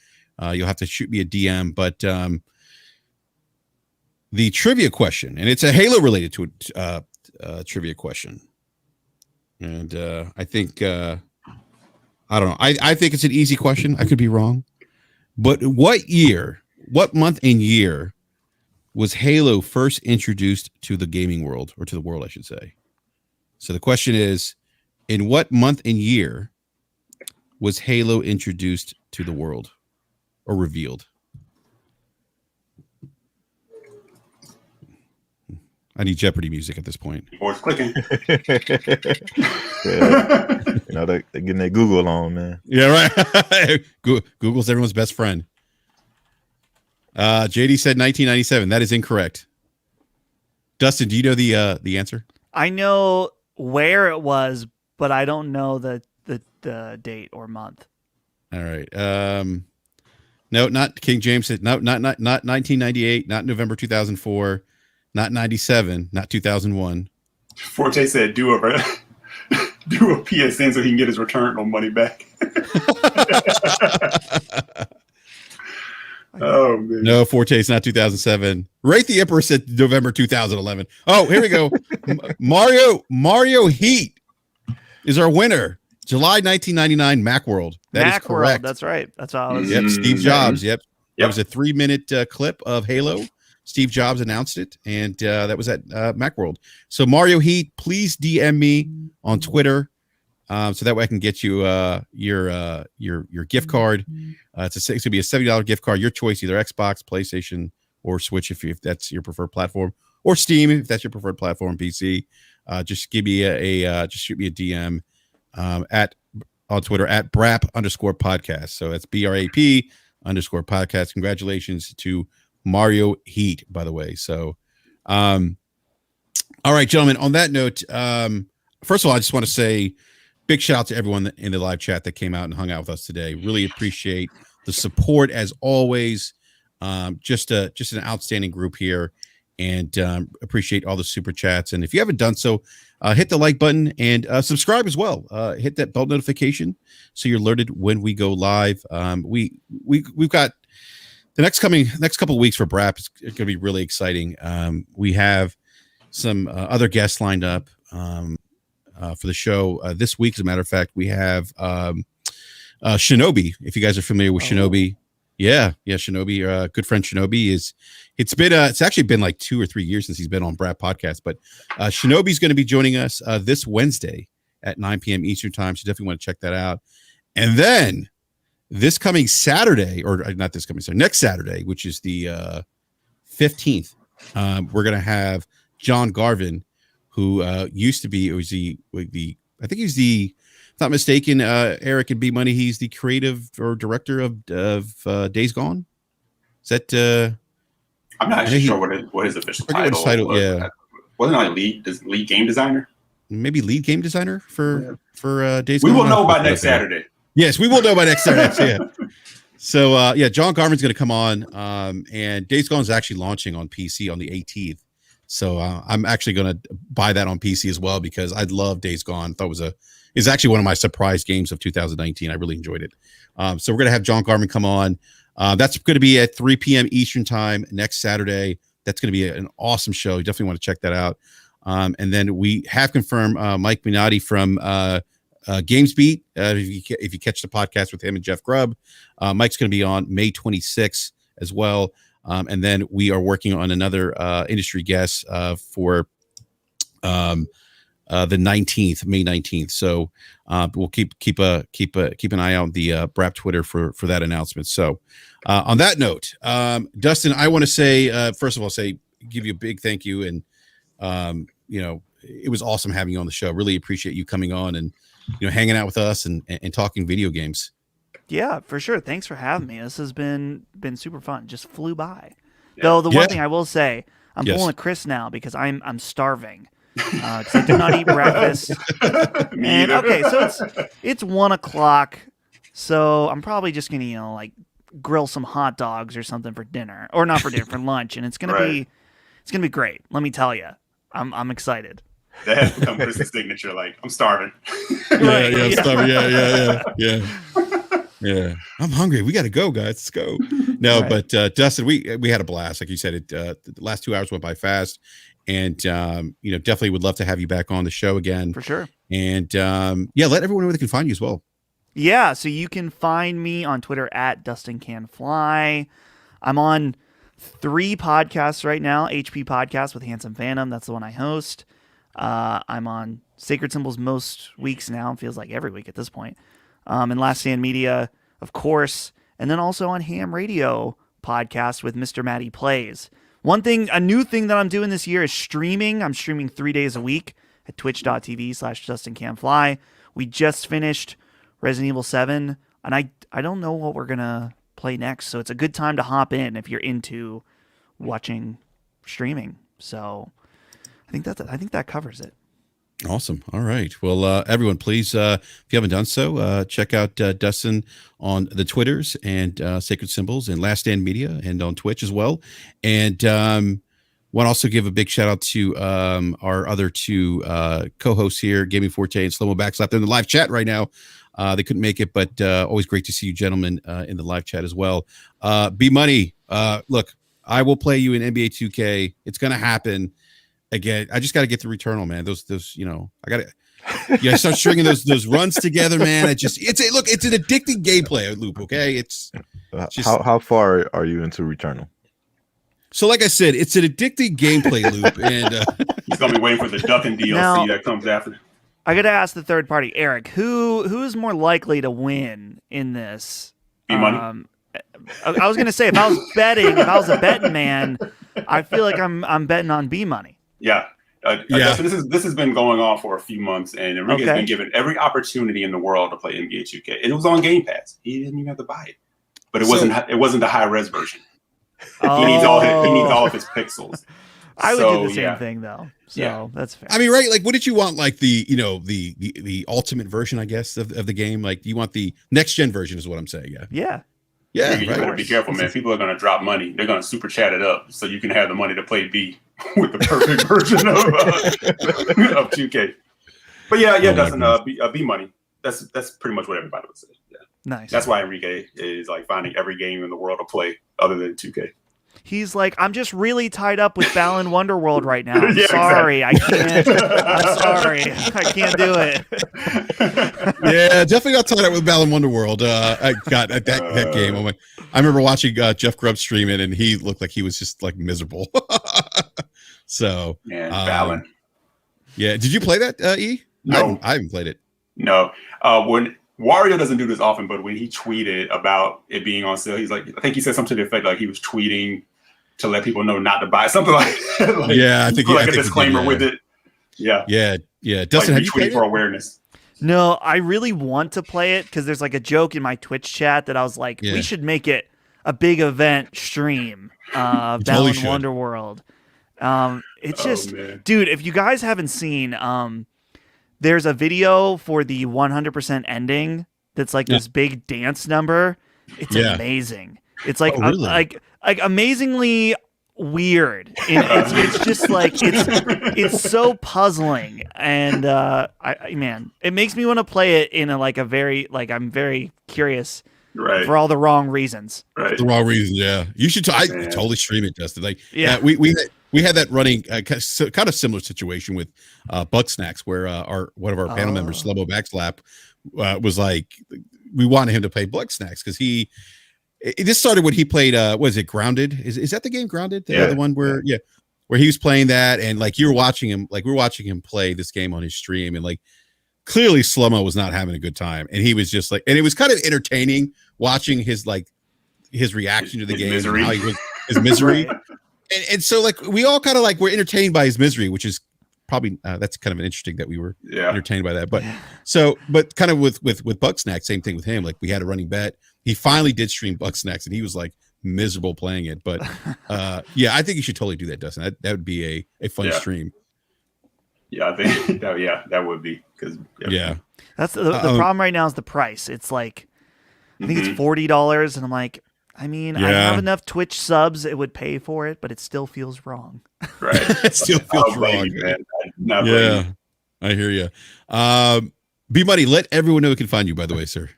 [SPEAKER 1] You'll have to shoot me a DM, but the trivia question, and it's a Halo related to trivia question. And I think, I don't know. I think it's an easy question. I could be wrong, but what month and year was Halo first introduced to the gaming world, or to the world, I should say? So the question is, in what month and year was Halo introduced to the world or revealed? I need Jeopardy music at this point.
[SPEAKER 3] Board's clicking.
[SPEAKER 4] Yeah. They're getting their Google on, man.
[SPEAKER 1] Yeah, right. Google's everyone's best friend. JD said 1997. That is incorrect. Dustin, do you know the answer?
[SPEAKER 2] I know where it was, but I don't know the date or month.
[SPEAKER 1] All right. No, not King James. Not 1998. Not November 2004. Not 97. Not 2001.
[SPEAKER 3] Forte said, do a PSN so he can get his return on money back. Oh man.
[SPEAKER 1] No, Forte's not 2007. Wraith the Emperor said November 2011. Oh, here we go. Mario Heat is our winner. July 1999 Macworld. That is correct.
[SPEAKER 2] That's right. That's how I was.
[SPEAKER 1] Yep, Steve Jobs. Yep. It was a 3-minute clip of Halo. Steve Jobs announced it, and that was at Macworld. So Mario Heat, please DM me on Twitter, so that way I can get you your gift card. It's going to be a $70 gift card, your choice, either Xbox, PlayStation, or Switch if that's your preferred platform, or Steam if that's your preferred platform, PC. Just give me just shoot me a DM, at on Twitter at BRAP_podcast. So that's BRAP_podcast. Congratulations to Mario Heat, by the way. So, all right, gentlemen, on that note, first of all, I just want to say big shout out to everyone in the live chat that came out and hung out with us today. Really appreciate the support as always. Just an outstanding group here, and appreciate all the super chats. And if you haven't done so, hit the like button and subscribe as well. Hit that bell notification so you're alerted when we go live. We've got the next couple of weeks for BRAP is going to be really exciting. We have some other guests lined up for the show this week. As a matter of fact, we have Shinobi. If you guys are familiar with Shinobi, yeah, Shinobi, good friend Shinobi it's actually been like 2 or 3 years since he's been on BRAP podcast, but Shinobi's going to be joining us this Wednesday at 9 p.m. Eastern time. So definitely want to check that out. And then this coming Saturday, or not this coming Saturday, next Saturday, which is the 15th, we're going to have John Garvin, who used to be, I think he's the, if not mistaken, Eric and B Money, he's the creative or director of Days Gone. Is that?
[SPEAKER 3] I'm not actually sure what his official title was.
[SPEAKER 1] Yeah,
[SPEAKER 3] wasn't I lead game designer?
[SPEAKER 1] Maybe lead game designer for Days
[SPEAKER 3] Gone. We will know by next Saturday.
[SPEAKER 1] Yes, we will know by next Saturday. Yeah. So John Garvin's going to come on, and Days Gone is actually launching on PC on the 18th. So I'm actually going to buy that on PC as well because I love Days Gone. Thought is actually one of my surprise games of 2019. I really enjoyed it. So we're going to have John Garvin come on. That's going to be at 3 p.m. Eastern time next Saturday. That's going to be an awesome show. You definitely want to check that out. And then we have confirmed Mike Minotti from GamesBeat. If you catch the podcast with him and Jeff Grubb, Mike's going to be on May 26th as well. And then we are working on another industry guest for the 19th, May 19th. So we'll keep an eye out on the BRAP Twitter for that announcement. So on that note, Dustin, I want to say first of all, give you a big thank you, and it was awesome having you on the show. Really appreciate you coming on and hanging out with us and talking video games.
[SPEAKER 2] Yeah, for sure. Thanks for having me. This has been super fun. Just flew by. Yeah. Though the one thing I will say, I'm pulling a Chris now because I'm starving. Because I did not eat breakfast. And okay, so it's 1:00, so I'm probably just gonna like grill some hot dogs or something for dinner, or not for dinner, for lunch, and it's gonna be great. Let me tell you, I'm excited.
[SPEAKER 3] That has become Chris's signature. Like, I'm starving.
[SPEAKER 1] Yeah, I'm hungry. We got to go, guys. Let's go. No, right. But Dustin, we had a blast. Like you said, the last 2 hours went by fast, and definitely would love to have you back on the show again
[SPEAKER 2] for sure.
[SPEAKER 1] And let everyone know where they can find you as well.
[SPEAKER 2] Yeah, so you can find me on Twitter at DustinCanFly. I'm on 3 podcasts right now. HP Podcast with Handsome Phantom. That's the one I host. I'm on Sacred Symbols most weeks now. It feels like every week at this point. And Last Stand Media, of course. And then also on Ham Radio Podcast with Mr. Matty Plays. A new thing that I'm doing this year is streaming. I'm streaming 3 days a week at twitch.tv/DustinCanFly. We just finished Resident Evil 7, and I don't know what we're going to play next. So it's a good time to hop in if you're into watching streaming. So I think that covers it.
[SPEAKER 1] Awesome. All right. Well, everyone, please, if you haven't done so, check out Dustin on the Twitters and Sacred Symbols and Last Stand Media and on Twitch as well. And want to also give a big shout out to our other 2 co-hosts here, Gaming Forte and Slow Mo Backslap. They're in the live chat right now. They couldn't make it, but always great to see you gentlemen in the live chat as well. B Money, look, I will play you in NBA 2K. It's going to happen. Again, I just got to get the Returnal, man. Those, I got to, start stringing those runs together, man. It's an addicting gameplay loop. Okay, it's just,
[SPEAKER 4] how far are you into Returnal?
[SPEAKER 1] So, like I said, it's an addicting gameplay loop, and
[SPEAKER 3] he's gonna be waiting for the Ducking DLC that comes after.
[SPEAKER 2] I got to ask the third party, Eric, who is more likely to win in this?
[SPEAKER 3] B-Money.
[SPEAKER 2] I was gonna say if I was a betting man, I feel like I'm betting on B Money.
[SPEAKER 3] Yeah, Dustin, this has been going on for a few months, and Enrique's been given every opportunity in the world to play NBA 2K. And it was on Game Pass. He didn't even have to buy it, but it wasn't the high res version. He needs all of his pixels.
[SPEAKER 2] I would do the same thing though. So that's fair.
[SPEAKER 1] I mean, right? Like, what did you want? Like the ultimate version, I guess, of the game. Like, you want the next gen version, is what I'm saying.
[SPEAKER 2] Yeah.
[SPEAKER 3] You better be careful, man. People are going to drop money. They're going to super chat it up so you can have the money to play B with the perfect version of 2K. But Dustin, B money. That's pretty much what everybody would say. Yeah.
[SPEAKER 2] Nice.
[SPEAKER 3] That's why Enrique is like finding every game in the world to play other than 2K.
[SPEAKER 2] He's like, I'm just really tied up with Balan Wonderworld right now. I'm sorry. Exactly. I can't. I'm sorry. I can't do it.
[SPEAKER 1] Yeah, definitely got tied up with Balan Wonderworld. I got that game. I remember watching Jeff Grubb stream it, and he looked like he was just like miserable. So,
[SPEAKER 3] Balan.
[SPEAKER 1] Yeah, did you play that, E?
[SPEAKER 3] No,
[SPEAKER 1] I haven't played it.
[SPEAKER 3] No. When Wario doesn't do this often, but when he tweeted about it being on sale, he's like, I think he said something to the effect like he was tweeting to let people know not to buy something like that. Like,
[SPEAKER 1] I think
[SPEAKER 3] a disclaimer with it. Yeah.
[SPEAKER 1] Dustin, have you played
[SPEAKER 3] for
[SPEAKER 1] it?
[SPEAKER 3] awareness?
[SPEAKER 2] No, I really want to play it because there's like a joke in my Twitch chat that I was like, we should make it a big event stream. Balan Wonderworld. It's just, dude, if you guys haven't seen, there's a video for the 100% ending that's like this big dance number. It's amazing. It's like like amazingly weird. And it's just like it's so puzzling, and man, it makes me want to play it in a very I'm very curious.
[SPEAKER 3] Right.
[SPEAKER 2] For all the wrong reasons.
[SPEAKER 1] Right. The wrong reasons, yeah. You should. I totally stream it, Dustin. Like, we had that running kind of similar situation with Bugsnax, where one of our panel members, Slubbo Backslap, was like, we wanted him to play Bugsnax because this started when he played. Was it Grounded? Is that the game Grounded? The other one where he was playing that, and like you were watching him, like we were watching him play this game on his stream, and like clearly Slummo was not having a good time, and he was just like, and it was kind of entertaining watching his reaction to the game,
[SPEAKER 3] misery.
[SPEAKER 1] And how his misery. And so like we all kind of like were entertained by his misery, which is probably that's kind of an interesting that we were entertained by that. But but kind of with Bugsnax, same thing with him. Like we had a running bet. He finally did stream Bugsnax, and he was like miserable playing it. But I think you should totally do that, Dustin. That would be a fun stream.
[SPEAKER 3] Yeah, I think that would be because
[SPEAKER 2] that's the problem right now is the price. It's like I think it's $40, and I'm like, I mean, I have enough Twitch subs; it would pay for it, but it still feels wrong.
[SPEAKER 3] Right,
[SPEAKER 1] it still feels wrong, man. I hear you. B Money, let everyone know who can find you. By the way, sir.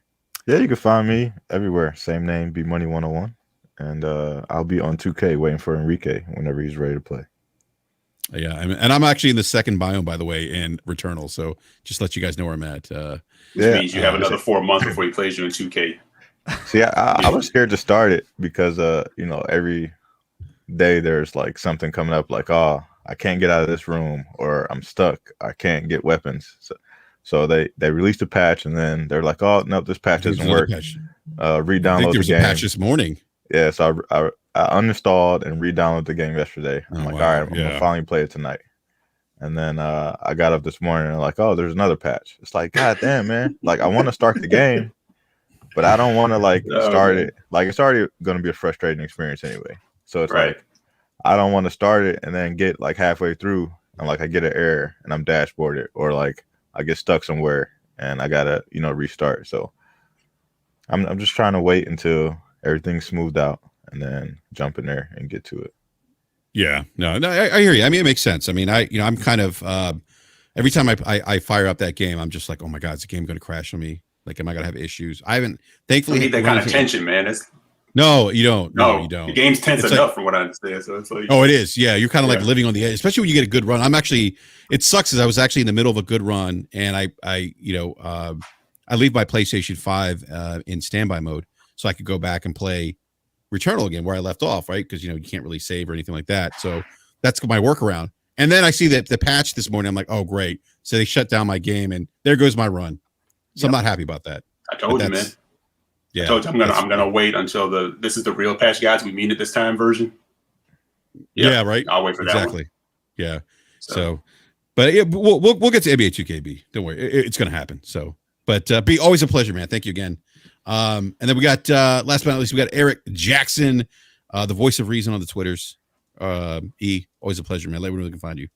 [SPEAKER 4] Yeah, you can find me everywhere. Same name, B Money 101, and I'll be on 2K waiting for Enrique whenever he's ready to play.
[SPEAKER 1] Yeah, and I'm actually in the second biome, by the way, in Returnal. So just let you guys know where I'm at.
[SPEAKER 3] Which means you have another 4 months before he plays you in 2K.
[SPEAKER 4] See, I was scared to start it because every day there's like something coming up, like I can't get out of this room, or I'm stuck, I can't get weapons. So they released a patch, and then they're like, oh no, this patch doesn't work. Re-download the game.
[SPEAKER 1] A patch this morning.
[SPEAKER 4] Yeah, so I uninstalled and re-downloaded the game yesterday. I'm like, all right, I'm gonna finally play it tonight. And then I got up this morning and like, oh, there's another patch. It's like, god damn, man. Like I want to start the game, but I don't want to start it. Like it's already gonna be a frustrating experience anyway. So it's like I don't want to start it and then get like halfway through and like I get an error and I'm dashboarded, or like I get stuck somewhere and I gotta restart. So I'm just trying to wait until everything's smoothed out and then jump in there and get to it.
[SPEAKER 1] Yeah, no, I hear you. I mean, it makes sense. I mean, I'm kind of every time I fire up that game, I'm just like, oh my god, is the game going to crash on me? Like, am I going to have issues? I haven't. Thankfully,
[SPEAKER 3] you need that kind of tension, man.
[SPEAKER 1] No, you don't. No, you don't.
[SPEAKER 3] The game's tense enough, from what I understand. So it's like,
[SPEAKER 1] oh, it is. Yeah, you're kind of like living on the edge, especially when you get a good run. It sucks, as I was actually in the middle of a good run, and I leave my PlayStation 5 in standby mode so I could go back and play Returnal again where I left off, right? Because you can't really save or anything like that. So that's my workaround. And then I see that the patch this morning. I'm like, oh great! So they shut down my game, and there goes my run. So I'm not happy about that.
[SPEAKER 3] I told you, man.
[SPEAKER 1] Yeah,
[SPEAKER 3] I told you I'm gonna wait until this is the real patch, guys. We mean it this time version.
[SPEAKER 1] Yeah, right.
[SPEAKER 3] I'll wait for that.
[SPEAKER 1] Exactly. Yeah. So But yeah, we'll get to NBA 2KB. Don't worry, it's going to happen. So, but be always a pleasure, man. Thank you again. And then we got last but not least, we got Eric Jackson, the voice of reason on the Twitters. Always a pleasure, man. Let me know where we can find you.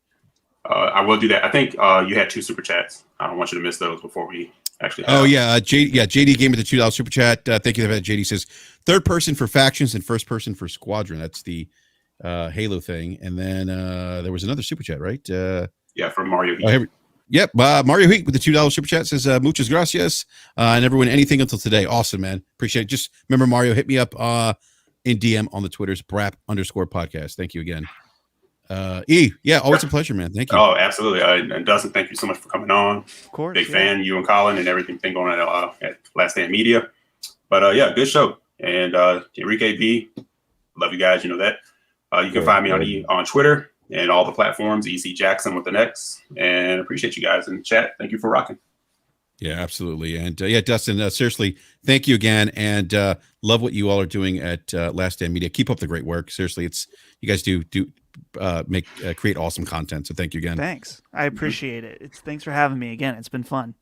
[SPEAKER 3] I will do that. I think you had 2 super chats. I don't want you to miss those before we actually.
[SPEAKER 1] JD gave me the $2 super chat. Thank you for that. JD says third person for factions and first person for squadron. That's the Halo thing. And then there was another super chat, right?
[SPEAKER 3] From Mario Heat.
[SPEAKER 1] Yep, Mario Heat with the $2 super chat says muchas gracias, and everyone, anything until today. Awesome, man. Appreciate it. Just remember, Mario, hit me up in DM on the Twitters, BRAP_podcast. Thank you again. Always a pleasure, man. Thank you.
[SPEAKER 3] Oh, absolutely. And Dustin, thank you so much for coming on.
[SPEAKER 2] Of course.
[SPEAKER 3] Big fan, you and Colin and everything going on at Last Stand Media. But good show. And Enrique B, love you guys. You know that. You can find me on Twitter and all the platforms, EC Jackson with an X. And appreciate you guys in the chat. Thank you for rocking.
[SPEAKER 1] Yeah, absolutely. And Dustin, seriously, thank you again. And love what you all are doing at Last Stand Media. Keep up the great work. Seriously, you guys do create awesome content. So thank you again.
[SPEAKER 2] Thanks. I appreciate it. Thanks for having me again. It's been fun.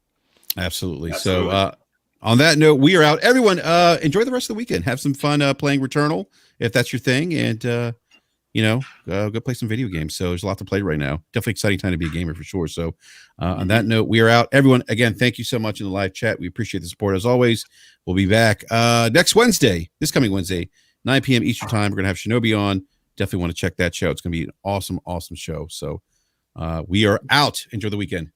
[SPEAKER 1] Absolutely. So on that note, we are out. Everyone, enjoy the rest of the weekend. Have some fun playing Returnal if that's your thing. And, go play some video games. So there's a lot to play right now. Definitely exciting time to be a gamer for sure. So on that note, we are out. Everyone, again, thank you so much in the live chat. We appreciate the support as always. We'll be back this coming Wednesday, 9 p.m. Eastern time. We're going to have Shinobi on. Definitely want to check that show. It's going to be an awesome, awesome show. So we are out. Enjoy the weekend.